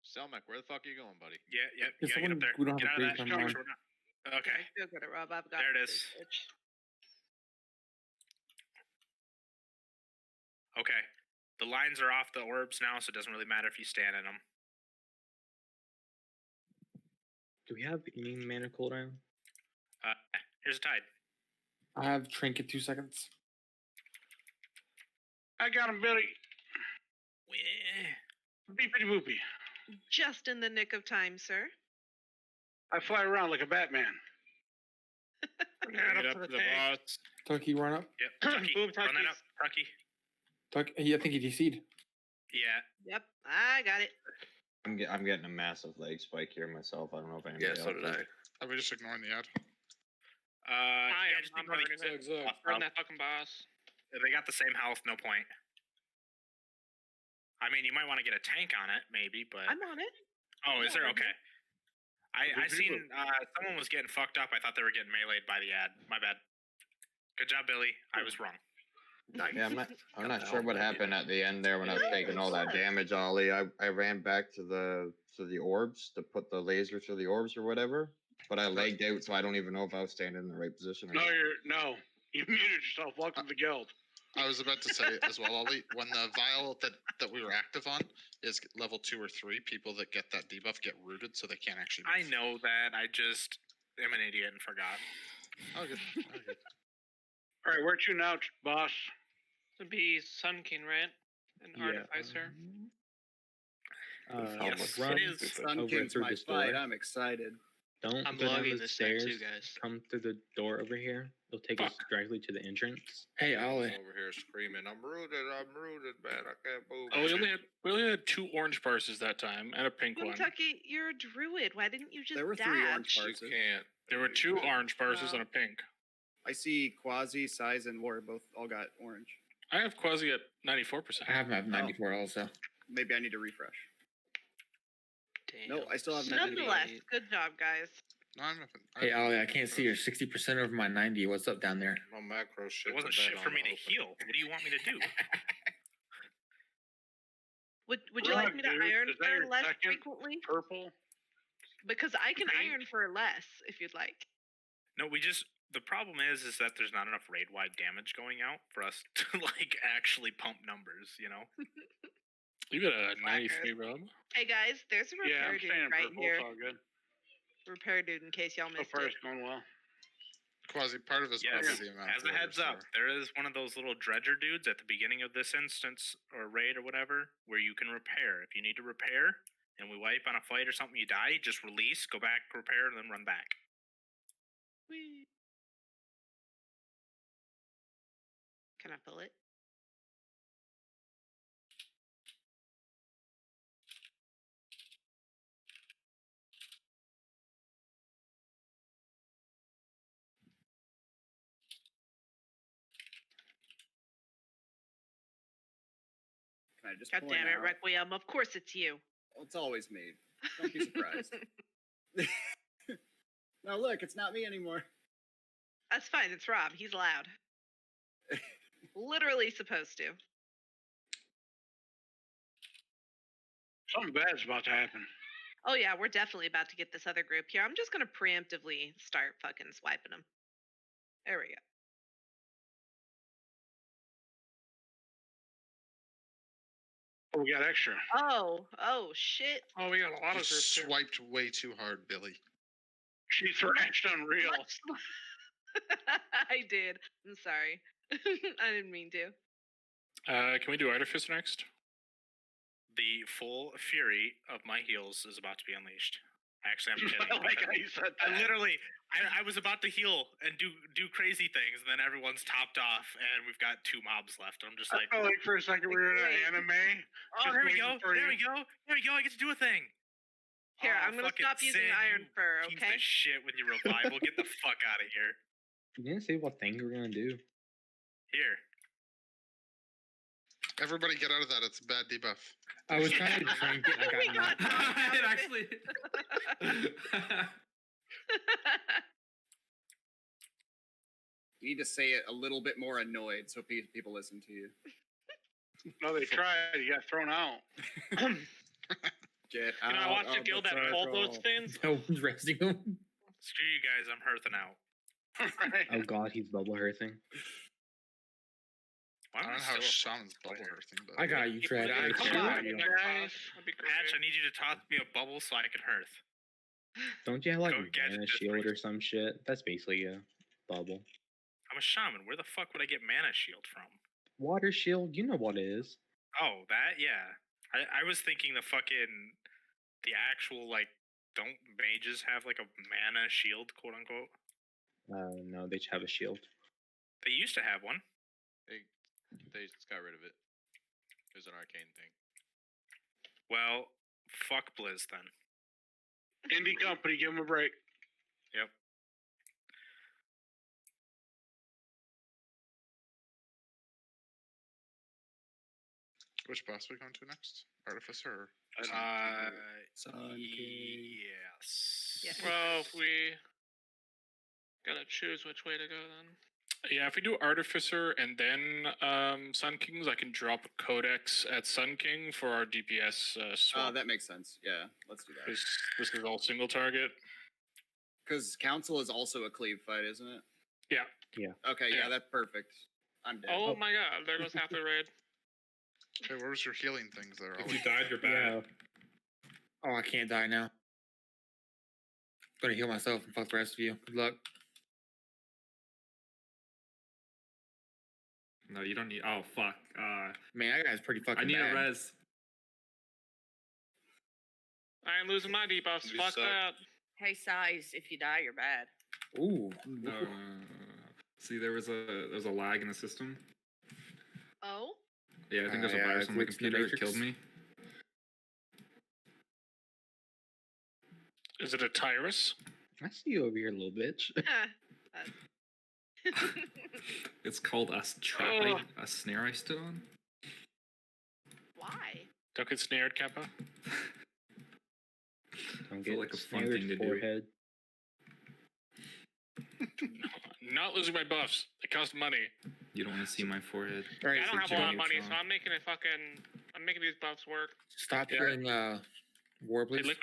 Selmac, where the fuck are you going, buddy? Yeah. You If gotta get up there. we don't Get have out a of great that. timeline. Sure we're not- Okay. Go get it, Rob. I've got There it this is. bitch. Okay. The lines are off the orbs now, so it doesn't really matter if you stand in them. Do we have any mana cooldown? Here's a tide. I have trinket 2 seconds. I got him, Billy. Beepity boopy. Just in the nick of time, sir. I fly around like a Batman. Get up to the tank. Tucky, run up. Yep. Tucky, Boom, run that Tuckies. up. Tucky. Tucky, I think he DC'd. Yeah. Yep, I got it. I'm getting a massive leg spike here myself. I don't know if anybody Yeah, else. so did I. Are we just ignoring the ad? Yeah, just I'm ignore the burning it. Burn that fucking boss. They got the same health, no point. I mean, you might want to get a tank on it, maybe, but. I'm on it. Oh, is there? Yeah. Okay. I seen someone was getting fucked up. I thought they were getting meleeed by the ad. My bad. Good job, Billy. I was wrong. Nice. Yeah, I'm not sure what happened at the end there when I was taking all that Nice. damage, Ollie. I ran back to the orbs to put the laser through the orbs or whatever, but I lagged out, so I don't even know if I was standing in the right position or not. No. You muted yourself. Welcome to the guild. I was about to say as well, Ollie, when the vial that we were active on is level 2 or 3, people that get that debuff get rooted, so they can't actually move. I know that. I just am an idiot and forgot. Oh, good. All right, where to now, boss? To be Sun King, right? An artificer. Yes, run it is. Sun over King's through my this fight. door. I'm excited. Don't I'm go down logging the this night stairs. too, guys. Come through the door over here. It'll take us directly to the entrance. Hey, Ollie. Over here screaming, I'm rooted, man. I can't move. Oh, we only had 2 orange parses that time and a pink one. Kentucky, you're a druid. Why didn't you just There were dash? 3 orange You parses. can't. There were 2 orange parses and a pink. I see Quasi, Size, and War both all got orange. I have Quasi at 94%. I have him at 94 also. Maybe I need to refresh. Damn. No, I still have Nonetheless, good job, guys. No, I'm Hey, Ollie, I can't see. You're 60% over my 90. What's up down there? No macro shit. It wasn't shit for me to heal. What do you want me to do? Would you like me to Dude, iron is that for your less second frequently? Purple. Because I can Pink? iron for less if you'd like. No, the problem is that there's not enough raid wide damage going out for us to like actually pump numbers, you know? You got a 93, Rob. Hey guys, there's a Yeah, repair I'm dude staying right purple. here. It's all good. Repair dude, in case y'all So missed far, it. it's going well. Quasi, part of his Yes. is the amount As of a heads orders up, there is one of those little dredger dudes at the beginning of this instance or raid or whatever where you can repair. If you need to repair and we wipe on a fight or something, you die, just release, go back, repair, and then run back. Whee. Can I pull it? Can I just God point damn it, out? Requiem. Of course it's you. Well, it's always me. Don't be surprised. Now look, it's not me anymore. That's fine. It's Rob. He's loud. Literally supposed to. Something bad's about to happen. Oh yeah, we're definitely about to get this other group here. I'm just gonna preemptively start fucking swiping them. There we go. Oh, we got extra. Oh shit. Oh, we got a lot You of groups here. swiped way too hard, Billy. She thrashed Unreal. I did. I'm sorry. I didn't mean to. Can we do Artificer next? The full fury of my heals is about to be unleashed. Actually, I'm kidding. I like how you said that. I was about to heal and do crazy things, and then everyone's topped off, and we've got 2 mobs left. I'm just like, I felt like for a second we were in an anime. oh, just here we go, waiting for there you. we go, there we go. I get to do a thing. Here, Oh, I'm gonna fucking stop using Sin, Iron you Fur, piece okay? of shit with your revival. Get the fuck out of here. You didn't say what thing we're gonna do. Here. Everybody get out of that. It's a bad debuff. I was trying to drink it. I got knocked. It actually. You need to say it a little bit more annoyed so people listen to you. No, they tried. You got thrown out. Get You know, I watched a guild that pulled those things. No one's resting him. Screw you guys. I'm hearthing out. Oh god, he's bubble hearthing. I don't know how Shaman's bubble hearthing, but I got you, Tread. I got you. Hatch, I need you to toss me a bubble so I can hearth. Don't you have like Go get mana it, shield or some shit? That's basically a bubble. I'm a shaman. Where the fuck would I get mana shield from? Water shield, you know what it is. Oh, that? Yeah. I was thinking the actual, like, don't mages have, like, a mana shield, quote unquote? No, they just have a shield. They used to have one. They just got rid of it. It was an arcane thing. Well, fuck Blizz then. Indie company, give them a break. Yep. which boss are we going to next? Artificer? Or yes. Well, if we gotta choose which way to go then. Yeah, if we do Artificer and then Sun Kings, I can drop a Codex at Sun King for our DPS swap. That makes sense. Yeah, let's do that. This is all single target. Because Council is also a cleave fight, isn't it? Yeah. Yeah. Okay, yeah, that's perfect. I'm dead. Oh my god, there goes half the raid. Okay, where was your healing things there? If you died, you're bad. Oh, I can't die now. Gonna heal myself and fuck the rest of you. Good luck. No, you don't need. Oh fuck. Man, that guy's pretty fucking I need bad. a res. I ain't losing my debuffs. You Fuck suck. that. Hey, Size, if you die, you're bad. Ooh. No. See, there was a lag in the system. Oh? Yeah, I think there's a virus on my computer. It killed me. Is it a Tyrus? I see you over here, little bitch. It's called a trap. A snare I stood on. Why? Don't get snared, Kappa. Don't Feel get like a fun snared, thing to do. forehead. Not losing my buffs. They cost money. You don't want to see my forehead. I don't have a lot of money, so I'm making it fucking. I'm making these buffs work. Stop hearing war, please. Hey,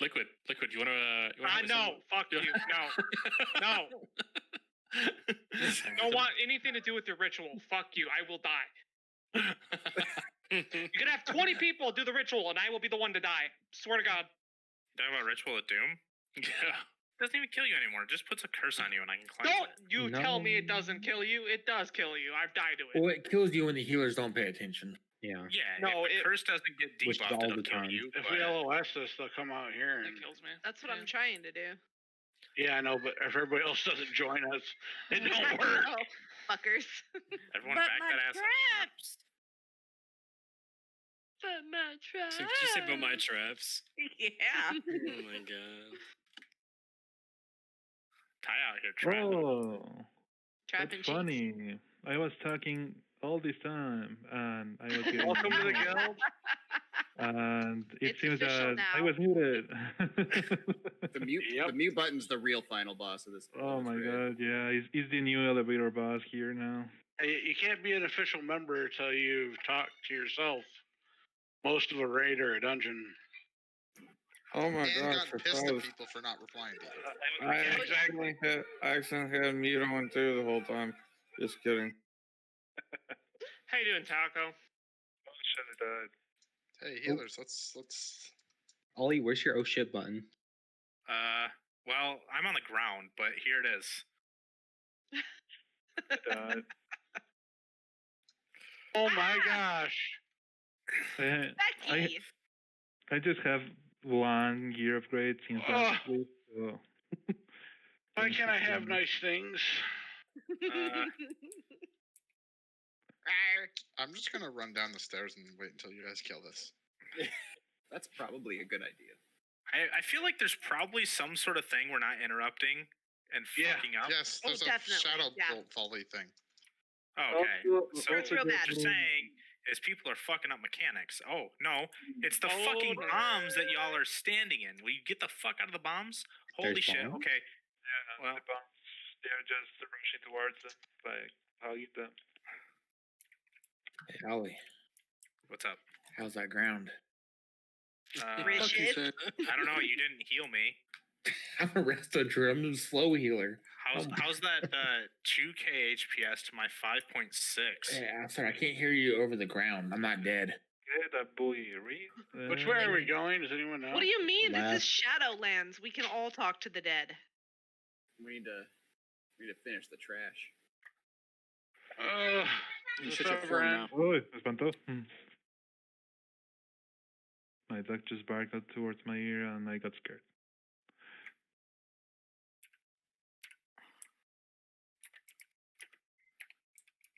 liquid. You wanna? No, fuck you. No. Don't want anything to do with your ritual. Fuck you. I will die. You're gonna have 20 people do the ritual, and I will be the one to die. Swear to God. Talking about Ritual of Doom? Yeah. It doesn't even kill you anymore. It just puts a curse on you and I can cleanse Don't it. you tell me it doesn't kill you. It does kill you. I've died to it. Well, it kills you when the healers don't pay attention. Yeah. Yeah, No, if the curse doesn't get Which debuffed, all it'll the kill time. you. If but- we LOS this, they'll come out here. That And, kills me. That's what I'm trying to do. yeah, I know, but if everybody else doesn't join us, it don't work. Oh, fuckers. Everyone But back my that ass up. traps! But my traps! So did you say about my traps? Yeah. Oh my god. Ty out here trapping. Oh, Trapping that's funny. I was talking all this time, and I was getting Welcome to the ignored. guild. And it It's seems official that I now. was muted. The mute button's the real final boss of this. Oh of this my raid. god, yeah, he's the new elevator boss here now. Hey, you can't be an official member until you've talked to yourself. Most of a raid or a dungeon. Oh my and gosh, got pissed at surprise. people for not replying to you. I accidentally had mute on too the whole time. Just kidding. How you doing, Taco? Should have died. Hey, healers, let's. Ollie, where's your oh shit button? Well, I'm on the ground, but here it is. Oh my gosh. I just have 1 year of grade since last week, so. Why can't I have nice things? I'm just gonna run down the stairs and wait until you guys kill this. That's probably a good idea. I feel like there's probably some sort of thing we're not interrupting and fucking up. Yes, there's a shadow bolt volley thing. Oh, okay. So what you're saying is people are fucking up mechanics. Oh, no. It's the fucking bombs that y'all are standing in. Will you get the fuck out of the bombs? Holy shit. Bombs? Okay. Yeah, well, the bombs, they're just rushing towards them. Like, I'll eat them. Hey, Ollie. What's up? How's that ground? I don't know. You didn't heal me. I'm a resto true. I'm a slow healer. How's that 2K HPS to my 5.6? Yeah, I'm sorry. I can't hear you over the ground. I'm not dead. Which way are we going? Does anyone know? What do you mean? This is Shadowlands. We can all talk to the dead. We need to finish the trash. You shut your phone now. Oh, me espantó. My dog just barked out towards my ear and I got scared.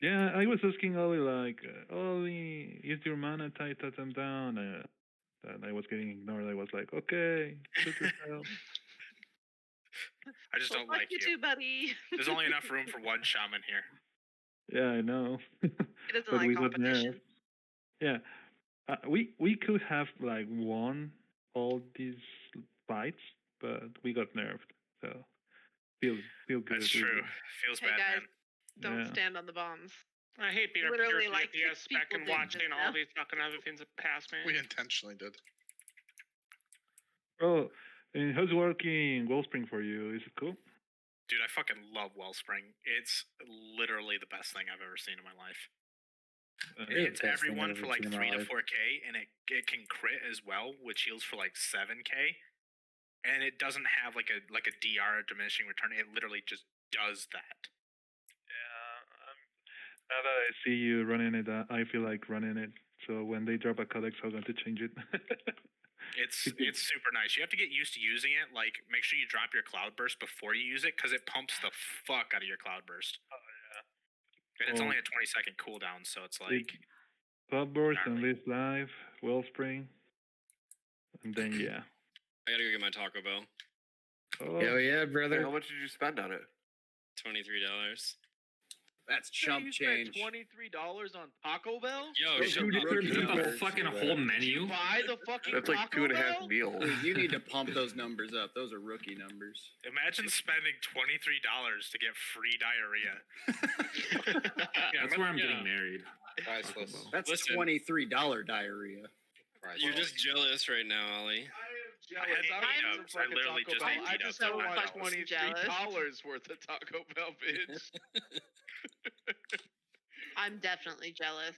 Yeah, I was asking Ollie, like, Ollie, is your mana tight them down? And I was getting ignored. I was like, okay, shoot yourself. I just don't like you. Too, buddy. There's only enough room for one shaman here. Yeah, I know. He doesn't like competition. Yeah. We could have like won all these fights, but we got nerfed. So feel good. That's true. Feels bad, guys, man. Don't stand on the bombs. I hate being Literally, a like, pure 6 DPS spec people and did watching just all now. these fucking other things pass me. We intentionally did. Oh, and how's working Wellspring for you? Is it cool? Dude, I fucking love Wellspring. It's literally the best thing I've ever seen in my life. It hits everyone for like 3 to 4K, and it can crit as well, which heals for like 7K. And it doesn't have like a DR, diminishing return. It literally just does that. Now that I see you running it, I feel like running it. So when they drop a codex, I'm going to change it. It's super nice. You have to get used to using it. Like, make sure you drop your cloudburst before you use it, because it pumps the fuck out of your cloudburst. Oh yeah. And it's only a 20-second cooldown, so it's like cloudburst and this live Wellspring, and then yeah. I gotta go get my Taco Bell. Oh. Hell yeah, brother! How much did you spend on it? $23. That's chump change. $23 on Taco Bell? Yo, shut up. The fucking whole menu. Buy the fucking That's like Taco 2.5 Bell? meals. Dude, you need to pump those numbers up. Those are rookie numbers. Imagine spending $23 to get free diarrhea. That's where I'm getting married. Priceless. That's $23 diarrhea. You're just jealous right now, Ollie. I literally just ate I just have Taco like Bell. $23 worth of Taco Bell, bitch. I'm definitely jealous.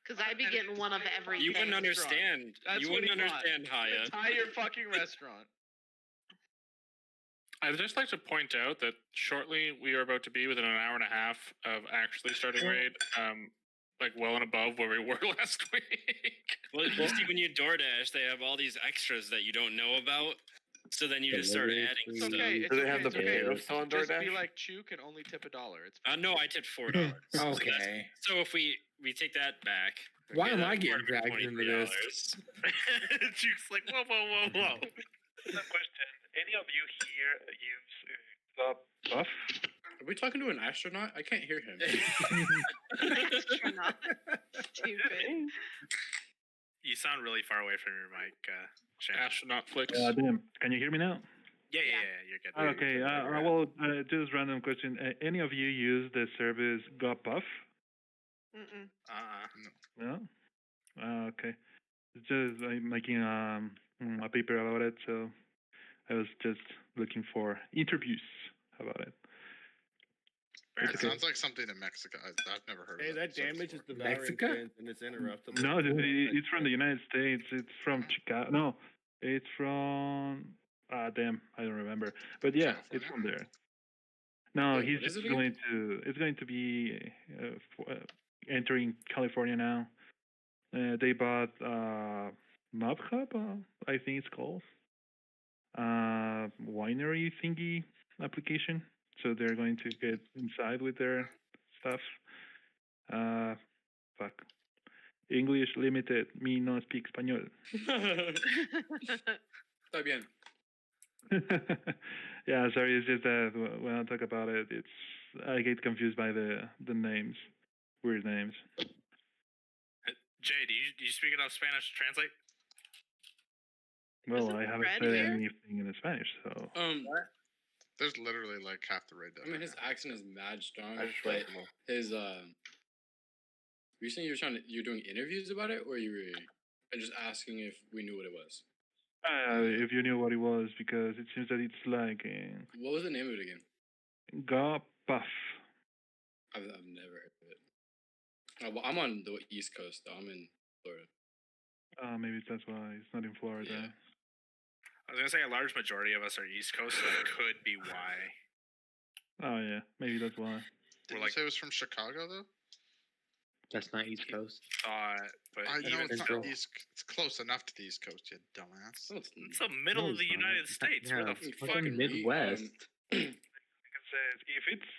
Because I'd be getting one of everything. You wouldn't understand. That's You what wouldn't he bought. understand, Haya. Entire fucking restaurant. I'd just like to point out that shortly we are about to be within an hour and a half of actually starting raid, like well and above where we were last week. Well, you see, when you DoorDash, they have all these extras that you don't know about. So then you just start adding It's stuff. okay. It's Do they okay. have the It's okay. potatoes still on Just DoorDash? be like Chuk and only tip $1. It's fine. No, I tipped $4. Okay. So if we take that back. Why okay, am I that's getting part of dragged into this? $23. Chuk's like, whoa. Question: any of you here use buff? Are we talking to an astronaut? I can't hear him. Astronaut. Stupid. You sound really far away from your mic, Shane. Astronaut flicks. Damn. Can you hear me now? Yeah, you're good. Okay. Well, just random question. Any of you use the service Got Buff? Mm-mm. No. Okay. It's just I'm making a paper about it, so I was just looking for interviews about it. It sounds like something in Mexico. I've never heard Hey, of that that. damages the Mexico? Valorant and it's interruptible. No, dude, it's from the United States. It's from Chicago. No, it's from Damn, I don't remember. But yeah, it's on there. No, Wait, he's what is just it again? It's going to be entering California now. They bought Mob Hub, I think it's called, winery thingy application. So they're going to get inside with their stuff. Fuck. English limited. Me no speak español. Está bien. Yeah, sorry. It's just that when I talk about it, I get confused by the names, weird names. Jay, do you speak enough Spanish to translate? Well, I haven't said anything in Spanish, so. There's literally like half the raid. I mean, his accent is mad strong, I just but read them all. his Were you saying you're doing interviews about it, or you were just asking if we knew what it was? If you knew what it was, because it seems that it's like What was the name of it again? Ga Puff. I've never heard of it. Oh, well, I'm on the East Coast, though. I'm in Florida. Maybe that's why it's not in Florida. Yeah. I was gonna say a large majority of us are East Coast, so that could be why. Oh yeah, maybe that's why. Did you say it was from Chicago though? That's not East Coast. But I know it's Central. not East. It's close enough to the East Coast, you dumbass. It's the middle No, of the it's not. United States. Where Yeah, the it's fuck? fucking Midwest. Like I said, if it's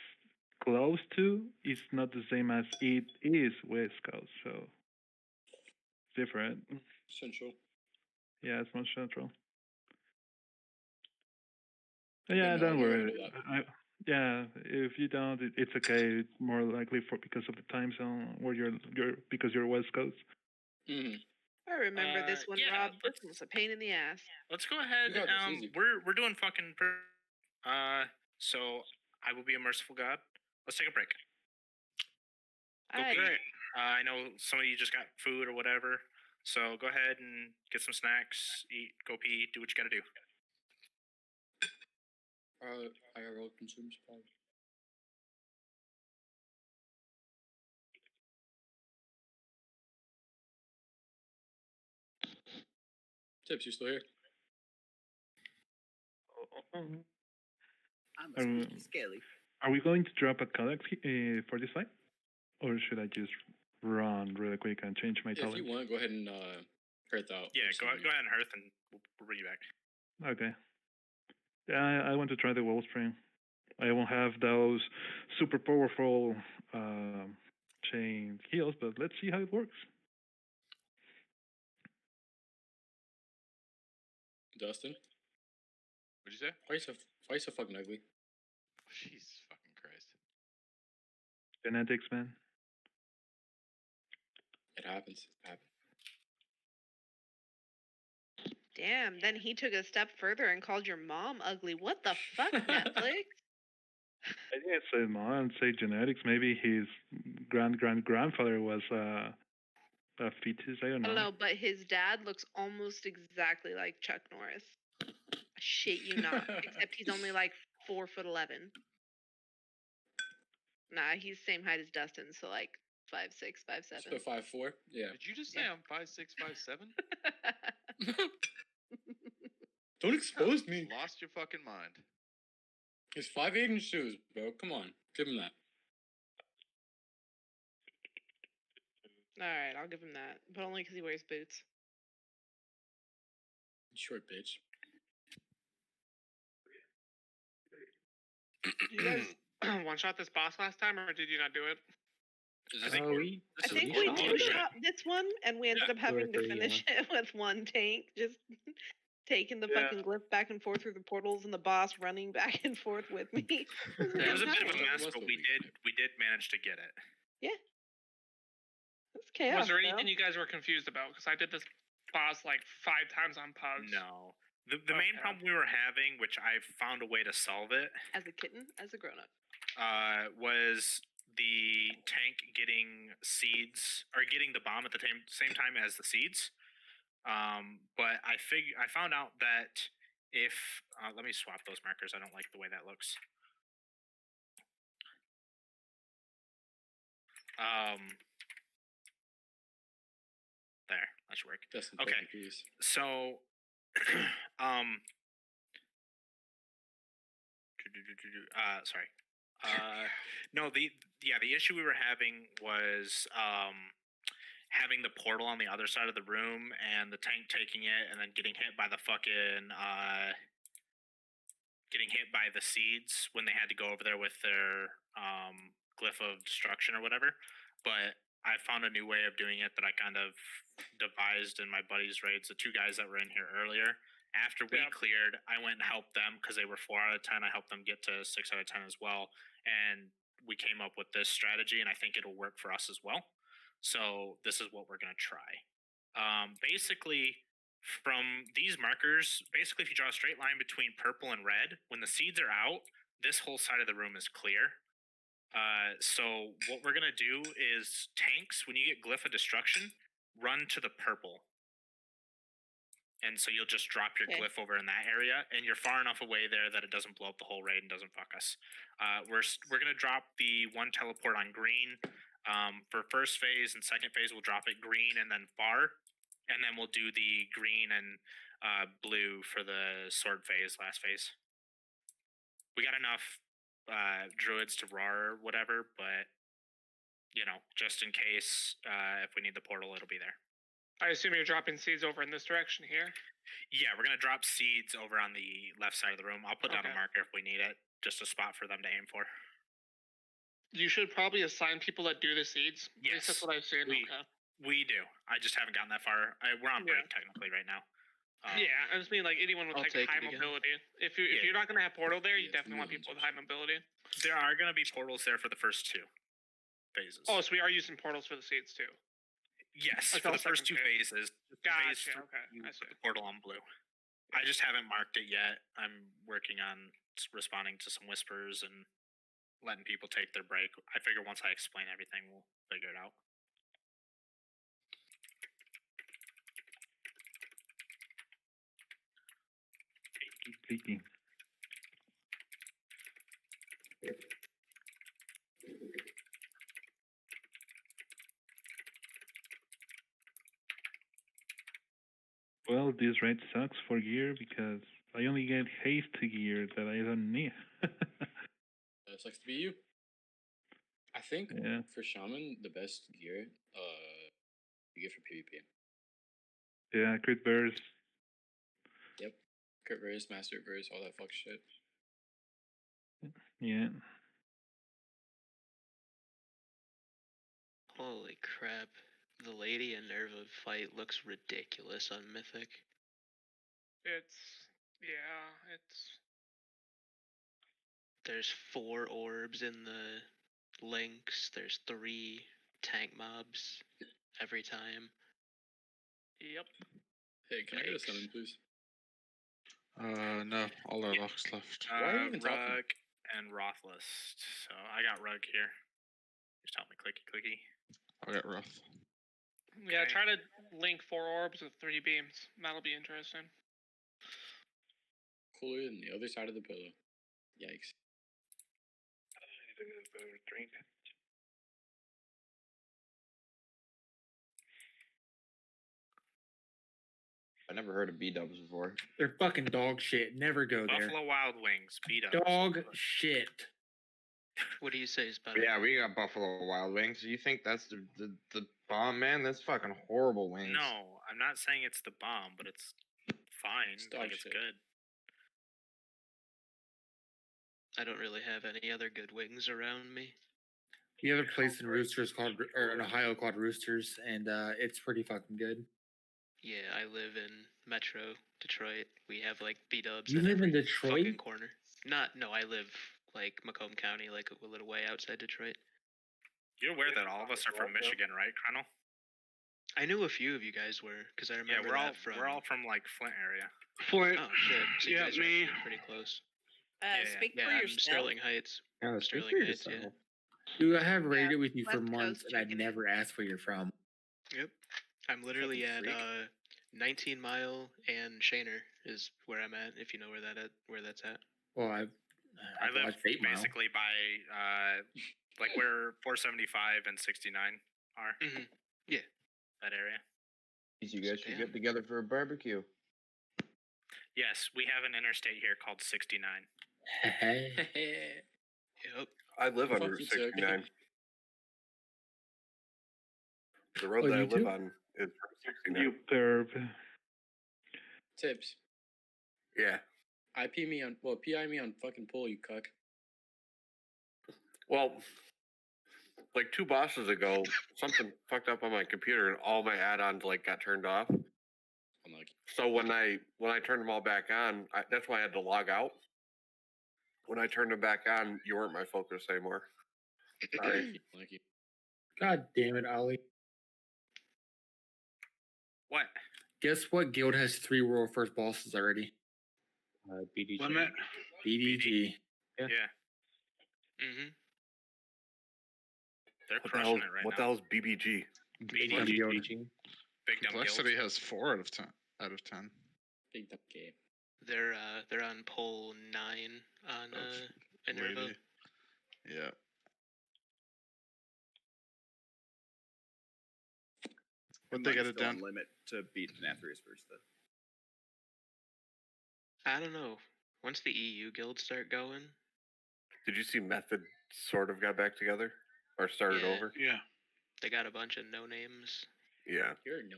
close to, it's not the same as it is West Coast, so it's different. Central. Yeah, it's more central. Yeah, don't worry. Yeah, if you don't, it's okay. It's more likely because of the time zone where you're because you're West Coast. Mm-hmm. I remember this one, Rob. This was a pain in the ass. Let's go ahead. got this easy. We're doing fucking. So I will be a merciful God. Let's take a break. Go Alright. pee. I know some of you just got food or whatever, so go ahead and get some snacks, eat, go pee, do what you gotta do. IRL consumer supplies. Tips, you still here? I'm a spooky scaly. Are we going to drop a codex for this fight, or should I just run really quick and change my Yeah, if talent? you want, go ahead and Hearth out. Yeah, go ahead and Hearth, and we'll bring you back. Okay. Yeah, I want to try the Wellspring. I won't have those super powerful chain heals, but let's see how it works. Dustin? What'd you say? Why you so fucking ugly? Jesus fucking Christ. Genetics, man. It happens. Damn, then he took a step further and called your mom ugly. What the fuck, Netflix? I didn't say mom, say genetics. Maybe his grandfather was a fetus. I don't I know. don't know, but his dad looks almost exactly like Chuck Norris. I shit you not. Except he's only like 4'11". Nah, he's same height as Dustin, so like 5'6", 5'7". So 5'4"? Yeah. Did you just say I'm 5'6", 5'7"? Don't expose me. Lost your fucking mind. He's 5'8" in shoes, bro. Come on. Give him that. Alright, I'll give him that. But only because he wears boots. Short bitch. Did you guys one-shot this boss last time, or did you not do it? I think we two-shot this one, and we ended up having to finish it with one tank, just taking the fucking glyph back and forth through the portals, and the boss running back and forth with me. It was a bit of a mess, but we did manage to get it. Yeah. It's chaos. Was there anything you guys were confused about? Because I did this boss like 5 times on pubs. No. The main problem we were having, which I found a way to solve it, As a kitten, as a grown-up. was the tank getting seeds, or getting the bomb at the same time as the seeds. But I found out that if let me swap those markers. I don't like the way that looks. There, that should work. Okay, so Sorry. No, the issue we were having was having the portal on the other side of the room and the tank taking it and then getting hit by the seeds when they had to go over there with their glyph of destruction or whatever. But I found a new way of doing it that I kind of devised in my buddies' raids. The two guys that were in here earlier. After we cleared, I went and helped them because they were 4 out of 10. I helped them get to 6 out of 10 as well. And we came up with this strategy, and I think it'll work for us as well. So this is what we're going to try. Basically, from these markers, basically if you draw a straight line between purple and red, when the seeds are out, this whole side of the room is clear. So what we're going to do is tanks, when you get glyph of destruction, run to the purple. And so you'll just drop your glyph over in that area, and you're far enough away there that it doesn't blow up the whole raid and doesn't fuck us. We're going to drop the one teleport on green. For first phase and second phase, we'll drop it green and then far. And then we'll do the green and blue for the sword phase, last phase. We got enough druids to roar or whatever, but, just in case, if we need the portal, it'll be there. I assume you're dropping seeds over in this direction here? Yeah, we're going to drop seeds over on the left side of the room. I'll put down a marker if we need it, just a spot for them to aim for. You should probably assign people that do the seeds. Yes. That's what I've seen. We do. I just haven't gotten that far. We're on break technically right now. I just mean like anyone with high mobility. If you're not going to have portal there, you definitely want people with high mobility. There are going to be portals there for the first 2 phases. Oh, so we are using portals for the seeds too? Yes, for the first 2 phases. Gotcha, okay. I see. The portal on blue. I just haven't marked it yet. I'm working on responding to some whispers and letting people take their break. I figure once I explain everything, we'll figure it out. Keep clicking. Well, this raid sucks for gear because I only get haste gear that I don't need. That sucks to be you. I think for Shaman, the best gear you get for PvP. Yeah, crit burst. Yep. Crit burst, master burst, all that fuck shit. Yeah. Holy crap. The Lady and Nerva fight looks ridiculous on Mythic. There's 4 orbs in the links. There's 3 tank mobs every time. Yep. Hey, can I get a summon, please? No, all our locks left. Rug and Rothless. So I got Rug here. Just help me clicky. I got Roth. Yeah, try to link 4 orbs with 3 beams. That'll be interesting. Cooler than the other side of the pillow. Yikes. Drink. I never heard of B-dubs before. They're fucking dog shit. Never go there. Buffalo Wild Wings, B-dubs. Dog shit. What do you say is better? Yeah, we got Buffalo Wild Wings. You think that's the bomb, man? That's fucking horrible wings. No, I'm not saying it's the bomb, but it's fine. It's good. I don't really have any other good wings around me. The other place in Roosters in Ohio called Roosters, and it's pretty fucking good. Yeah, I live in Metro Detroit. We have like B-dubs. You live in Detroit? Fucking corner. No, I live like Macomb County, like a little way outside Detroit. You're aware that all of us are from Michigan, right, Colonel? I knew a few of you guys were, because I remember we're all from like Flint area. Flint. Oh shit! So you guys are pretty close. Speak for I'm yourself. Sterling Heights. Yeah, Sterling Heights. Yeah. Dude, I have raided with you for West months, Coast and I'd never asked where you're from. Yep. I'm literally at 19 Mile and Shaner is where I'm at. If you know where that's at. Well, I live basically by like where 475 and 69 are. Mm-hmm. Yeah, that area. You guys should get together for a barbecue. Yes, we have an interstate here called 69. Yep. I live on Fuck Route you, Chuck. 69. The road Oh, that I you live too? on is Route 69. Perv. Tips. Yeah. PI me on fucking pull, you cuck. Well, like 2 bosses ago, something fucked up on my computer and all my add-ons like got turned off. Unlucky. So when I turned them all back on, that's why I had to log out. When I turned them back on, you weren't my focus anymore. Sorry. Lucky. God damn it, Ollie. What? Guess what guild has 3 world first bosses already? BDG. Limit. BDG. Yeah. Mm-hmm. They're What the crushing hell? it right What now. the hell is BBG? Big Complexity Complexity has 4 out of 10. Out of 10. Big dumb game. They're on poll 9 on Minerva. Lady. Yeah. What'd they get it down? Limit to beat Nathria's first, though. I don't know. Once the EU guilds start going, Did you see Method sort of got back together or started Yeah. over? Yeah. they got a bunch of no names. Yeah. You're no.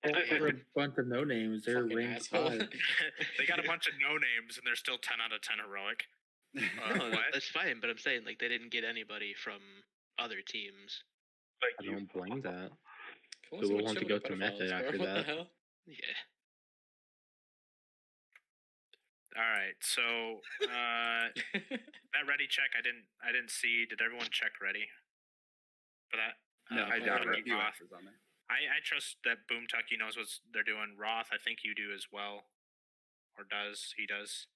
They're a bunch of no names. They're Fucking rank asshole. 5. They got a bunch of no names and they're still 10 out of 10 heroic. No, What? that's fine. But I'm saying like they didn't get anybody from other teams. I don't blame that. Cool, Who so will much want to shit go with the to Method pedophiles, bro. after What the that? hell? Yeah. All right, so that ready check I didn't see. Did everyone check ready for that? No, I doubt there are it. a few Roth. extras on there. I trust that Boom Tucky knows what they're doing. Roth, I think you do as well, or does he does?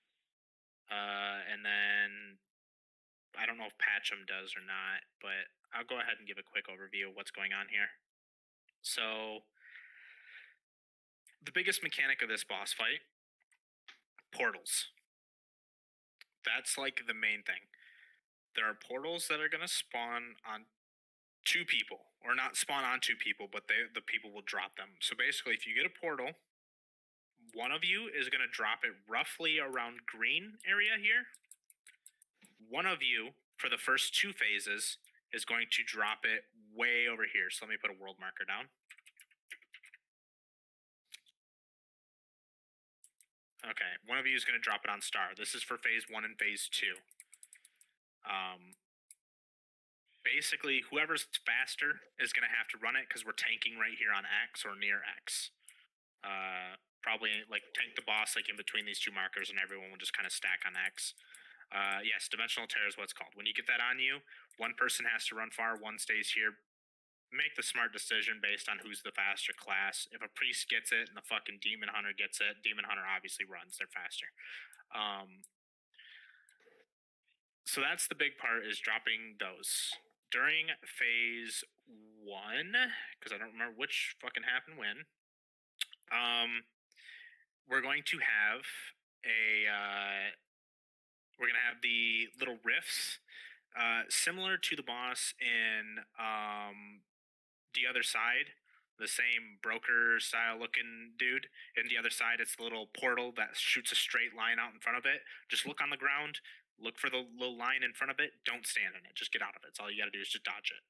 And then I don't know if Patchum does or not, but I'll go ahead and give a quick overview of what's going on here. So the biggest mechanic of this boss fight, portals. That's like the main thing. There are portals that are going to spawn on 2 people, or not spawn on 2 people, but the people will drop them. So basically, if you get a portal, one of you is going to drop it roughly around green area here. One of you, for the first 2 phases, is going to drop it way over here. So let me put a world marker down. Okay, one of you is going to drop it on star. This is for phase 1 and phase 2. Basically, whoever's faster is going to have to run it because we're tanking right here on X or near X. Probably like tank the boss like in between these 2 markers, and everyone will just kind of stack on X. Yes, dimensional tear is what's called. When you get that on you, one person has to run far, one stays here. Make the smart decision based on who's the faster class. If a priest gets it and the fucking demon hunter gets it, demon hunter obviously runs. They're faster. So that's the big part, is dropping those. During phase 1, because I don't remember which fucking happened when, we're going to have the little rifts, similar to the boss in the other side, the same broker style looking dude. And the other side, it's the little portal that shoots a straight line out in front of it. Just look on the ground. Look for the little line in front of it. Don't stand in it. Just get out of it. That's all you got to do is just dodge it.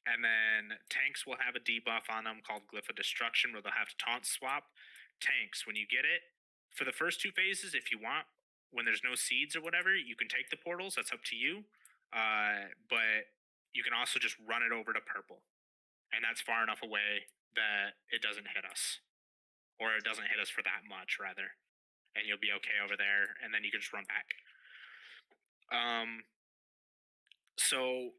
And then tanks will have a debuff on them called Glyph of Destruction, where they'll have to taunt swap. Tanks, when you get it, for the first 2 phases, if you want, when there's no seeds or whatever, you can take the portals. That's up to you. But you can also just run it over to purple. And that's far enough away that it doesn't hit us. Or it doesn't hit us for that much, rather. And you'll be okay over there, and then you can just run back. So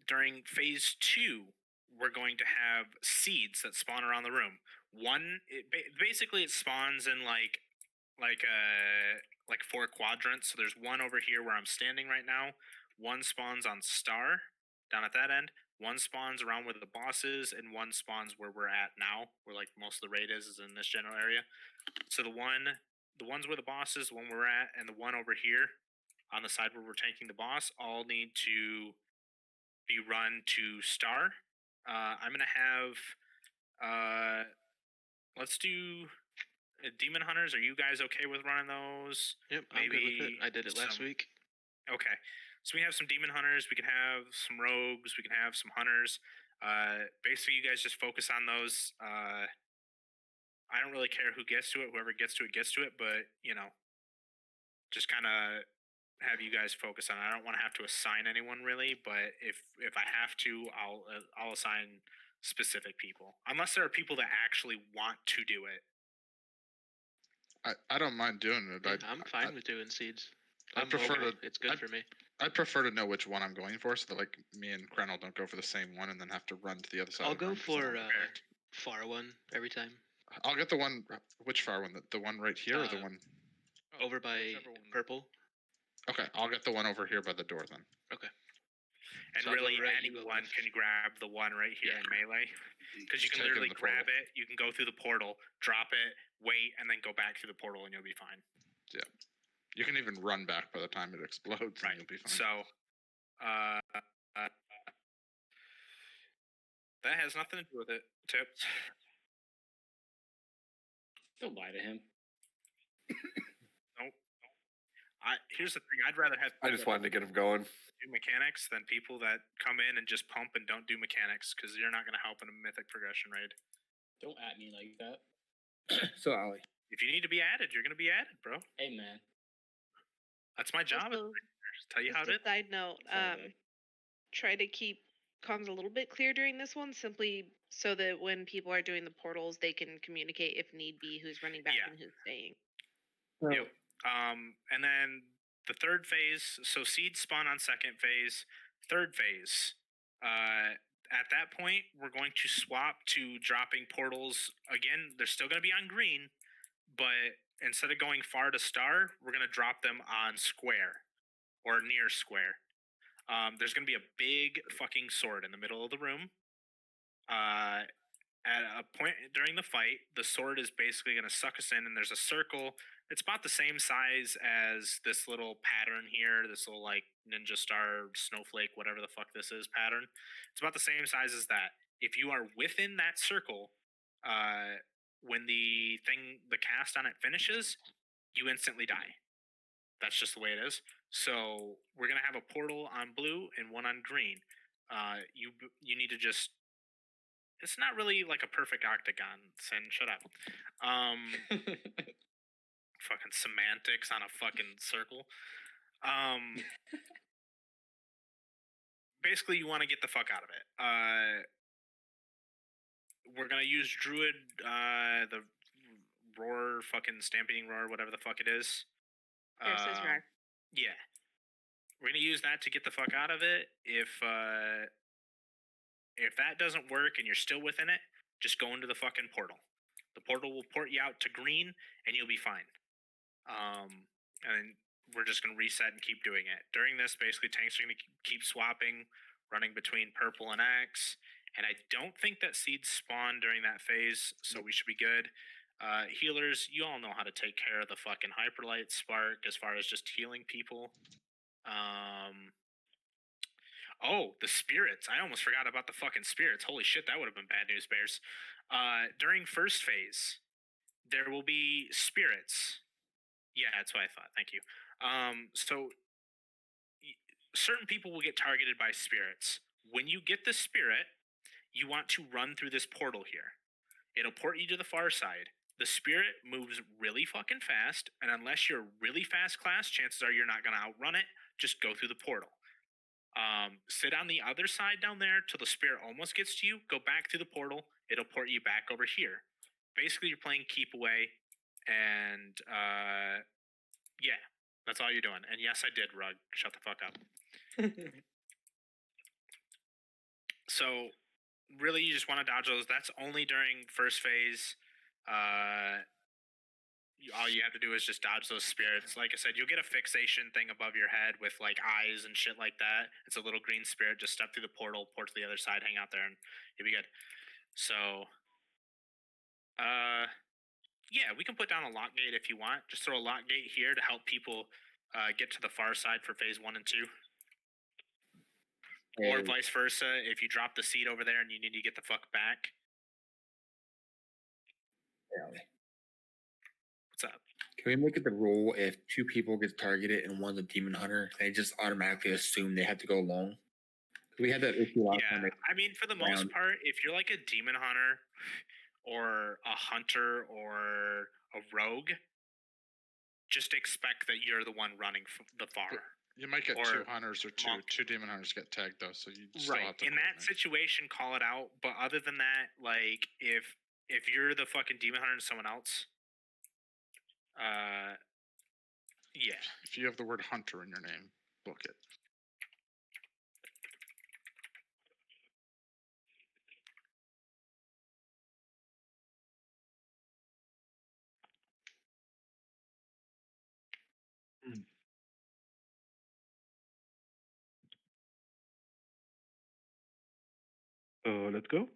during phase 2, we're going to have seeds that spawn around the room. Basically it spawns in like 4 quadrants. So there's one over here where I'm standing right now. One spawns on star down at that end. One spawns around where the boss is, and one spawns where we're at now, where like most of the raid is in this general area. So the ones where the boss is, the one we're at, and the one over here on the side where we're tanking the boss all need to be run to star. I'm gonna have let's do Demon Hunters, are you guys okay with running those? Yep, I'm good with it. I did it last week. Okay. So we have some Demon Hunters, we can have some Rogues, we can have some Hunters. Basically, you guys just focus on those. I don't really care who gets to it. Whoever gets to it, gets to it. But, just kind of have you guys focus on it. I don't want to have to assign anyone really, but if I have to, I'll assign specific people. Unless there are people that actually want to do it. I don't mind doing it. Yeah, I'm fine with doing seeds. I prefer to. It's good for me. I'd prefer to know which one I'm going for, so that like me and Krenel don't go for the same one and then have to run to the other side. I'll go for far one every time. I'll get the one. Which far one? The one right here, or the one over by purple? Okay, I'll get the one over here by the door then. Okay. And so really, anyone can grab the one right here in melee, because you can literally grab it. You can go through the portal, drop it, wait, and then go back through the portal, and you'll be fine. Yeah. You can even run back by the time it explodes, and you'll be fine. So, that has nothing to do with it. Tips. Don't lie to him. Nope. Here's the thing. I'd rather have. I just wanted to get him going. Do mechanics than people that come in and just pump and don't do mechanics, because you're not going to help in a mythic progression raid. Don't at me like that. So, Ollie. If you need to be added, you're going to be added, bro. Hey, man. That's my job. Also, just tell you how it is. Side note, try to keep comms a little bit clear during this one, simply so that when people are doing the portals, they can communicate if need be who's running back and who's staying. Yep. And then the third phase, so seeds spawn on second phase. Third phase, at that point, we're going to swap to dropping portals. Again, they're still going to be on green, but instead of going far to star, we're going to drop them on square or near square. There's going to be a big fucking sword in the middle of the room. At a point during the fight, the sword is basically going to suck us in, and there's a circle. It's about the same size as this little pattern here, this little like ninja star, snowflake, whatever the fuck this is pattern. It's about the same size as that. If you are within that circle, when the cast on it finishes, you instantly die. That's just the way it is. So we're going to have a portal on blue and one on green. You need to just... It's not really like a perfect octagon, Sin. Shut up. Fucking semantics on a fucking circle. Basically, you want to get the fuck out of it. We're going to use Druid, the roar, fucking stampeding roar, whatever the fuck it is. Yeah. We're going to use that to get the fuck out of it. If that doesn't work and you're still within it, just go into the fucking portal. The portal will port you out to green, and you'll be fine. And we're just going to reset and keep doing it. During this, basically, tanks are going to keep swapping, running between purple and X. And I don't think that seeds spawn during that phase, so we should be good. Healers, you all know how to take care of the fucking Hyperlight Spark as far as just healing people. Oh, the spirits. I almost forgot about the fucking spirits. Holy shit, that would have been bad news, Bears. During first phase, there will be spirits. Yeah, that's what I thought. Thank you. So, certain people will get targeted by spirits. When you get the spirit, you want to run through this portal here. It'll port you to the far side. The spirit moves really fucking fast, and unless you're really fast class, chances are you're not going to outrun it. Just go through the portal. Sit on the other side down there till the spirit almost gets to you. Go back through the portal. It'll port you back over here. Basically, you're playing keep away, and yeah, that's all you're doing. And yes, I did, Rug. Shut the fuck up. So, really, you just want to dodge those. That's only during first phase. All you have to do is just dodge those spirits. Like I said, you'll get a fixation thing above your head with like eyes and shit like that. It's a little green spirit. Just step through the portal, port to the other side, hang out there, and you'll be good. So, yeah, we can put down a lock gate if you want. Just throw a lock gate here to help people get to the far side for phase 1 and 2. Or vice versa, if you drop the seed over there and you need to get the fuck back. Can we make it the rule if two people get targeted and one's a demon hunter, they just automatically assume they have to go alone? We had that issue last time. I mean, for the most part, if you're like a demon hunter or a hunter or a rogue, just expect that you're the one running the far. You might get two hunters or two demon hunters get tagged though, so you still have to. In that situation, call it out. But other than that, like if you're the fucking demon hunter and someone else, yeah. If you have the word hunter in your name, book it. So let's go.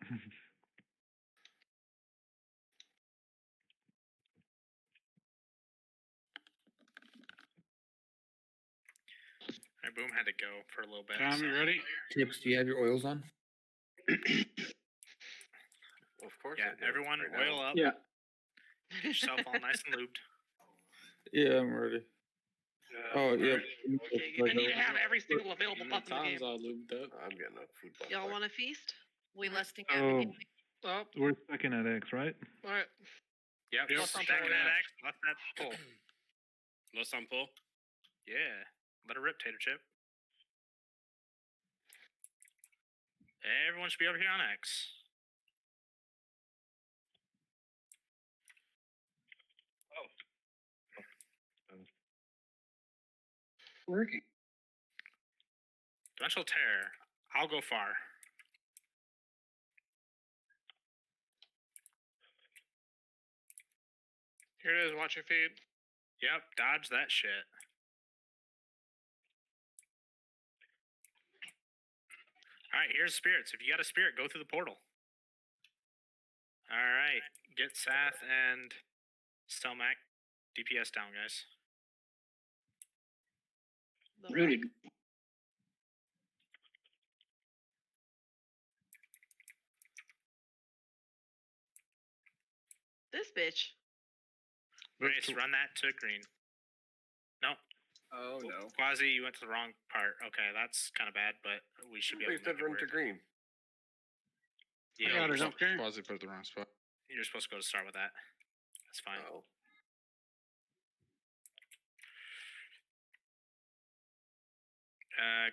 Boom had to go for a little bit. Tom, you ready? Tips, do you have your oils on? Of course. Yeah, everyone oil up. Yeah. Get yourself all nice and lubed. Yeah, I'm ready. Oh, yeah. I need to have every single available buff in the game. all lubed up. I'm getting a food buff. Y'all want to feast? We lusting Oh, Oh, we're second at X, right? all right. Yep. Let's on Second pull, at yeah. X, left that pull. Let's on pull. Yeah. Let her rip, Tater Chip. Everyone should be over here on X. Working. Dimensional Terror. I'll go far. Here it is. Watch your feed. Yep. Dodge that shit. All right. Here's spirits. If you got a spirit, go through the portal. All right. Get Sath and Stelmac DPS down, guys. Really? This bitch. Grace, run that to green. No. Oh no. Quasi, you went to the wrong part. Okay, that's kind of bad, but we should be able Please to make it run work. to green. Yeah, Quasi put it the wrong spot. you're supposed to go to start with that. That's fine. Oh.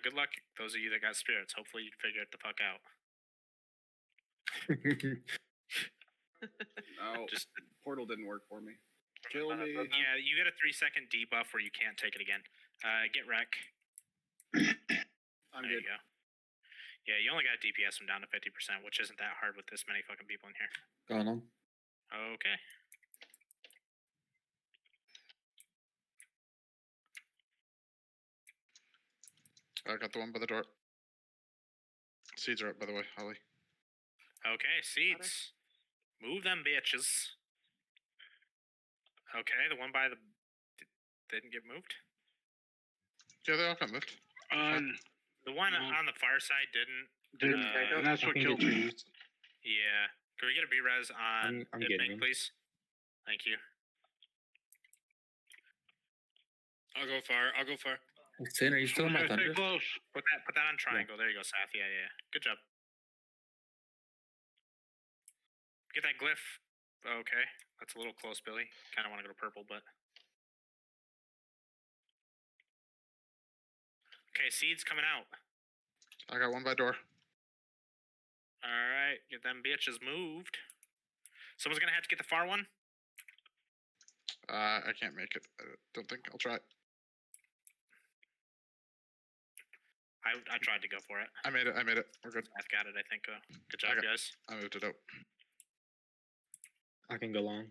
Good luck, those of you that got spirits. Hopefully you can figure it the fuck out. Oh, Just portal didn't work for me. Kill me. yeah, you get a 3-second debuff where you can't take it again. Get wreck. I'm there good. you go. Yeah, you only got DPS from down to 50%, which isn't that hard with this many fucking people in here. Going on. Okay. I got the one by the door. Seeds are up, by the way, Holly. Okay, seeds. Move them bitches. Okay, the one by the didn't get moved. Yeah, they all got moved. The one on the far side didn't. And that's what killed me. Yeah. Can we get a B-res on I'm Ibn, getting him. please? Thank you. I'll go far. I'll go far. Sin, are you still in my thunder? Stay close. Put that on triangle. There you go, Saf. Yeah. Good job. Get that glyph. Okay. That's a little close, Billy. Kind of want to go to purple, but. Okay, seeds coming out. I got one by door. Alright, get them bitches moved. Someone's gonna have to get the far one. I can't make it. I don't think I'll try. I tried to go for it. I made it. We're good. I've got it, I think. Good job, guys. I moved it out. I can go long.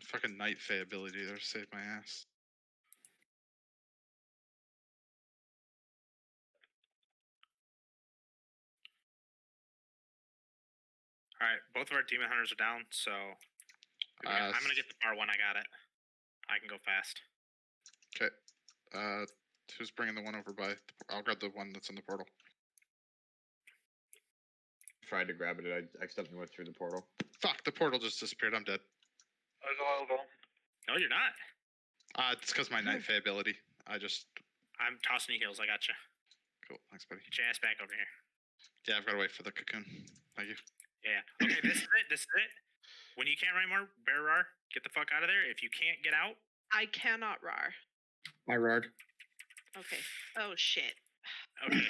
Fucking Night Fae ability there to save my ass. Alright, both of our demon hunters are down, so I'm gonna get the far one. I got it. I can go fast. Okay. Who's bringing the one over by? I'll grab the one that's in the portal. tried to grab it. I accidentally went through the portal. Fuck, the portal just disappeared. I'm dead. I'll go. No, you're not. It's because my Night Fae ability. I'm tossing you heals. I got you. Cool. Thanks, buddy. Get your ass back over here. Yeah, I've got to wait for the cocoon. Thank you. Yeah. Okay, this is it. This is it. When you can't anymore, bear rar, get the fuck out of there. If you can't get out, I cannot rar. I roared. Okay. Oh shit. Okay.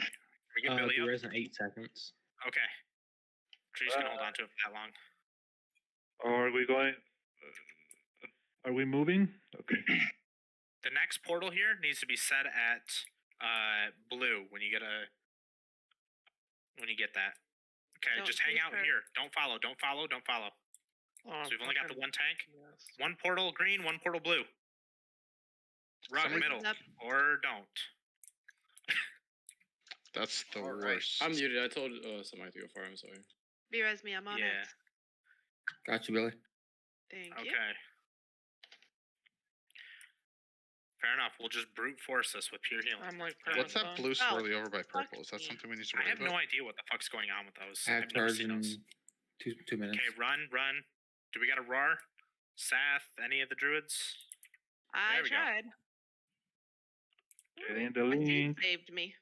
We get Billy up. There is in 8 seconds. Okay. Tree's gonna hold on to it for that long. Are we going? Are we moving? Okay. The next portal here needs to be set at blue when you get that. Okay, just hang out here. Don't follow. Don't follow. Don't follow. So we've only got the one tank. Yes. One portal green, one portal blue. Rug middle. Or don't. That's the Right. worst. I'm muted. I told somebody to go far. I'm sorry. B-res me, I'm on it. Got you, Billy. Thank you. Okay. Fair enough. We'll just brute force this with pure healing. I'm like, What's that blue Oh, swirly over by purple? Is that something we need to I worry have about? no idea what the fuck's going on with those. I have I've never charge seen in those. 2 minutes. Okay, run. Do we got a roar? Sath, any of the druids? I There we go. tried. Getting the My team link. saved me.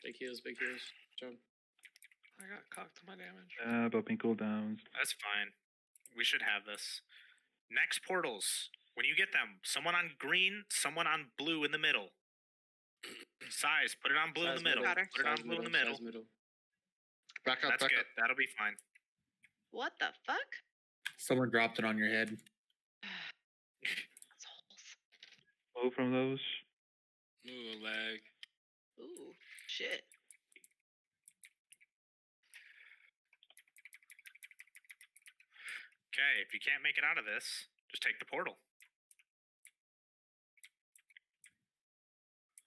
Big heals, big heals. Jump. I got cocked to my damage. Popping cooldowns. That's fine. We should have this. Next portals. When you get them, someone on green, someone on blue in the middle. Size, put it on blue in the middle. Got her. Put it on blue in the middle. Back up, That's back good. up. That'll be fine. What the fuck? Someone dropped it on your head. Move from those. Ooh, lag. Ooh, shit. Okay, if you can't make it out of this, just take the portal.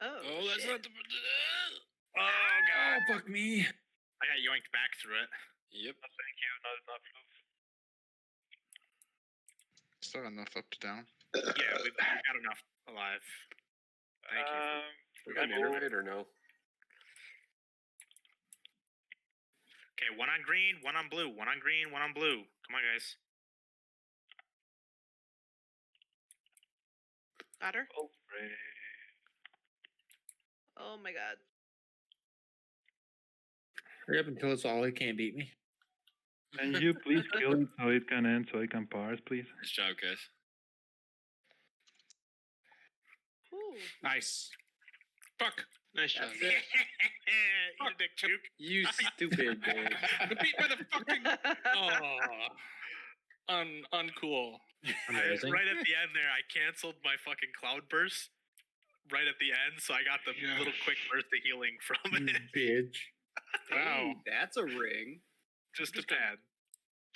Oh, that's shit. not the. Oh, God. Fuck me. I got yoinked back through it. Yep. Thank you. Not enough. Still enough up to down. Yeah, we've got enough alive. Thank you. We got an internet or no? Okay, one on green, one on blue, one on green, one on blue. Come on, guys. Got her? Oh my god. Hurry up and kill us all. He can't beat me. Can you please kill it so it can end, so I can parse, please? Nice job, guys. Ooh. Nice. Fuck. Nice job. You dick juke. You stupid bitch. Beat by the fucking. Uncool. Amazing. Right at the end there, I canceled my fucking cloud burst. Right at the end, so I got the little quick burst of healing from it. Bitch. Wow, that's a ring. Just a tad.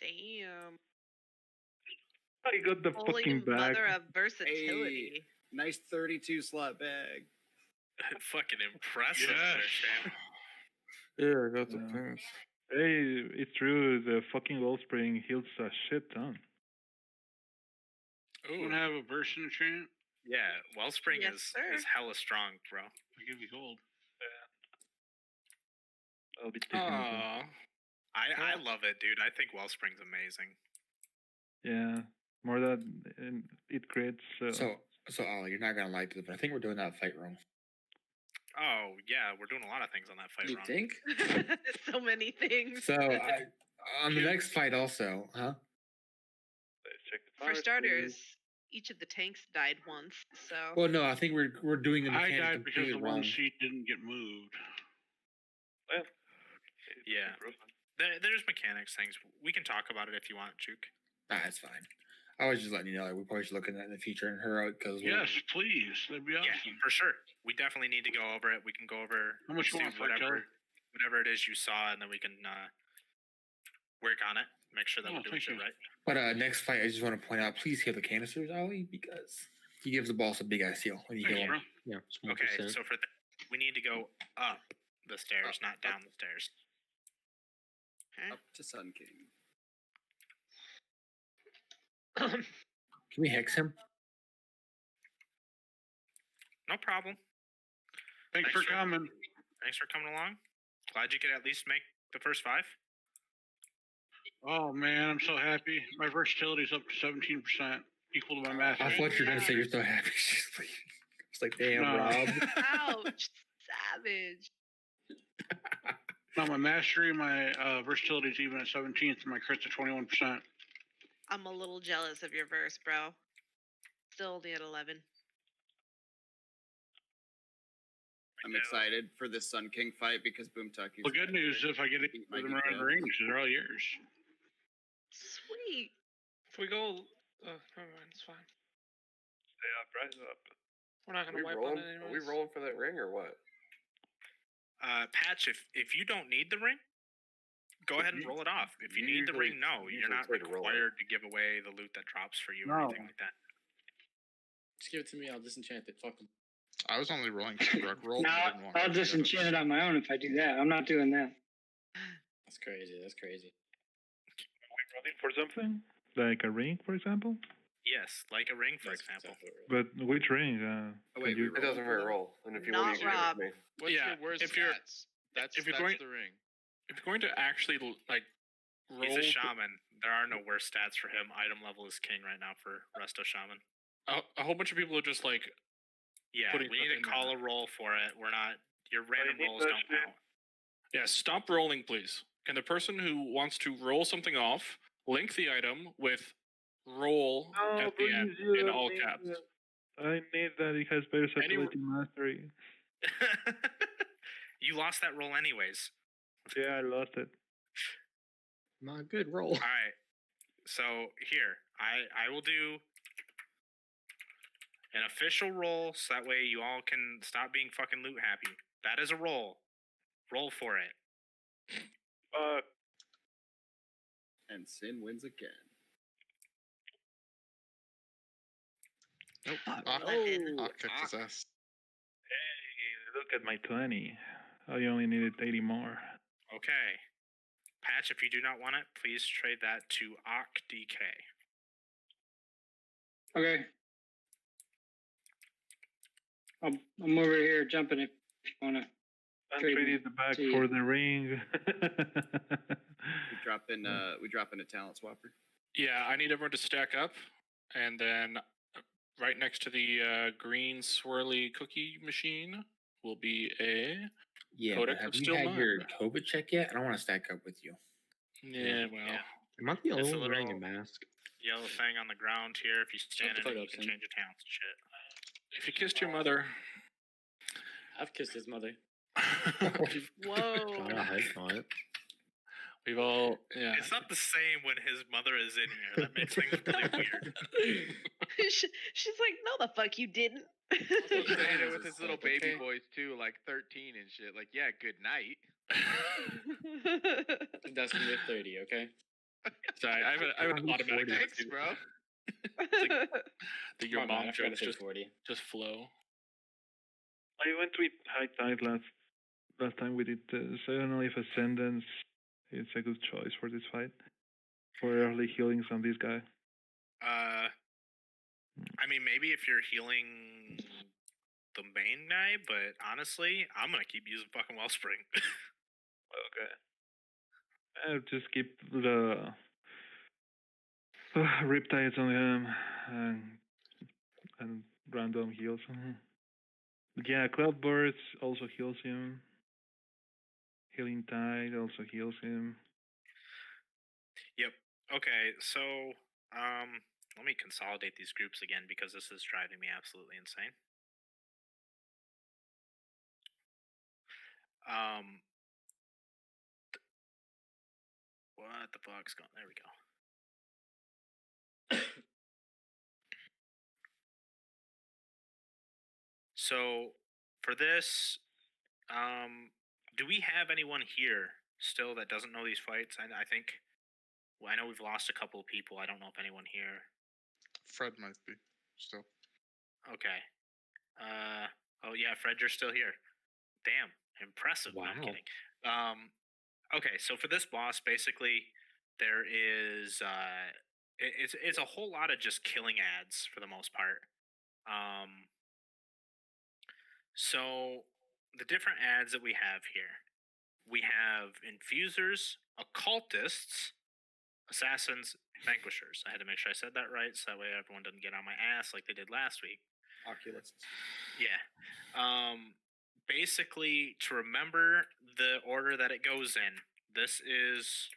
Damn. I got the Holy fucking bag. mother of versatility. Hey, nice 32 slot bag. Fucking impressive, Yes. there, Sam. Yeah, I got the pants. Hey, it's true. The fucking Wellspring heals a shit ton. Ooh. Want to have a burst enchant? Yeah, Wellspring Yes, is sir. hella strong, bro. I give you gold. I'll be taking it. I love it, dude. I think Wellspring's amazing. Yeah, more that it creates. So Ollie, you're not gonna like this, but I think we're doing that fight wrong. Oh yeah, we're doing a lot of things on that fight You wrong. think? So many things. So on the next fight, also, huh? For starters, each of the tanks died once, so. Well, no, I think we're doing the I mechanic died because completely the wrong. one sheet didn't get moved. Well, Yeah. There's mechanics things. We can talk about it if you want, Juke. Nah, it's fine. I was just letting you know that we probably should look at that in the future and her out because Yes, please. That'd be awesome. Yeah, for sure. We definitely need to go over it. We can go over How much you see want for it, whatever it is you saw, and then we can work on it. Make sure that Oh, we're doing thank shit you. right. But next fight, I just want to point out, please heal the canisters, Ollie, because he gives the boss a big ass heal when you Thanks, heal bro. him. Yeah, it's 1%. Okay, so for we need to go up the stairs, not down the stairs. Up to Sun King. Can we hex him? No problem. Thanks for coming. Thanks for coming along. Glad you could at least make the first 5? Oh man, I'm so happy. My versatility's up to 17%, equal to my mastery. I thought you were gonna say you're so happy. It's like, damn, No. Rob. Ouch, savage. No, my mastery, my versatility's even at 17th, and my crit's at 21%. I'm a little jealous of your verse, bro. Still only at 11. I'm excited for this Sun King fight because Boomtucky's. Well, good news, if I get it for them around the range, they're all yours. Sweet. If we go, never mind, it's fine. Yeah, price up. We're not gonna wipe rolling, on it anyways. Are we rolling for that ring or what? Patch, if you don't need the ring, go ahead and roll it off. If you need the ring, no, you're not required to give away the loot that drops for you or anything like that. Just give it to me. I'll disenchant it. Fuck them. I was only rolling rug roll. No, I'll disenchant it on my own if I do that. I'm not doing that. That's crazy. That's crazy. Are we rolling for something? Like a ring, for example? Yes, like a ring, for example. But which ring? Wait, it doesn't really roll. And if you want to give it to me. What's your worst stats? That's the ring. If you're going to actually like roll, he's a shaman. There are no worse stats for him. Item level is king right now for Resto Shaman. A whole bunch of people are just like, yeah, we need to call a roll for it. We're not. Your random rolls don't count. Yeah, stop rolling, please. Can the person who wants to roll something off link the item with roll at the end in all caps? I need that. It has better stability mastery. You lost that roll anyways. Yeah, I lost it. Not good roll. All right. So here, I will do an official roll so that way you all can stop being fucking loot happy. That is a roll. Roll for it. And Sin wins again. Nope. Kicked his ass. Hey, look at my 20. I only needed 80 more. Okay. Patch, if you do not want it, please trade that to DK. Okay. I'm over here jumping if you want to. I'm trading the back for the ring. We drop in a talent swapper. Yeah, I need everyone to stack up, and then right next to the green swirly cookie machine will be a But have you had your COVID check yet? I don't want to stack up with you. Yeah, well, am I the It's only a one wearing a little mask? Yellow thing on the ground here. If you stand in it, you can change your talents and shit. If you kissed your mother, I've kissed his mother. Whoa. We've all, yeah. It's not the same when his mother is in here. That makes things really weird. She's like, no, the fuck you didn't. Also saying it with his little baby boys too, like 13 and shit. Like, yeah, good night. That's when you're 30, okay? Sorry, I have an automatic. Thanks, bro. Your mom jokes just flow. I went with high tide last time we did, so I don't know if Ascendance is a good choice for this fight. For early healings on this guy. I mean, maybe if you're healing the main guy, but honestly, I'm gonna keep using fucking Wellspring. Okay. I'll just keep the Riptides on him and random heals. Yeah, Cloudburst also heals him. Healing Tide also heals him. Yep. Okay, so let me consolidate these groups again because this is driving me absolutely insane. What the fuck's going? There we go. So for this, do we have anyone here still that doesn't know these fights? I think. Well, I know we've lost a couple of people. I don't know if anyone here. Fred might be still. Okay. Oh yeah, Fred, you're still here. Damn, impressive. Wow. No, I'm kidding. Okay, so for this boss, basically, there is it's a whole lot of just killing ads for the most part. So the different ads that we have here. we have infusers, occultists, assassins, vanquishers. I had to make sure I said that right, so that way everyone doesn't get on my ass like they did last week. Oculists. Yeah. Basically, to remember the order that it goes in, this is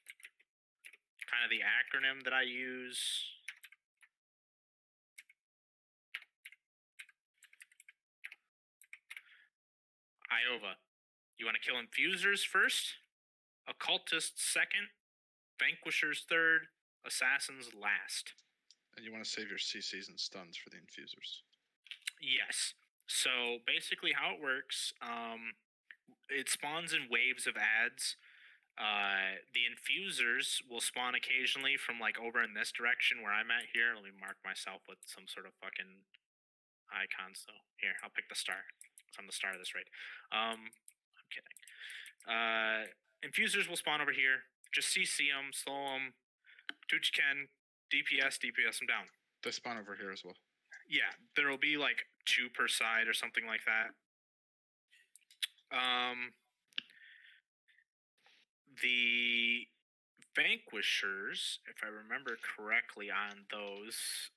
kind of the acronym that I use. Iova. You want to kill infusers first, occultists second, vanquishers third, assassins last. And you want to save your CCs and stuns for the infusers. Yes. So basically how it works, it spawns in waves of ads. The infusers will spawn occasionally from like over in this direction where I'm at here. Let me mark myself with some sort of fucking icons though. Here, I'll pick the star. I'm the star of this raid. I'm kidding. Infusers will spawn over here. Just CC them, slow them, do what you can. DPS them down. They spawn over here as well. Yeah, there will be like 2 per side or something like that. The vanquishers, if I remember correctly on those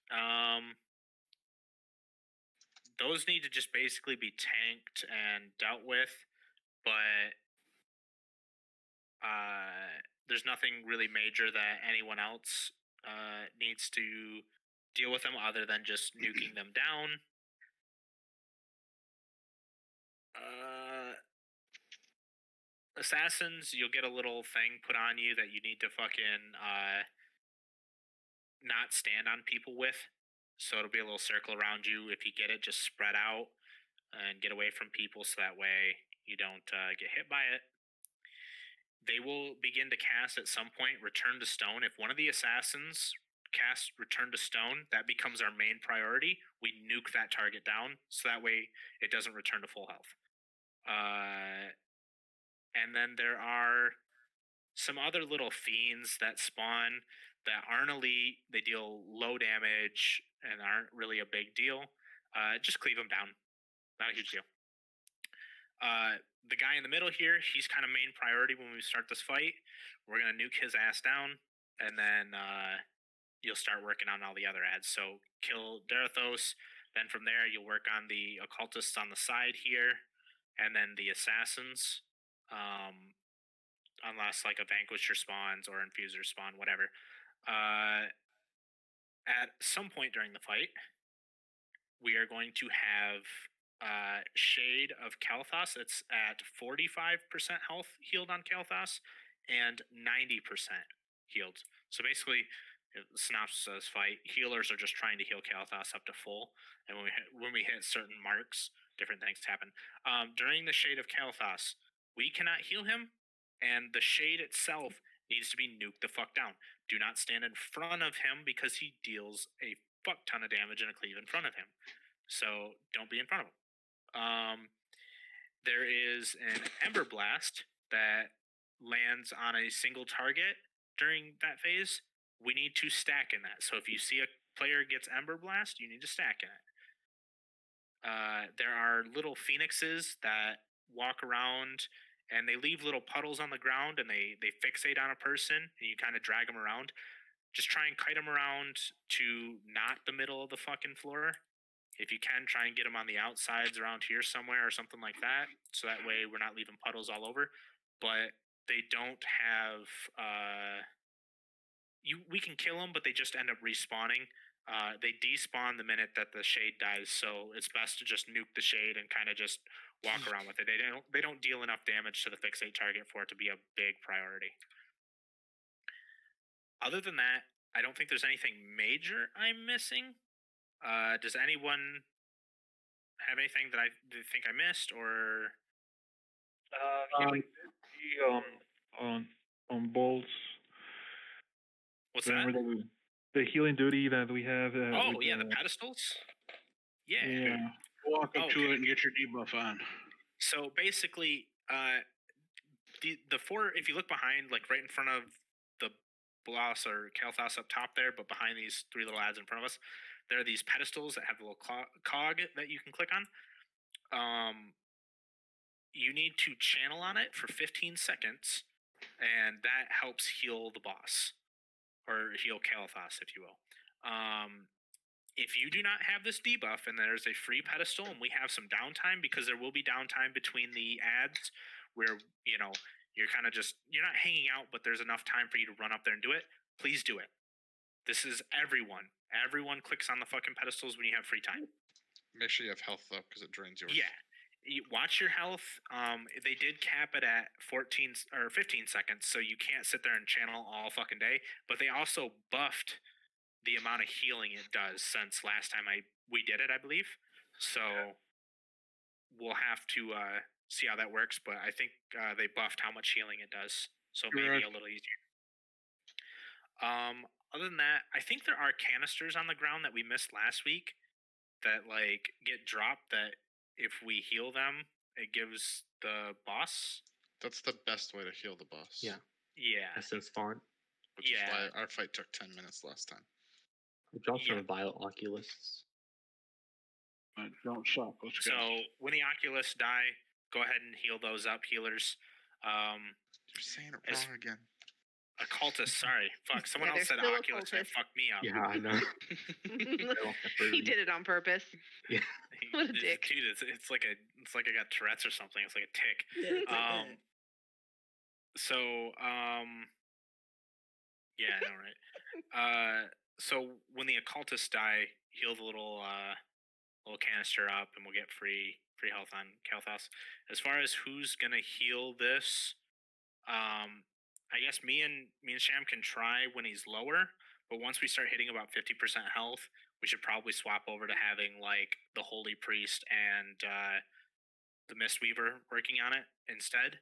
need to just basically be tanked and dealt with, but there's nothing really major that anyone else needs to deal with them other than just nuking them down. Assassins, you'll get a little thing put on you that you need to fucking not stand on people with. So it'll be a little circle around you. If you get it, just spread out and get away from people so that way you don't get hit by it. They will begin to cast at some point Return to Stone. If one of the assassins casts Return to Stone, that becomes our main priority. We nuke that target down so that way it doesn't return to full health. And then there are some other little fiends that spawn that aren't elite. They deal low damage and aren't really a big deal. Just cleave them down. Not a huge deal. The guy in the middle here, he's kind of main priority when we start this fight. We're going to nuke his ass down, and then you'll start working on all the other ads. So kill Darathos, then from there you'll work on the occultists on the side here, and then the assassins. Unless like a vanquisher spawns or infuser spawn, whatever. At some point during the fight, we are going to have Shade of Kalthos. It's at 45% health healed on Kalthos and 90% healed. So basically, synopsis of this fight, healers are just trying to heal Kalthos up to full, and when we hit certain marks, different things happen. During the Shade of Kalthos, we cannot heal him, and the Shade itself needs to be nuked the fuck down. Do not stand in front of him because he deals a fuck ton of damage in a cleave in front of him. So don't be in front of him. There is an Ember Blast that lands on a single target during that phase. We need to stack in that. So if you see a player gets Ember Blast, you need to stack in it. There are little phoenixes that walk around and they leave little puddles on the ground and they fixate on a person and you kind of drag them around. Just try and kite them around to not the middle of the fucking floor. If you can, try and get them on the outsides around here somewhere or something like that. So that way we're not leaving puddles all over. But they don't have... we can kill them, but they just end up respawning. They despawn the minute that the Shade dies, so it's best to just nuke the Shade and kind of just walk around with it. They don't deal enough damage to the fixate target for it to be a big priority. Other than that, I don't think there's anything major I'm missing. Does anyone have anything that I think I missed, or? On bolts. What's that? The healing duty that we have. The pedestals. Yeah. Walk up to it and get your debuff on. So basically, the 4. If you look behind, like right in front of the boss or Kalthos up top there, but behind these 3 little ads in front of us, there are these pedestals that have a little cog that you can click on. you need to channel on it for 15 seconds, and that helps heal the boss, or heal Kalathos, if you will. If you do not have this debuff and there's a free pedestal and we have some downtime, because there will be downtime between the ads where, you know, you're kind of just, you're not hanging out, but there's enough time for you to run up there and do it, please do it. This is everyone. Everyone clicks on the fucking pedestals when you have free time. Make sure you have health though, because it drains yours. Yeah. You watch your health. They did cap it at 14 or 15 seconds, so you can't sit there and channel all fucking day. But they also buffed the amount of healing it does since last time we did it, I believe. So we'll have to see how that works. But I think they buffed how much healing it does, so maybe a little easier. Other than that, I think there are canisters on the ground that we missed last week that like get dropped. That if we heal them, it gives the boss. That's the best way to heal the boss. Yeah. Essence font. Which is why our fight took 10 minutes last time. Drop some Vile Oculists. Don't suck. So when the Oculus die, go ahead and heal those up, healers. You're saying it wrong again. Occultist, sorry. Fuck, someone Yeah, else said they're still Oculus and it occultists. fucked me up. Yeah, I know. He did it on purpose. Yeah. What a dick. Dude, it's like I got Tourette's or something. It's like a tick. Yeah, it's like that. Yeah, I know, right? So when the occultists die, heal the little canister up, and we'll get free health on Kalathos. As far as who's gonna heal this, I guess me and Sham can try when he's lower, but once we start hitting about 50% health, we should probably swap over to having like the Holy Priest and the Mistweaver working on it instead.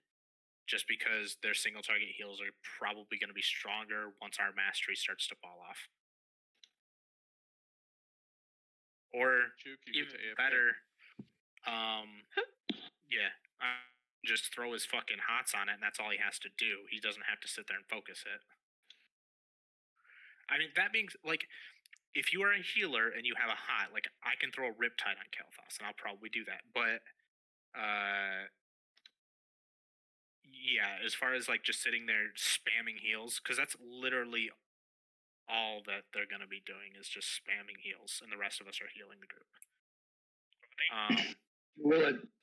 Just because their single target heals are probably going to be stronger once our mastery starts to fall off. Or even better, just throw his fucking hots on it, and that's all he has to do. He doesn't have to sit there and focus it. I mean, that being like, if you are a healer and you have a hot, like I can throw a Riptide on Kalathos, and I'll probably do that. But yeah, as far as like just sitting there spamming heals, because that's literally all that they're going to be doing is just spamming heals, and the rest of us are healing the group.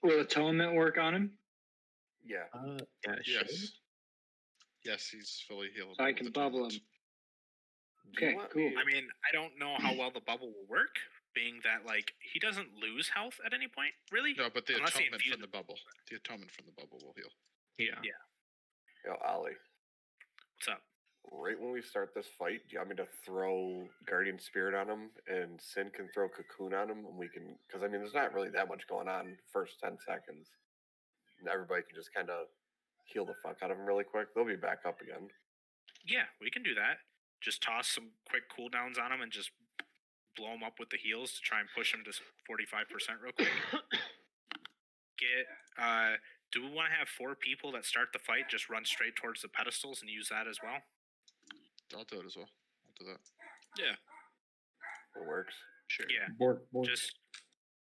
Will atonement work on him? Yeah. Yes. Yes, he's fully healed. So I can bubble him. Okay, cool. I mean, I don't know how well the bubble will work, being that like he doesn't lose health at any point, really. No, but the Unless he atonement infuses from the bubble. The atonement from the bubble will heal. Yeah. Yo, Ollie. What's up? Right when we start this fight, do you want me to throw Guardian Spirit on him, and Sin can throw Cocoon on him, and we can, because I mean, there's not really that much going on first 10 seconds. And everybody can just kind of heal the fuck out of him really quick. They'll be back up again. Yeah, we can do that. Just toss some quick cooldowns on him and just blow him up with the heals to try and push him to 45% real quick. Do we want to have 4 people that start the fight just run straight towards the pedestals and use that as well? I'll do it as well. I'll do that. Yeah. It works. Sure. Yeah. Board. Just,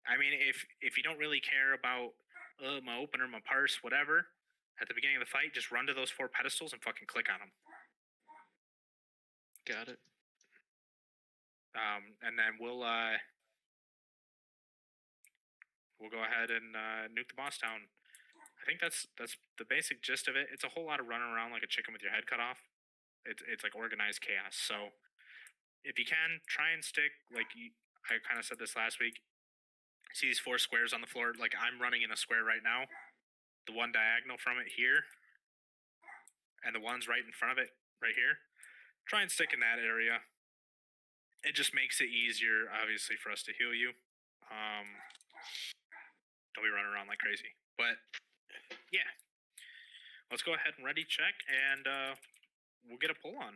I mean, if you don't really care about my opener, my parse, whatever, at the beginning of the fight, just run to those 4 pedestals and fucking click on them. Got it. And then we'll go ahead and nuke the boss down. I think that's the basic gist of it. It's a whole lot of running around like a chicken with your head cut off. It's like organized chaos. So if you can, try and stick, like I kind of said this last week. See these 4 squares on the floor? Like I'm running in a square right now. The one diagonal from it here, and the ones right in front of it right here. Try and stick in that area. It just makes it easier, obviously, for us to heal you. Don't be running around like crazy. But yeah, let's go ahead and ready check, and we'll get a pull on.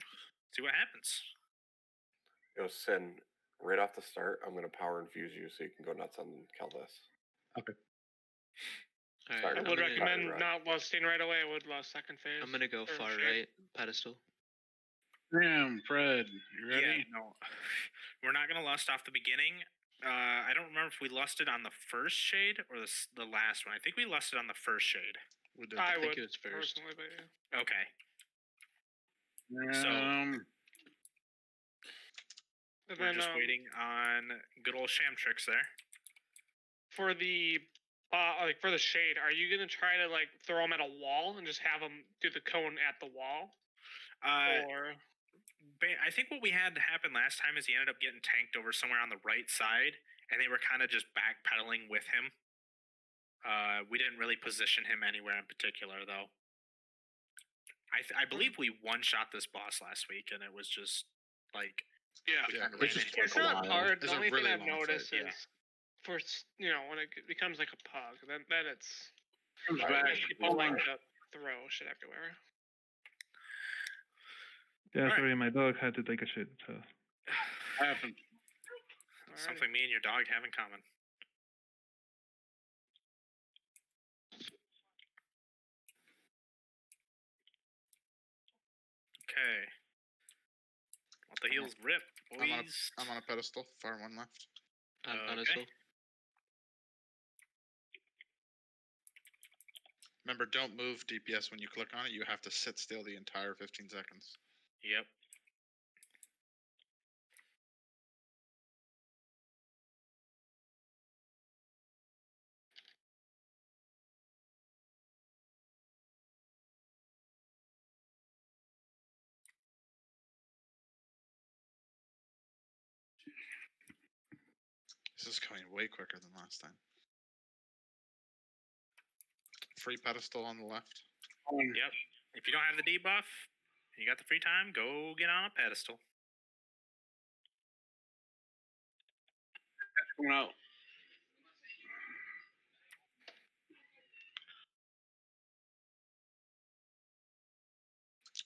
See what happens. Yo, Sin, right off the start, I'm going to power infuse you so you can go nuts on Kalathos. Okay. I would recommend not lusting right away. I would lust second phase. I'm gonna go far sure. right pedestal. Damn, Fred, you ready? Yeah, no, we're not gonna lust off the beginning. I don't remember if we lusted on the first shade or the last one. I think we lusted on the first shade. We did. I think would it was first. personally, but yeah. Okay. So And we're just waiting on good old Shamtrix there. For the like for the shade, are you gonna try to like throw them at a wall and just have them do the cone at the wall? Or I think what we had happen last time is he ended up getting tanked over somewhere on the right side, and they were kind of just backpedaling with him. We didn't really position him anywhere in particular, though. I believe we one-shot this boss last week, and it was just like it's not hard. The only thing I've noticed fight. is for when it becomes like a pug, then it's Right. people like to throw shit everywhere. Yeah, sorry, my dog had to take a shit. So happened. Something me and your dog have in common. Okay. Let the heels rip, boys. I'm on a pedestal. Far one left. Pedestal. Remember, don't move DPS when you click on it. You have to sit still the entire 15 seconds. Yep. This is going way quicker than last time. Free pedestal on the left. Yep. If you don't have the debuff, and you got the free time, go get on a pedestal. That's going out.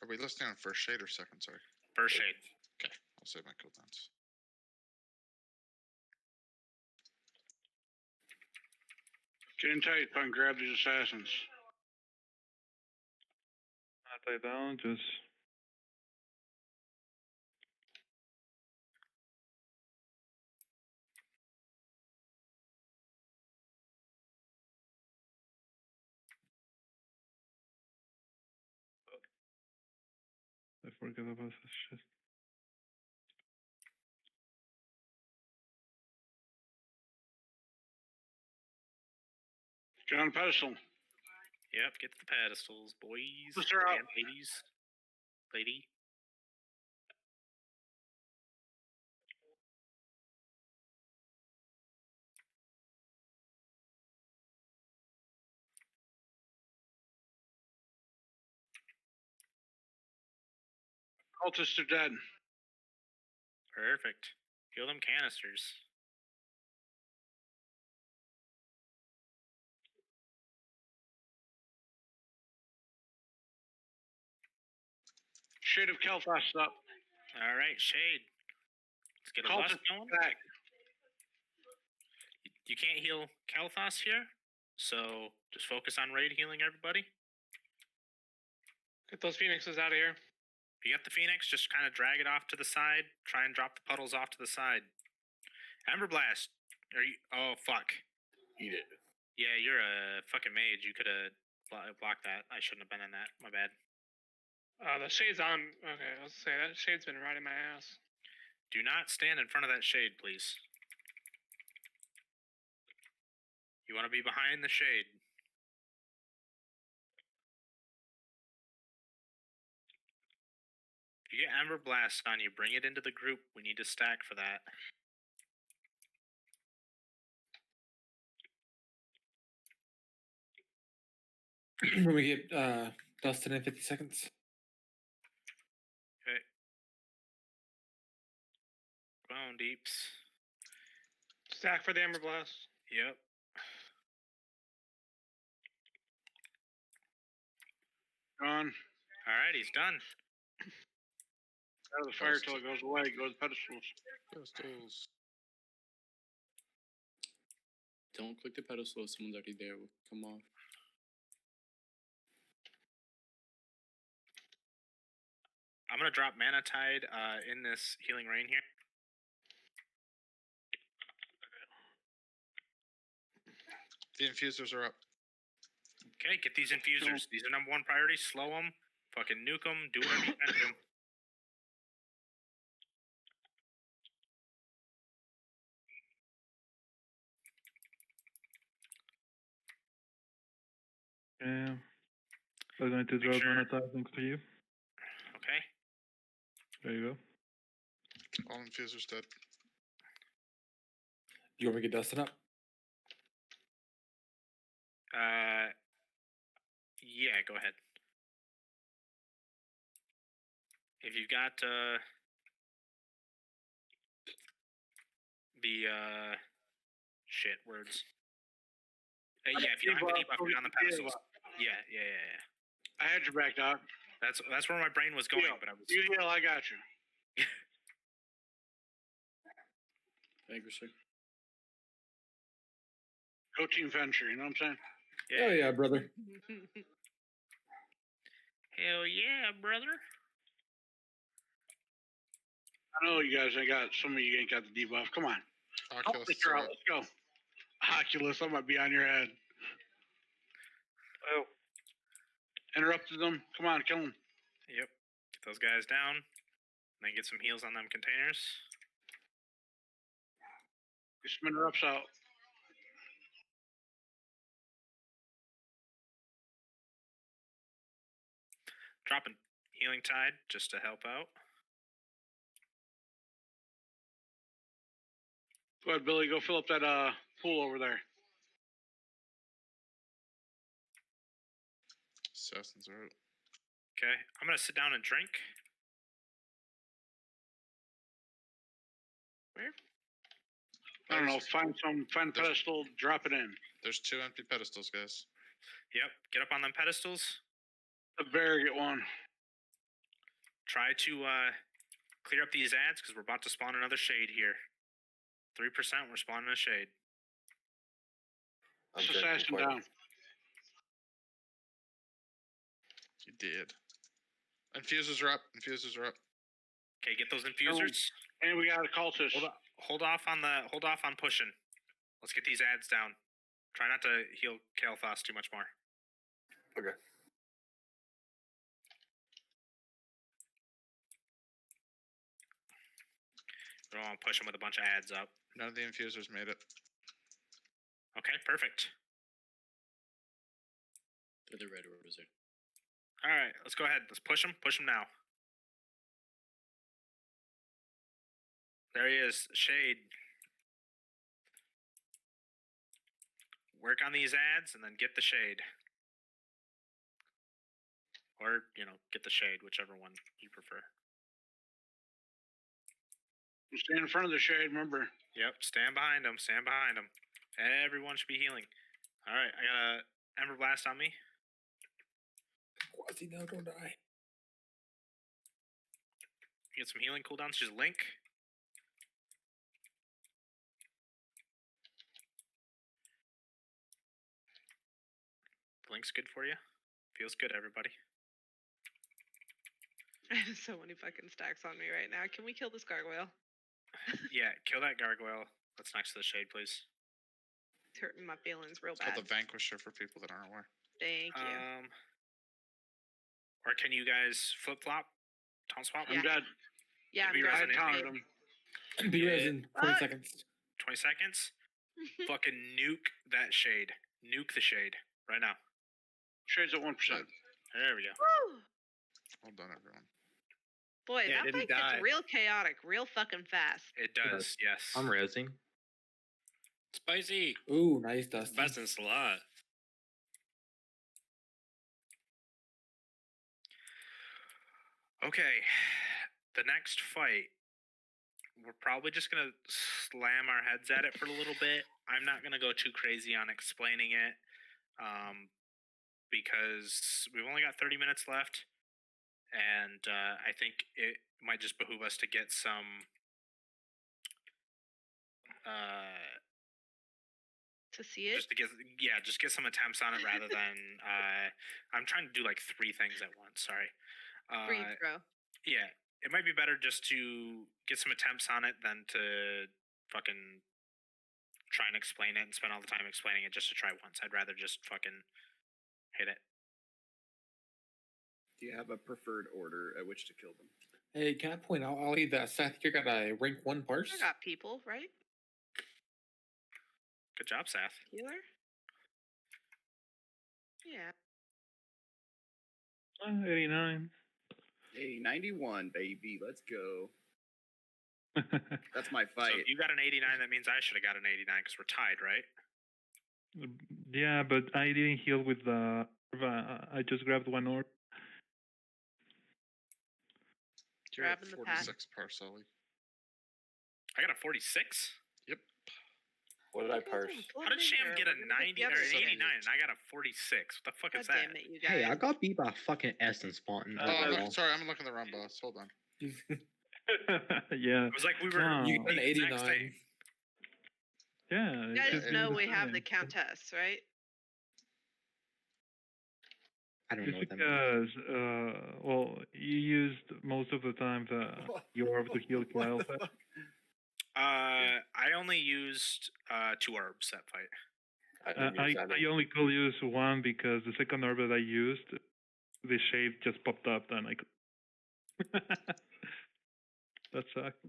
Are we listening on first shade or second? Sorry. First shade. Okay, I'll save my cooldowns. Get in tight, and grab these assassins. not tie down, just I forget about this shit. Get on pedestal. Yep, get to the pedestals, boys Push her out. and ladies. Lady. Cultists are dead. Perfect. Kill them canisters. Shade of Kel'Thas up. All right, Shade. Let's get a lust going. Back. You can't heal Kel'Thas here, so just focus on raid healing everybody. Get those phoenixes out of here. If you got the phoenix, just kind of drag it off to the side. Try and drop the puddles off to the side. Ember Blast. Are you? Oh fuck. Eat it. Yeah, you're a fucking mage. You could have blocked that. I shouldn't have been in that. My bad. The shade's on. Okay, let's say that shade's been riding my ass. Do not stand in front of that shade, please. You want to be behind the shade. If you get Ember Blast on you, bring it into the group. We need to stack for that. When we get Dustin in 50 seconds. Okay. Come on, Deeps. Stack for the Ember Blast. Yep. Gone. Alright, he's done. Out of the fire till it goes away. Go to the pedestals. Pedestals. Don't click the pedestal if someone's already there. Come off. I'm gonna drop Mana Tide in this healing rain here. The infusers are up. Okay, get these infusers. These are number one priority. Slow them. Fucking nuke them. Do whatever you can do. Yeah. I'm going to drop one attack next to you. Okay. There you go. All infusers dead. You want me to get Dustin up? Yeah, go ahead. If you've got the shit words. Yeah, if you don't have the debuff, you're on the pedestals. Yeah. I had your back, Doc. That's where my brain was going, but I was. You heal, I got you. Vanquisher. Go Team Venture, you know what I'm saying? Hell yeah, brother. Hell yeah, brother. I know you guys ain't got, some of you ain't got the debuff. Come on. Oculus, Let's go. Oculus, I'm going to be on your head. Oh. Interrupted them. Come on, kill them. Yep. Get those guys down. And then get some heals on them containers. Get some interrupts out. Dropping Healing Tide just to help out. Go ahead, Billy. Go fill up that pool over there. Assassins are out. Okay, I'm gonna sit down and drink. Where? I don't know. Find a pedestal. Drop it in. There's 2 empty pedestals, guys. Yep. Get up on them pedestals. The bear get one. Try to clear up these ads because we're about to spawn another shade here. 3%. We're spawning a shade. Assassin down. You did. Infusers are up. Okay, get those infusers. And we got a cultist. Hold off on pushing. Let's get these ads down. Try not to heal Kael'thas too much more. Okay. We don't want to push them with a bunch of ads up. None of the infusers made it. Okay, perfect. They're the red orbs there. All right, let's go ahead. Let's push him. Push him now. There he is. Shade. Work on these ads and then get the shade. Or, get the shade, whichever one you prefer. Stand in front of the shade, remember. Yep, stand behind him. Everyone should be healing. All right, I got a Ember Blast on me. Quasi, no, don't die. Get some healing cooldowns. Just Link. Link's good for you. Feels good, everybody. I have so many fucking stacks on me right now. Can we kill this gargoyle? Yeah, kill that gargoyle. That's next to the shade, please. It's hurting my feelings real It's bad. called the Vanquisher for people that aren't aware. Thank you. Or can you guys flip flop? Taunt swap? I'm dead. Yeah, I'm I taunted him. Be res in 20 seconds. 20 seconds? Fucking nuke that shade. Nuke the shade right now. Shade's at 1%. There we go. Woo! Well done, everyone. Boy, Yeah, that fight gets real chaotic, real fucking fast. It does, yes. I'm rezzing. Spicy. Ooh, nice, Dustin. Best in slot. Okay, the next fight, we're probably just going to slam our heads at it for a little bit. I'm not going to go too crazy on explaining it because we've only got 30 minutes left, and I think it might just behoove us to get some to see it? just get some attempts on it rather than I'm trying to do like 3 things at once. Sorry. Free throw. Yeah, it might be better just to get some attempts on it than to fucking try and explain it and spend all the time explaining it just to try once. I'd rather just fucking hit it. Do you have a preferred order at which to kill them? Hey, can I point out, Ollie, that Seth, you got a rank 1 parse? I got people, right? Good job, Seth. Healer? Yeah. 89. Hey, 91, baby. Let's go. That's my So fight. if you got an 89, that means I should have got an 89 because we're tied, right? Yeah, but I didn't heal with the. I just grabbed 1 orb. You're at Grabbing the pack. 46 parse, Ollie. I got a 46? Yep. What did I parse? How did Sham get a 90 or an 89 and I got a 46? What the fuck is that? Damn it, you guys. Hey, I got beat by a fucking Essence Spawn. Sorry, I'm looking at the wrong boss. Hold on. Yeah. It was like we were No. you An 89. Yeah. You guys know we have the Countess, right? I don't know Just what that means. because, well, you used most of the time the orb to heal Kyle. I only used 2 orbs that fight. I only could use 1 because the second orb that I used, the shade just popped up, and I could. That sucked.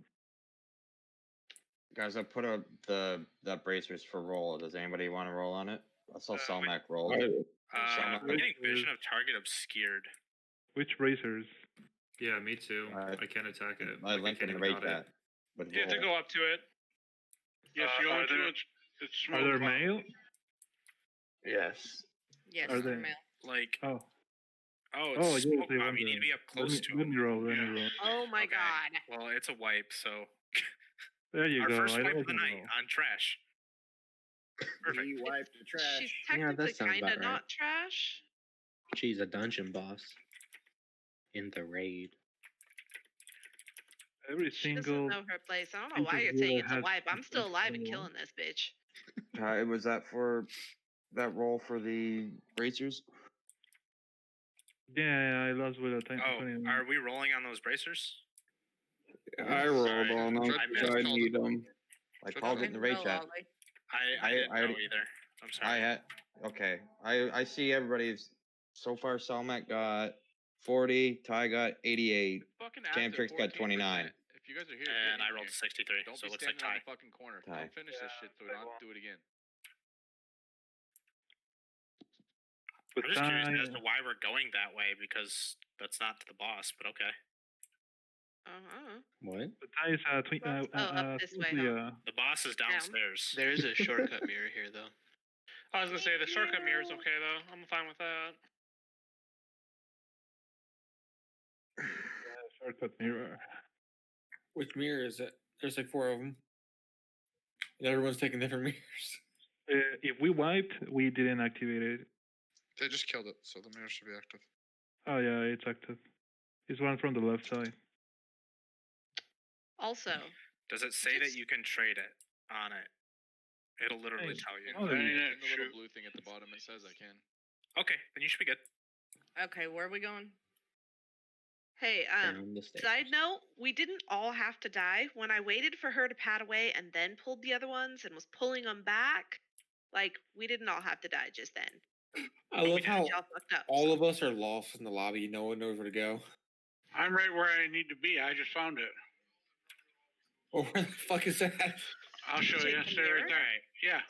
Guys, I put out the bracers for roll. Does anybody want to roll on it? I saw Salmac roll. I'm getting vision of target obscured. Which racers? Yeah, me too. I can't attack it. I linked and rate that. You have to go up to it. Yes, you go up to it. It's smoke. Are there male? Yes. Yes, Are they're they? male. Like, Oh, it's yes, smoke they bomb. wonder. You need to be up close to Let him. me roll. Let me roll. Oh my god. Well, it's a wipe, so. There you Our go. first I wipe don't of the know. night on trash. Perfect. We wiped the trash. She's Yeah, that technically sounds kinda about right. not trash. She's a dungeon boss in the raid. Every She doesn't single. know her place. I don't know why you're single saying it's a has wipe. I'm still alive and one. killing this bitch. Was that for that roll for the bracers? Yeah, I lost with a 10. Oh, are we rolling on those bracers? I rolled Sorry. on them. I because I need them. I called it in the raid chat. I didn't know either. I'm sorry. I had okay. I see everybody's so far. Salmac got 40. Ty got 88. Fucking Camtrix got 29. If you guys are here, And I rolled a 63, don't so be it looks like standing on tie. the fucking corner. Tie. Don't finish this shit so we don't have to do it again. I'm just curious as to why we're going that way because that's not to the boss, but okay. What? The tie is up this way, huh? The boss is downstairs. There is a shortcut mirror here, though. I was gonna say the shortcut mirror is okay though. I'm fine with that. Shortcut mirror. Which mirror is it? There's like 4 of them. And everyone's taking different mirrors. If we wiped, we didn't activate it. They just killed it, so the mirror should be active. Oh yeah, it's active. It's one from the left side. Also, Does it say that you can trade it on it? It'll literally tell you. In the little blue thing at the bottom, it says I can. Okay, then you should be good. Okay, where are we going? hey, side note, we didn't all have to die. When I waited for her to pad away and then pulled the other ones and was pulling them back, like, we didn't all have to die just then. I love how Y'all fucked up. all of us are lost in the lobby. No one knows where to go. I'm right where I need to be. I just found it. Oh, where the fuck is that? I'll show you. Stay right there. Yeah,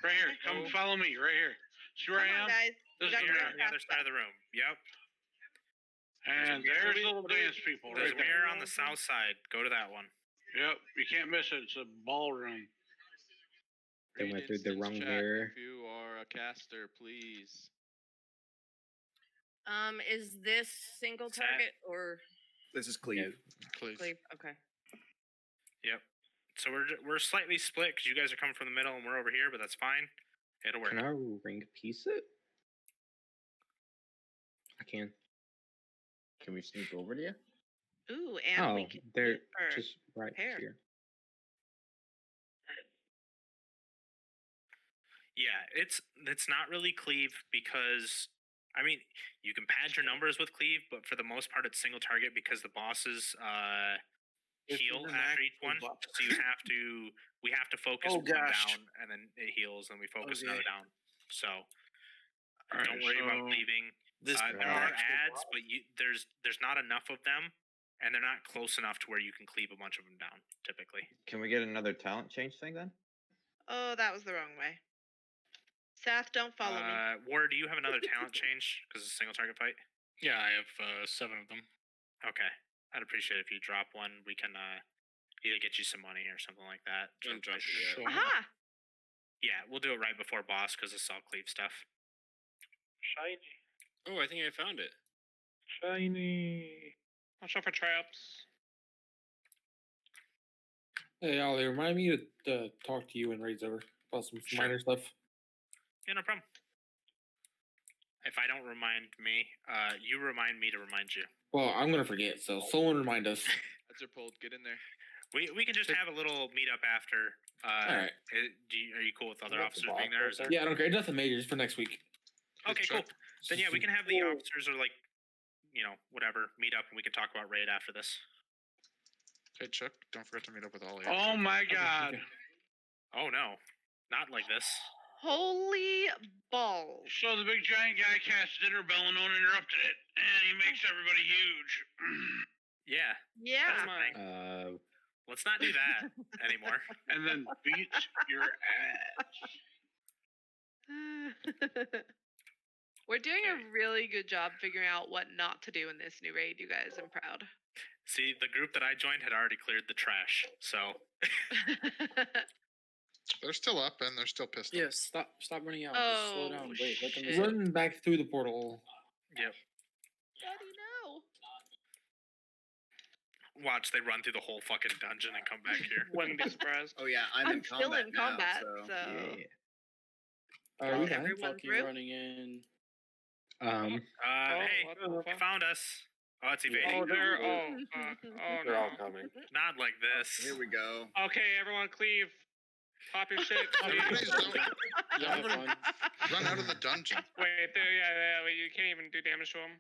right here. Come follow me. Right here. See where I am? Guys. This is Here where on the other side of the room. Yep. And there's little dance people. There's right a mirror there. on the south side. Go to that one. Yep, you can't miss it. It's a ballroom. They went through the wrong mirror. If you are a caster, please. Is this single target or This is Cleve. Cleve? Okay. Yep. So we're slightly split because you guys are coming from the middle and we're over here, but that's fine. It'll work. Can I ring piece it? I can. Can we sneak over to you? Ooh, and we Oh, can they're use our just right hair. here. Yeah, it's not really cleave because I mean you can pad your numbers with cleave, but for the most part it's single target because the bosses heal after each one. So we have to focus one down, and then it heals, and we focus another down. So don't worry about leaving. There are ads, but there's not enough of them, and they're not close enough to where you can cleave a bunch of them down. Typically. Can we get another talent change thing then? Oh, that was the wrong way. Seth, don't follow me. War, do you have another talent change because it's a single target fight? Yeah, I have 7 of them. Okay, I'd appreciate it if you drop one. We can either get you some money or something like that. Don't drop it yet. Aha! Yeah, we'll do it right before boss because it's all cleave stuff. Shiny. Oh, I think I found it. Shiny. Watch out for traps. Hey, Ollie, remind me to talk to you and Raid's over about some minor stuff. Yeah, no problem. If I don't remind me, you remind me to remind you. Well, I'm gonna forget, so someone remind us. Heads are pulled. Get in there. We can just have a little meetup after. All right. Are you cool with other officers being there? Yeah, I don't care. Nothing major. Just for next week. Okay, cool. Then yeah, we can have the officers or whatever meet up and we can talk about raid after this. Hey Chuck, don't forget to meet up with Ollie. Oh my God! Oh no, not like this. Holy balls! So the big giant guy cast dinner bell and no one interrupted it, and he makes everybody huge. Yeah. Yeah. Let's not do that anymore. And then beat your ass. We're doing a really good job figuring out what not to do in this new raid, you guys. I'm proud. See, the group that I joined had already cleared the trash, so. They're still up and they're still pissed off. Yeah, stop running out. Just slow down. Wait, let them Run back through the portal. Yep. Daddy, no. Watch, they run through the whole fucking dungeon and come back here. Wouldn't be surprised. Oh yeah, I'm still in combat, now, so. Yeah. Are we everyone fucking through? running in. Hey, you found us. Oh, it's evading. Oh, they're They're all coming. Not like this. Here we go. Okay, everyone, cleave. Pop your shit. Please don't Yeah, run out of the dungeon. Wait, there, you can't even do damage to them.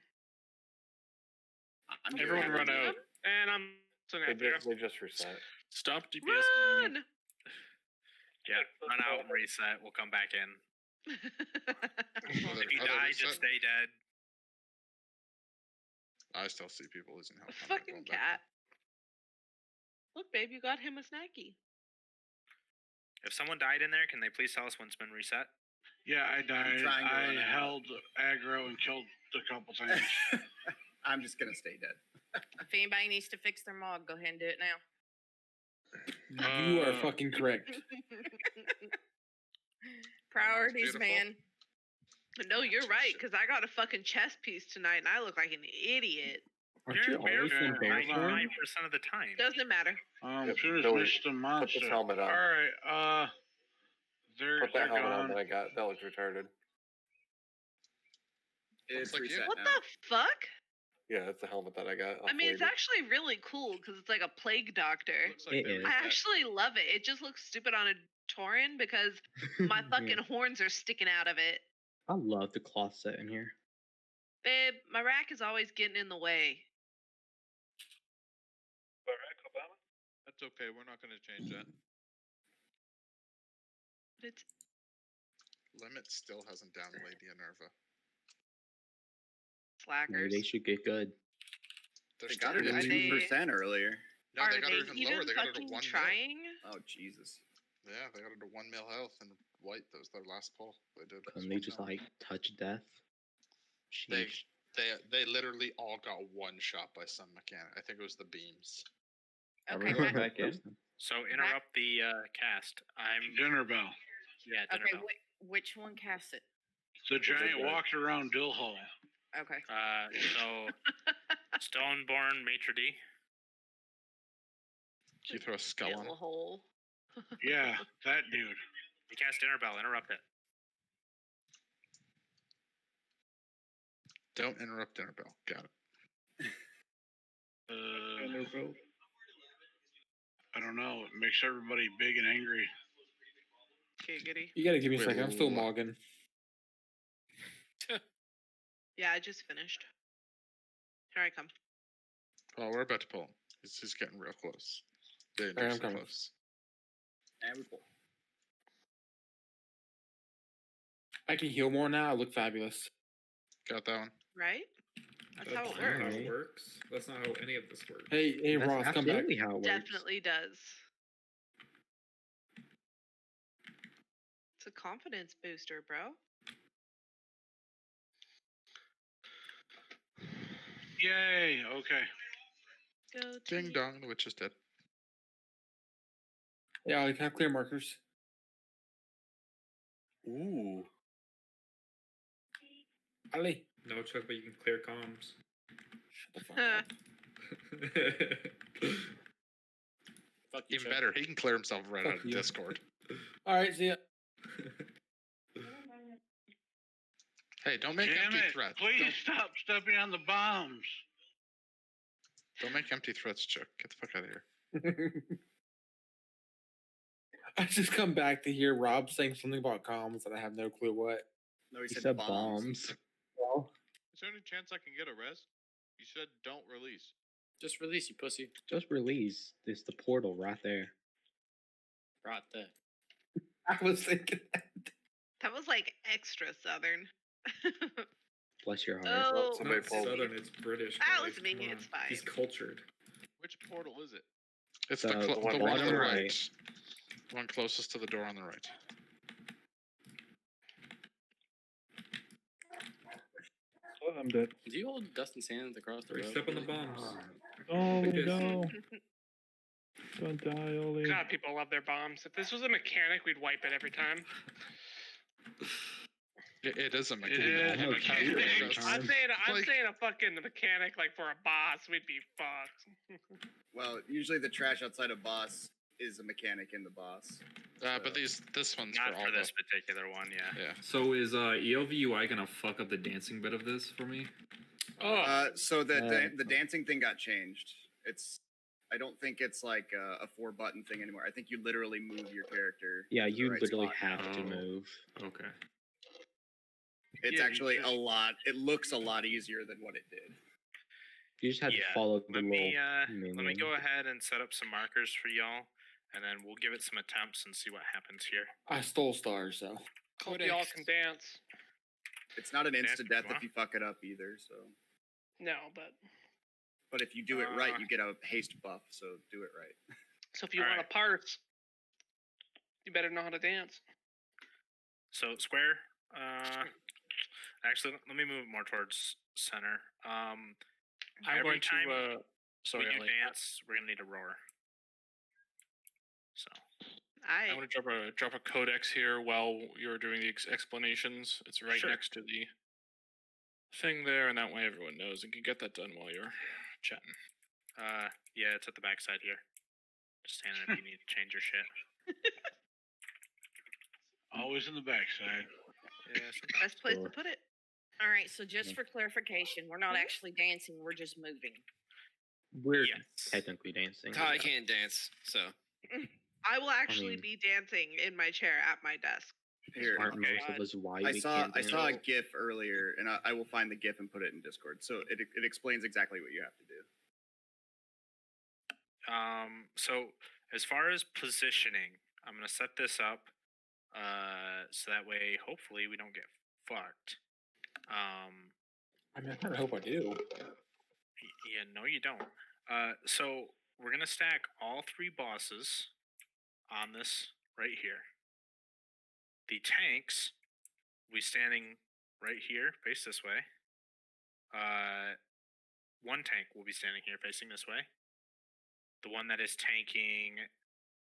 Everyone run out. And I'm so They just reset. Stop DPS. Run! Yeah, run out and reset. We'll come back in. If you Are they die, just reset? stay dead. I still see people losing health. I'm not Fucking going back cat. Look, babe, you got him a snacky. If someone died in there, can they please tell us when it's been reset? Yeah, I died. trying to I run out. held aggro and killed a couple times. I'm just gonna stay dead. If anybody needs to fix their mod, go ahead and do it now. You are fucking correct. Priorities, beautiful. man. No, you're right, because I got a fucking chess piece tonight and I look like an idiot. Aren't you always in bear form? 99% of the time. Doesn't matter. Finish Billy, Mr. Monster. Put this helmet on. Alright, they're Put that helmet on gone. that I got. That looks retarded. It's like you. reset What now. the fuck? Yeah, that's the helmet that I got. I mean, it's actually really cool because it's like a plague doctor. Looks like It they're is. I reset. actually love it. It just looks stupid on a Tauren because my fucking horns are sticking out of it. I love the cloth set in here. Babe, my rack is always getting in the way. That's okay. We're not going to change that. But it's Limit still hasn't down Lady Enerva. slackers. Maybe they should get good. They're They got her still to getting- 2% earlier. No, Are they got her even lower. They got her to fucking 1 mil. trying? Oh Jesus. Yeah, they got her to 1 mil health and white. That was their last pull. They did. was Couldn't they 1 just mil. like touch death? They Sheesh. they literally all got one shot by some mechanic. I think it was the beams. Okay, Everyone back in. So interrupt the cast. I'm Dinner bell. yeah. Dinner Okay, bell. which one cast it? The giant walked around Dill Hall. Okay. So Stoneborn Maitre D. Can you throw a skull on Little it? hole. Yeah, that dude. You cast dinner bell. Interrupt it. Don't interrupt dinner bell. Got it. I don't know. It makes everybody big and angry. Giggity. You gotta give me a Wait, second. I'm still what? logging. Yeah, I just finished. Here I come. Oh, we're about to pull. He's getting real close. Dangerously Alright, I'm coming. close. And we pull. I can heal more now. I look fabulous. Got that one. Right? That's how it not works. how it works. That's not how any of this works. Hey, That's Ross, come back. absolutely how it works. Definitely does. It's a confidence booster, bro. Yay! Okay. Go Ding dong, the witch is dead. Yeah, I have clear markers. Ooh. Ali. No, Chuck, but you can clear comms. Shut the fuck up. Fuck you, Even Chuck. better, he can clear himself right Fuck out of you. Discord. Alright, see ya. Hey, don't make Damn empty it! threats. Please stop stepping on the bombs. Don't make empty threats, Chuck. Get the fuck out of here. I just come back to hear Rob saying something about comms and I have no clue what. No, he He said, said bombs. bombs. Well, Is there any chance I can get a rest? You said don't release. Just release, you pussy. Just release. There's the portal right there. Right there. I was thinking that. That was like extra southern. Bless your heart. Oh, It's not Southern, it's British. That guys. was me. Come on. It's fine. He's cultured. Which portal is it? It's The the one bottom on the right. right. The one closest to the door on the right. Oh, I'm dead. Do you hold Dustin Sands across the road? Step on the bombs. Oh Like this. no! Don't die, Oli. God, people love their bombs. If this was a mechanic, we'd wipe it every time. It is a It mechanic. is a It mechanic. does. I'm Like- saying a fucking mechanic like for a boss, we'd be fucked. Well, usually the trash outside of boss is a mechanic in the boss. But this one's Not for all for this the. particular one, yeah. Yeah. So is ELVUI gonna fuck up the dancing bit of this for me? So the dancing thing got changed. I don't think it's like a 4-button thing anymore. I think you literally move your character. Yeah, to the you right literally spot. have to move. Okay. It's Yeah, actually you just- a lot. It looks a lot easier than what it did. You just had to Yeah, follow the Let me minion. let me go ahead and set up some markers for y'all, and then we'll give it some attempts and see what happens here. I stole stars, though. Hope y'all can dance. It's not an Dance instant death tomorrow? if you fuck it up either. So, No, but if you do it right, you get a haste buff. So do it right. so if you want to parse, you better know how to dance. So square. Actually, let me move more towards center. I'm every going to. time Sorry, we do Ellie. dance, we're gonna need a roar. So I I'm going to drop a codex here while you're doing the explanations. It's right Sure. next to the thing there, and that way everyone knows and can get that done while you're chatting. yeah, it's at the back side here. Just stand if you need to change your shit. Always in the backside. Yeah, Best place to put it. All right, so just for clarification, we're not actually dancing, we're just moving. We're technically dancing. I can't dance, so. I will actually mean- be dancing in my chair at my desk. Here, Aren't most of us why I we saw can't I saw a dance? GIF earlier, and I will find the GIF and put it in Discord. So it explains exactly what you have to do. So as far as positioning, I'm gonna set this up, so that way hopefully we don't get fucked. I mean, I kind of hope I do. Yeah, no, you don't. So we're gonna stack all 3 bosses on this right here. The tanks will be standing right here, face this way. One tank will be standing here, facing this way. The one that is tanking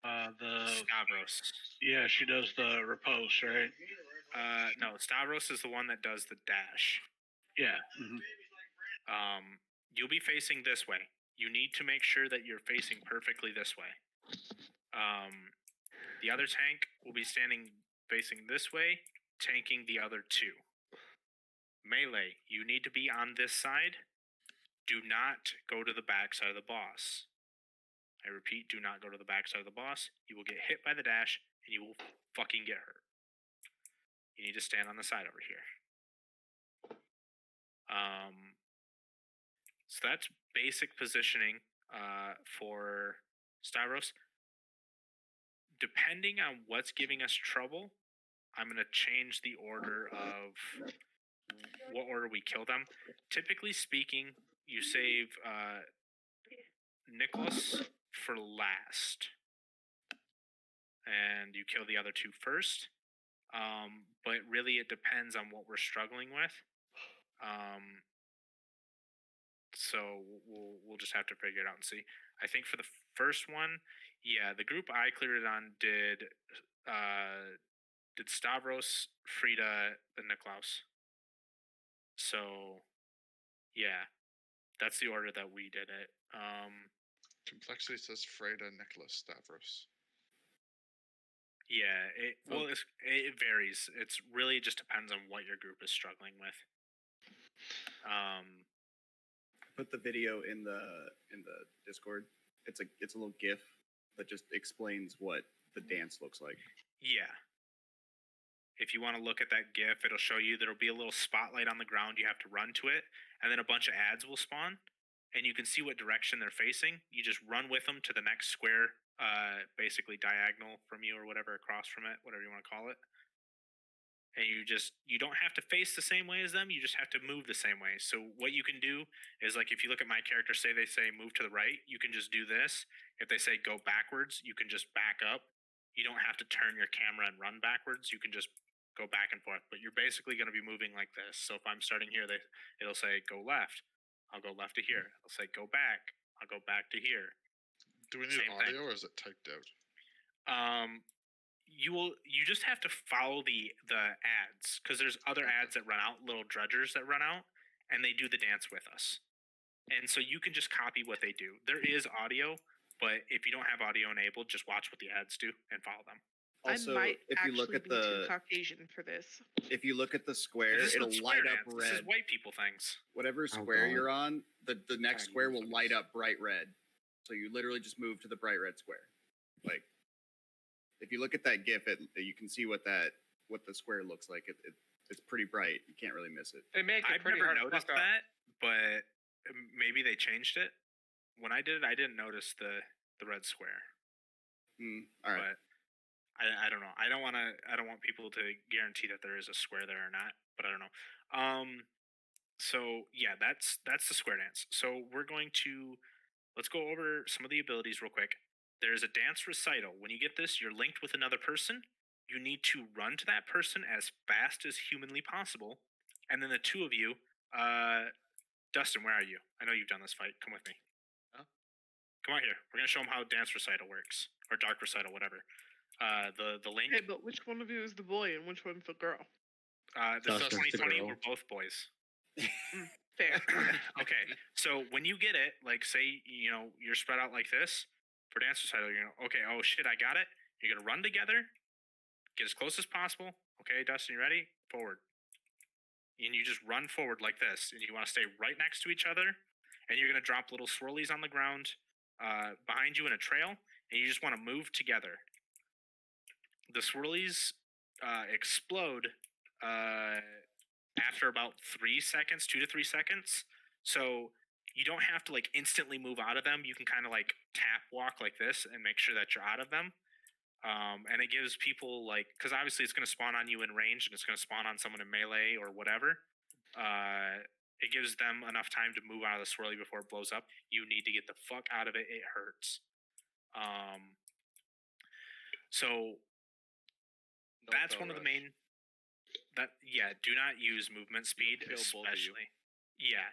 The Stavros. yeah, she does the repose, right? No, Stavros is the one that does the dash. Yeah. You'll be facing this way. You need to make sure that you're facing perfectly this way. The other tank will be standing facing this way, tanking the other 2. Melee, you need to be on this side. Do not go to the back side of the boss. I repeat, do not go to the back side of the boss. You will get hit by the dash, and you will fucking get hurt. You need to stand on the side over here. So that's basic positioning. for Stavros. Depending on what's giving us trouble, I'm going to change the order of what order we kill them. Typically speaking, you save Nicholas for last, and you kill the other two first. But really, it depends on what we're struggling with. So we'll just have to figure it out and see. I think for the first one, yeah, the group I cleared it on did Stavros, Frida, and Niklaus. So yeah, that's the order that we did it. Complexity says Frida, Nicholas, Stavros. Yeah, it varies. It's really just depends on what your group is struggling with. Put the video in the Discord. It's a little GIF that just explains what the dance looks like. Yeah. If you want to look at that GIF, it'll show you there'll be a little spotlight on the ground. You have to run to it, and then a bunch of ads will spawn, and you can see what direction they're facing. You just run with them to the next square, basically diagonal from you or whatever, across from it, whatever you want to call it. And you don't have to face the same way as them. You just have to move the same way. So what you can do is, like, if you look at my character, they say move to the right, you can just do this. If they say go backwards, you can just back up. You don't have to turn your camera and run backwards. You can just go back and forth. But you're basically going to be moving like this. So if I'm starting here, it'll say go left. I'll go left to here. It'll say go back. I'll go back to here. Do we need audio or is it typed out? You just have to follow the ads, because there's other ads that run out, little drudgers that run out, and they do the dance with us. And so you can just copy what they do. There is audio, but if you don't have audio enabled, just watch what the ads do and follow them. Also, I might if you look at be too Caucasian for this. If you look at the square, This it'll isn't light square up dance. red. This is white people things. Whatever square God. you're on, the next square will light up bright red. So you literally just move to the bright red square. Like, if you look at that GIF, you can see what the square looks like. It's pretty bright. You can't really miss it. They make it I've pretty never hard to noticed fuck up. that, but maybe they changed it. When I did it, I didn't notice the red square. All right. But I don't know. I don't want people to guarantee that there is a square there or not, but I don't know. So yeah, that's the square dance. So let's go over some of the abilities real quick. There's a dance recital. When you get this, you're linked with another person. You need to run to that person as fast as humanly possible. And then the two of you, Dustin, where are you? I know you've done this fight. Come with me. Huh? Come on here. We're going to show them how dance recital works. Or dark recital, whatever. The link. Hey, but which one of you is the boy and which one's the girl? This is Dustin's the 2020. girl. We're both boys. Fair. Okay, so when you get it, like, say, you're spread out like this for dance recital, okay, oh shit, I got it. You're gonna run together, get as close as possible. Okay, Dustin, you ready? Forward. And you just run forward like this, and you want to stay right next to each other, and you're gonna drop little swirlies on the ground behind you in a trail, and you just want to move together. The swirlies explode after about 3 seconds, 2 to 3 seconds. So you don't have to like instantly move out of them. You can kind of like tap walk like this and make sure that you're out of them. And it gives people because obviously it's going to spawn on you in range and it's going to spawn on someone in melee or whatever. It gives them enough time to move out of the swirly before it blows up. You need to get the fuck out of it. It hurts. So that's one of the main. Do not use movement speed, It'll kill both of you. especially. Yeah,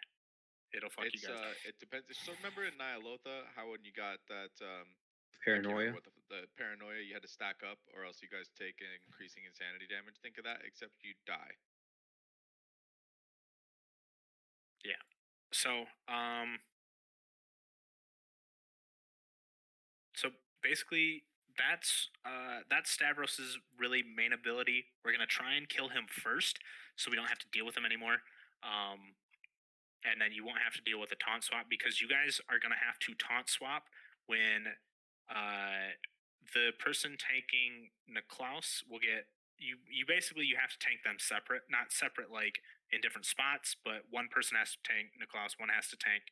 it'll fuck you It's guys. it depends. So remember in Nyalotha how when you got that I can't Paranoia. remember what the paranoia, you had to stack up or else you guys take an increasing insanity damage. Think of that, except you die. Yeah. So basically that's Stavros's really main ability. We're gonna try and kill him first, so we don't have to deal with him anymore. And then you won't have to deal with the taunt swap because you guys are gonna have to taunt swap when the person tanking Niklaus will get you. You have to tank them separate, not separate like in different spots, but one person has to tank Niklaus, one has to tank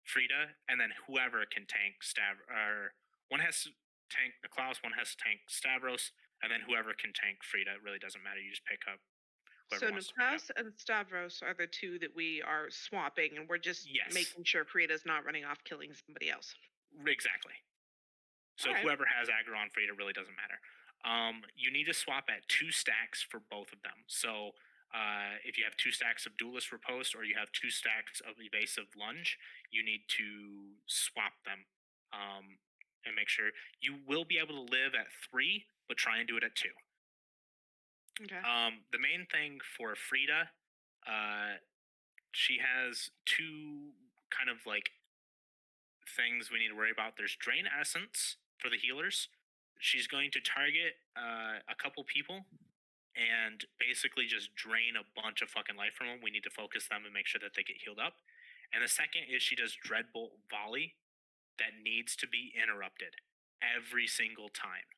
Frida, and then whoever can tank or one has to tank Niklaus, one has to tank Stavros, and then whoever can tank Frida. It really doesn't matter. You just pick up. So Niklaus and Stavros are the two that we are swapping, and we're just making sure Frida's not running off killing somebody else. Exactly. So whoever has aggro on Frida really doesn't matter. You need to swap at 2 stacks for both of them. So if you have 2 stacks of Duelist Riposte or you have 2 stacks of Evasive Lunge, you need to swap them and make sure you will be able to live at 3, but try and do it at 2. Okay. The main thing for Frida, she has 2 kind of like things we need to worry about. There's Drain Essence for the healers. She's going to target a couple people and basically just drain a bunch of fucking life from them. We need to focus them and make sure that they get healed up. And the second is she does Dreadbolt Volley that needs to be interrupted every single time.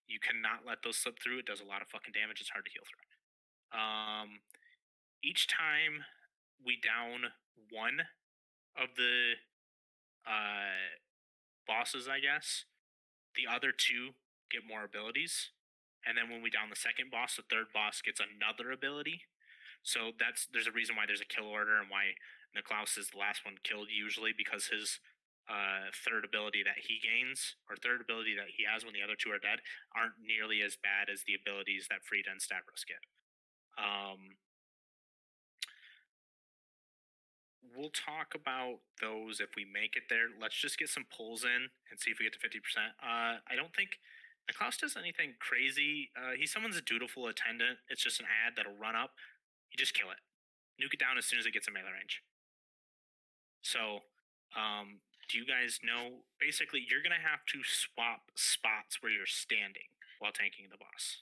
You cannot let those slip through. It does a lot of fucking damage. It's hard to heal through. Each time we down one of the bosses, I guess, the other 2 get more abilities. And then when we down the second boss, the third boss gets another ability. So there's a reason why there's a kill order and why Niklaus is the last one killed usually, because his third ability that he gains, or third ability that he has when the other 2 are dead, aren't nearly as bad as the abilities that Frida and Stavros get. We'll talk about those if we make it there. Let's just get some pulls in and see if we get to 50%. I don't think Niklaus does anything crazy. He summons a Dutiful Attendant. It's just an ad that'll run up. You just kill it. Nuke it down as soon as it gets in melee range. So, do you guys know, basically, you're going to have to swap spots where you're standing while tanking the boss.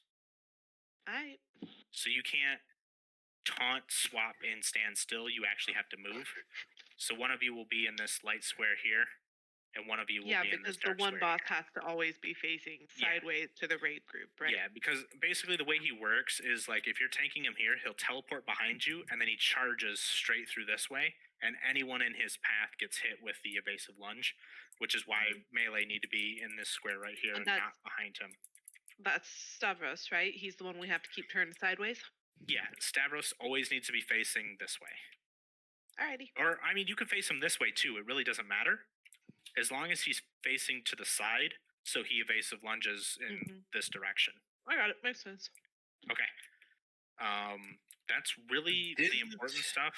Alright. So you can't taunt, swap, and stand still. You actually have to move. So one of you will be in this light square here, and one of you will be in this dark because the one square boss has to always be facing sideways to the raid group, right? Yeah, because basically the way he works is like if you're tanking him here, he'll teleport behind you, and then he charges straight through this way, and anyone in his path gets hit with the evasive lunge, which is why melee need to be in this square right here and not behind him. That's Stavros, right? He's the one we have to keep turning sideways? Yeah, Stavros always needs to be facing this way. Alrighty. Or, I mean, you can face him this way too. It really doesn't matter. As long as he's facing to the side, so he evasive lunges in this direction. I got it. Makes sense. Okay. That's really the important stuff.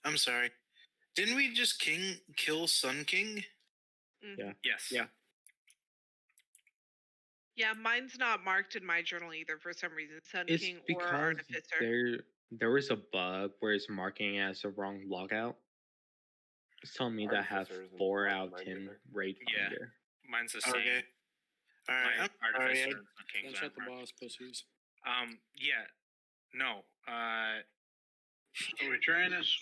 I'm sorry. Didn't we just kill Sun King? Yeah. Yes. Yeah. Yeah, mine's not marked in my journal either for some reason. Sun It's King or because Artificer. there was a bug where it's marking as a wrong logout. It's telling me that I have Artificer isn't 4 marked out of mine 10 either. raid finder. Mine's the same. Okay. Alright. My I'm Artificer sorry. and Sun King's One shot aren't the marked. boss, pussies. Yeah. No. So we trying this?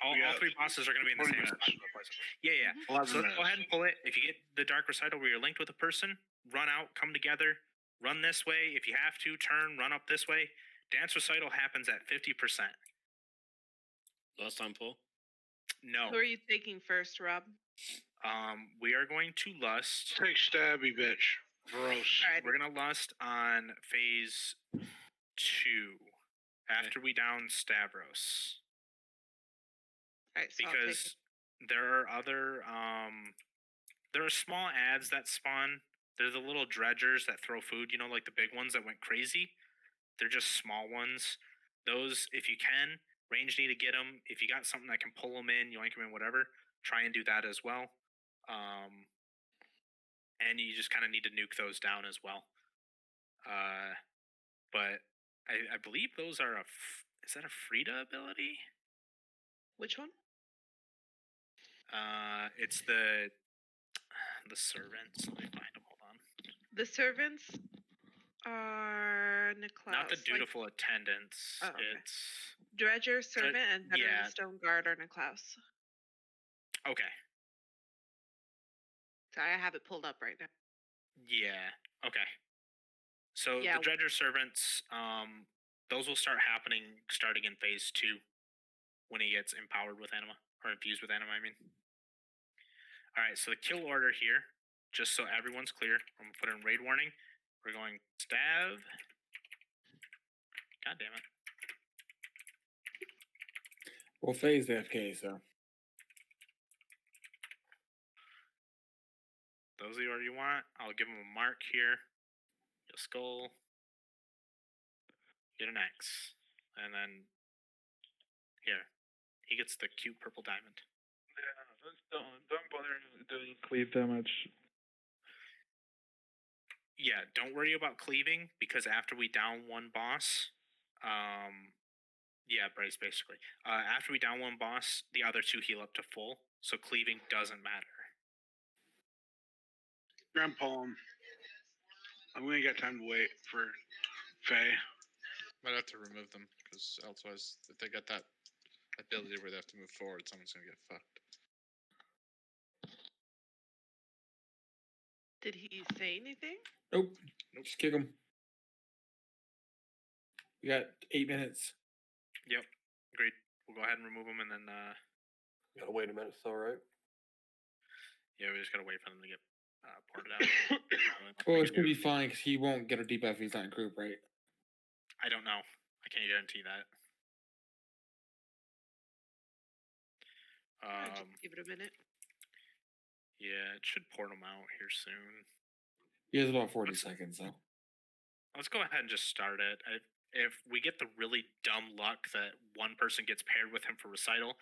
All 3 bosses are going to be in the 20 same minutes. spot. Yeah. 11 So minutes. go ahead and pull it. If you get the Dark Recital where you're linked with a person, run out, come together, run this way. If you have to, turn, run up this way. Dance Recital happens at 50%. Last time pull. No. Who are you taking first, Rob? We are going to lust. Take stabby, bitch. Gross. We're going to lust on phase 2 after we down Stavros. Alright, so Because there are other there are small ads that spawn. They're the little dredgers that throw food, you know, like the big ones that went crazy. They're just small ones. Those, if you can, range need to get them. If you got something that can pull them in, yoink them in, whatever, try and do that as well. And you just kind of need to nuke those down as well. But I believe those are is that a Frida ability? Which one? It's the servants. Let me find them. Hold on. The servants are Niklaus. Not the dutiful attendants. Oh, okay. It's Dredger, servant, and veteran yeah. stone guard are Niklaus. Okay. Sorry, I have it pulled up right now. Yeah. Okay. So Yeah. the dredger servants, those will start happening starting in phase 2 when he gets empowered with anima. or infused with anima, I mean. All right, so the kill order here, just so everyone's clear, I'm gonna put in raid warning. We're going stab. God damn it. Well, Faye's AFK, so. Those are you want. I'll give him a mark here. Get a skull. Get an X. And then here. He gets the cute purple diamond. Yeah, don't bother doing cleave damage. Yeah, don't worry about cleaving because after we down one boss, yeah, brace basically. After we down one boss, the other two heal up to full, so cleaving doesn't matter. Grandpa, we ain't got time to wait for Faye. Might have to remove them because otherwise, if they got that ability where they have to move forward, someone's gonna get fucked. Did he say anything? Nope. Just kick him. We got 8 minutes. Yep, agreed. We'll go ahead and remove them, and then Gotta wait a minute, still, right? yeah, we just gotta wait for them to get ported out. Well, it's gonna be fine because he won't get a debuff if he's not in group, right? I don't know. I can't guarantee that. Just give it a minute. Yeah, it should port them out here soon. He has about 40 seconds, though. Let's go ahead and just start it. If we get the really dumb luck that one person gets paired with him for recital,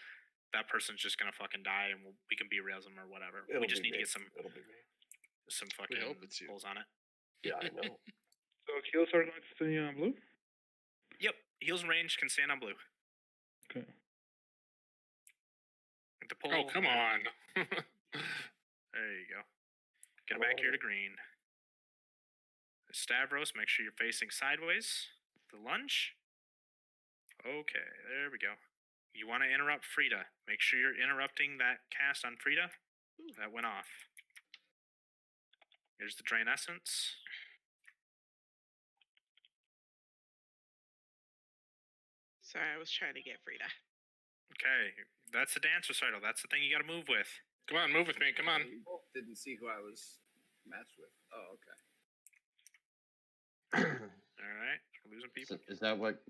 that person's just gonna fucking die, and we can B-rails him or whatever. It'll we just be need to me. get some fucking hope it's you. pulls on it. Yeah, I know. So heals are going to stay on blue? Yep, heals and range can stand on blue. Okay. Get the pull. Oh, come on. There you go. Get him back here to green. Stavros, make sure you're facing sideways. The lunge. Okay, there we go. You want to interrupt Frida. Make sure you're interrupting that cast on Frida. That went off. Here's the Drain Essence. Sorry, I was trying to get Frida. Okay, that's the dance recital. That's the thing you got to move with. Come on, move with me. Come on. You both didn't see who I was matched with. Oh, okay. All right, we're losing people. Is that what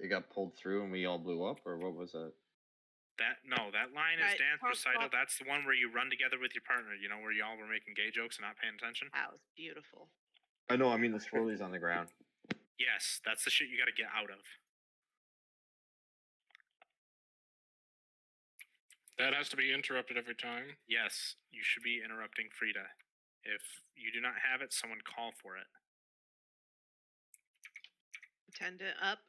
it got pulled through and we all blew up, or what was that? That line is Right, dance pop, recital. pop. That's the one where you run together with your partner. You know, where y'all were making gay jokes and not paying attention. That was beautiful. I know. I mean the swirlies on the ground. Yes, that's the shit you got to get out of. That has to be interrupted every time. Yes, you should be interrupting Frida. If you do not have it, someone call for it. Attendant up.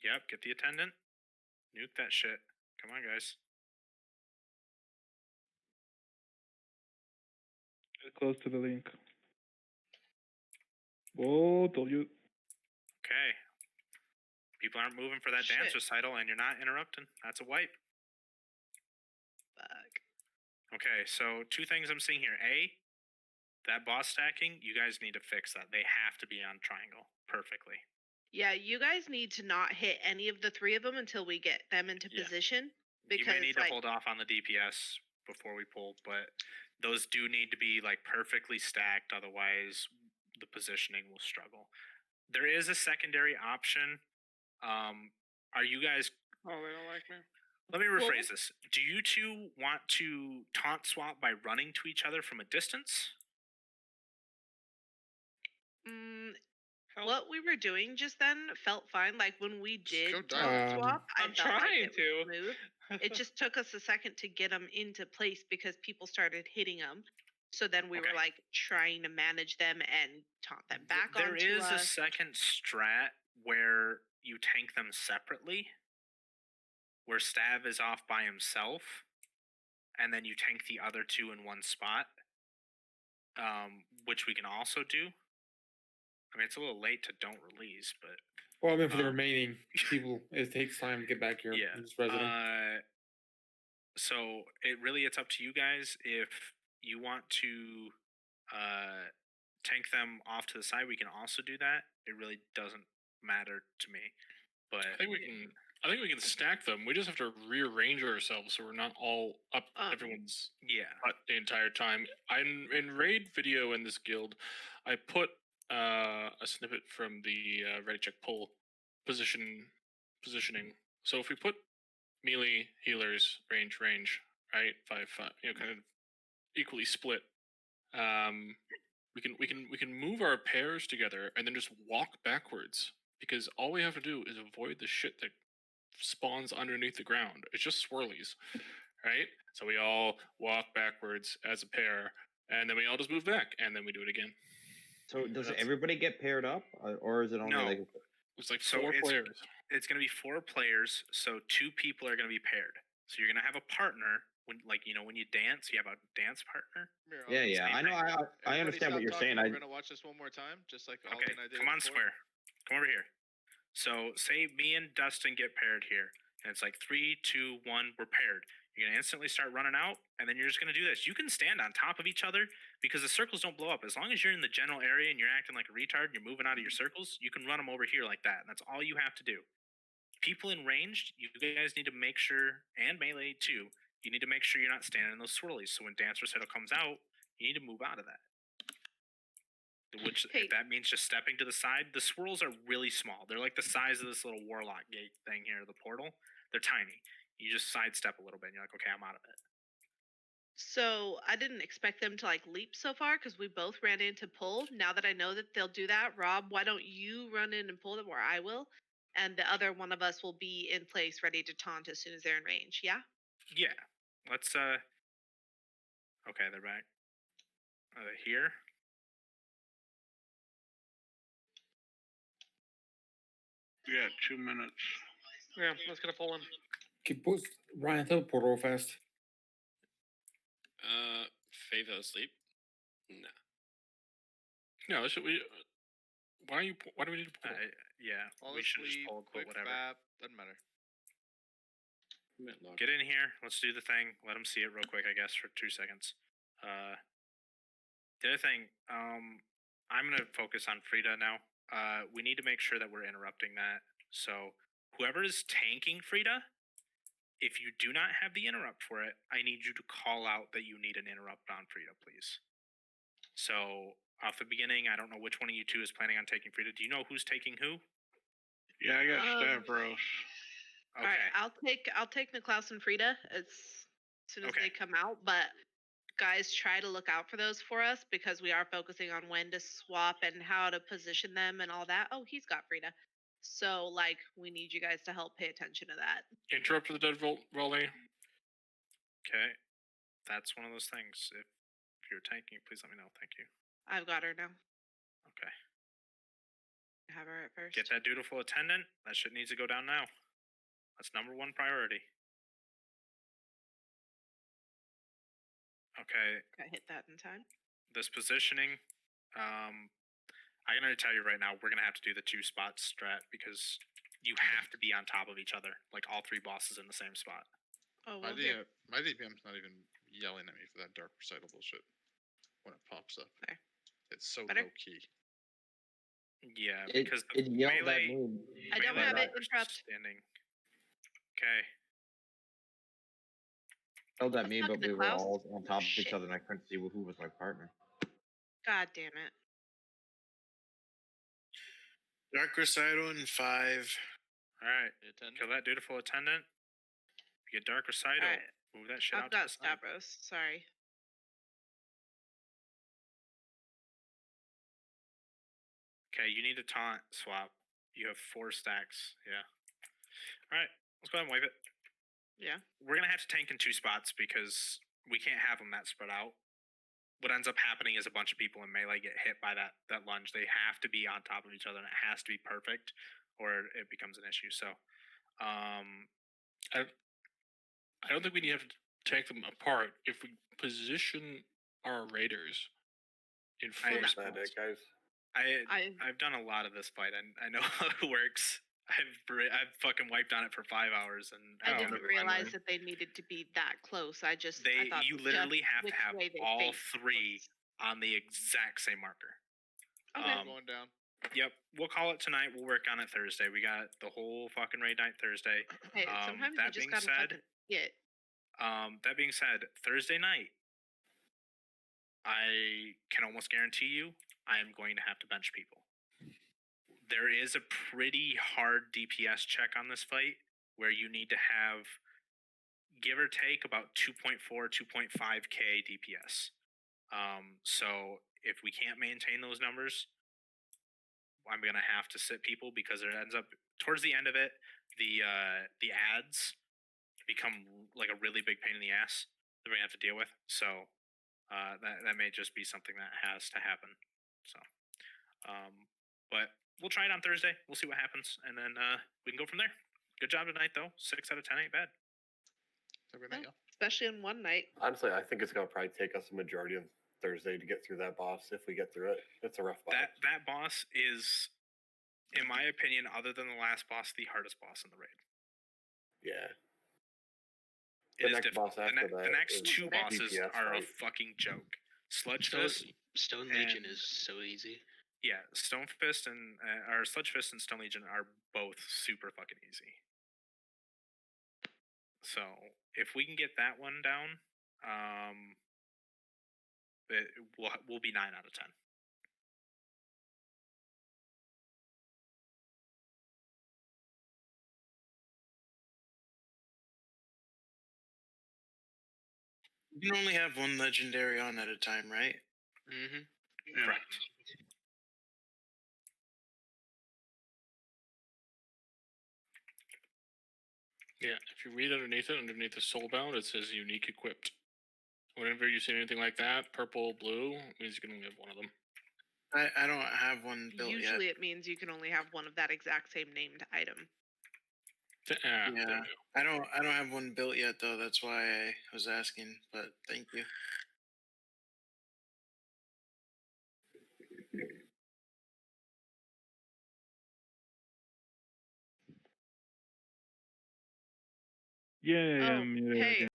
Yep, get the attendant. Nuke that shit. Come on, guys. Get close to the link. Whoa, told you. Okay. People aren't moving for that dance recital, and you're not interrupting. That's a wipe. Fuck. Okay, so two things I'm seeing here. A, that boss stacking, you guys need to fix that. They have to be on triangle perfectly. Yeah, you guys need to not hit any of the three of them until we get them into position. Because you may need to hold off on the DPS before we pull, but those do need to be like perfectly stacked. Otherwise, the positioning will struggle. There is a secondary option. Are you guys? Oh, they don't like me. Let me rephrase this. Do you two want to taunt swap by running to each other from a distance? What we were doing just then felt fine. Like when we did go taunt down. swap, I'm I felt like trying it was smooth. It just took us a second to get them into place because people started hitting them. So then we were like trying to manage them and taunt them back There onto is a us. second strat where you tank them separately, where Stav is off by himself, and then you tank the other two in one spot, which we can also do. I mean, it's a little late to don't release, but... Well, I mean, for the remaining people, it takes time to get back here. Yeah. Just resident. So it's up to you guys. If you want to tank them off to the side, we can also do that. It really doesn't matter to me. But I think we can I think we can stack them. We just have to rearrange ourselves so we're not all up everyone's butt the entire time. In raid video in this guild, I put a snippet from the ready check pull positioning. So if we put melee, healers, range, right, 5, kind of equally split. We can move our pairs together and then just walk backwards, because all we have to do is avoid the shit that spawns underneath the ground. It's just swirlies, right? So we all walk backwards as a pair, and then we all just move back, and then we do it again. So does everybody get paired up, or is it only like? It's like So 4 players. It's going to be 4 players, so 2 people are going to be paired. So you're going to have a partner. When when you dance, you have a dance partner. Yeah. I know. I understand what you're saying. We're gonna watch this one more time, just like Alden and I did. Come on, Square. Come over here. So say me and Dustin get paired here, and it's like 3, 2, 1. We're paired. You're gonna instantly start running out, and then you're just gonna do this. You can stand on top of each other because the circles don't blow up. As long as you're in the general area and you're acting like a retard, and you're moving out of your circles, you can run them over here like that. And that's all you have to do. People in ranged, you guys need to make sure, and melee too. You need to make sure you're not standing in those swirlies. So when Dance Recital comes out, you need to move out of that. Which, if that means just stepping to the side, the swirls are really small. They're like the size of this little warlock gate thing here, the portal. They're tiny. You just sidestep a little bit, and you're like, okay, I'm out of it. So I didn't expect them to leap so far because we both ran in to pull. Now that I know that they'll do that, Rob, why don't you run in and pull them, or I will, and the other one of us will be in place ready to taunt as soon as they're in range. Yeah. Yeah. Let's okay, they're back. Are they here? We got 2 minutes. Yeah, let's get a pull in. Can post Ryan through the portal real fast. Faye fell asleep. No. No, should we? Why do we need to pull? Yeah, we should just pull, but whatever. Doesn't matter. Get in here. Let's do the thing. Let them see it real quick, I guess, for 2 seconds. The other thing, I'm gonna focus on Frida now. We need to make sure that we're interrupting that. So whoever is tanking Frida, if you do not have the interrupt for it, I need you to call out that you need an interrupt on Frida, please. So off the beginning, I don't know which one of you two is planning on taking Frida. Do you know who's taking who? Yeah, I got Stavros. Okay. All right, I'll take Niklaus and Frida as soon as they come out. But guys, try to look out for those for us because we are focusing on when to swap and how to position them and all that. Oh, he's got Frida. So we need you guys to help pay attention to that. Interrupt the dead volley. Okay, that's one of those things. If you're tanking, please let me know. Thank you. I've got her now. Okay. Have her at first. Get that dutiful attendant. That shit needs to go down now. That's number 1 priority. Okay. Got hit that in time. This positioning, I'm gonna tell you right now, we're gonna have to do the 2 spot strat because you have to be on top of each other, like all 3 bosses in the same spot. Oh, my DPM's not even yelling at me for that dark recital bullshit when it pops up. There. It's so Better? low key. Yeah, because it yelled at melee, me. I don't have it. Interrupt. Standing. Okay. Yelled at me, Let's but talk to we were Klaus. all on top of each Shit. other, and I couldn't see who was my partner. God damn it. Dark Recital in 5. All right. Kill that dutiful attendant. You get Dark Recital. All right. Move that shit I've out to got the side. Stavros. Sorry. Okay, you need a taunt swap. You have 4 stacks. Yeah. All right, let's go ahead and wave it. Yeah. We're gonna have to tank in 2 spots because we can't have them that spread out. What ends up happening is a bunch of people in melee get hit by that lunge. They have to be on top of each other, and it has to be perfect, or it becomes an issue. So, I don't think we need to have to take them apart if we position our raiders in 4 spots. guys. I've done a lot of this fight. I know how it works. I've fucking wiped on it for 5 hours, and I didn't realize that they needed to be that close. I thought you literally just have to which have way they all face 3 on the exact same marker. Okay. Going down. Yep, we'll call it tonight. We'll work on it Thursday. We got the whole fucking raid night Thursday. Hey, sometimes you that just being gotta said, fucking get. that being said, Thursday night, I can almost guarantee you, I am going to have to bench people. There is a pretty hard DPS check on this fight where you need to have, give or take, about 2.4, 2.5k DPS. So if we can't maintain those numbers, I'm gonna have to sit people because it ends up towards the end of it, the ads become like a really big pain in the ass that we have to deal with. So that may just be something that has to happen. So, but we'll try it on Thursday. We'll see what happens, and then we can go from there. Good job tonight, though. 6 out of 10 ain't bad. Especially in one night. Honestly, I think it's gonna probably take us a majority of Thursday to get through that boss. If we get through it, it's a rough boss. That boss is, in my opinion, other than the last boss, the hardest boss in the raid. Yeah. The next two bosses DPS are a fight. fucking joke. Sludge Fist. Stone Legion is so easy. Yeah, Stone Fist and or Sludge Fist and Stone Legion are both super fucking easy. So if we can get that one down, we'll be 9 out of 10. You can only have one legendary on at a time, right? Mm-hmm. Yeah. Correct. Yeah, if you read underneath it, underneath the soulbound, it says unique equipped. Whenever you see anything like that, purple, blue, means you can only have one of them. I don't have one built yet. Usually it means you can only have one of that exact same named item. Yeah, I don't have one built yet though. That's why I was asking. But thank you. Yeah, Oh, I'm muted hey, again.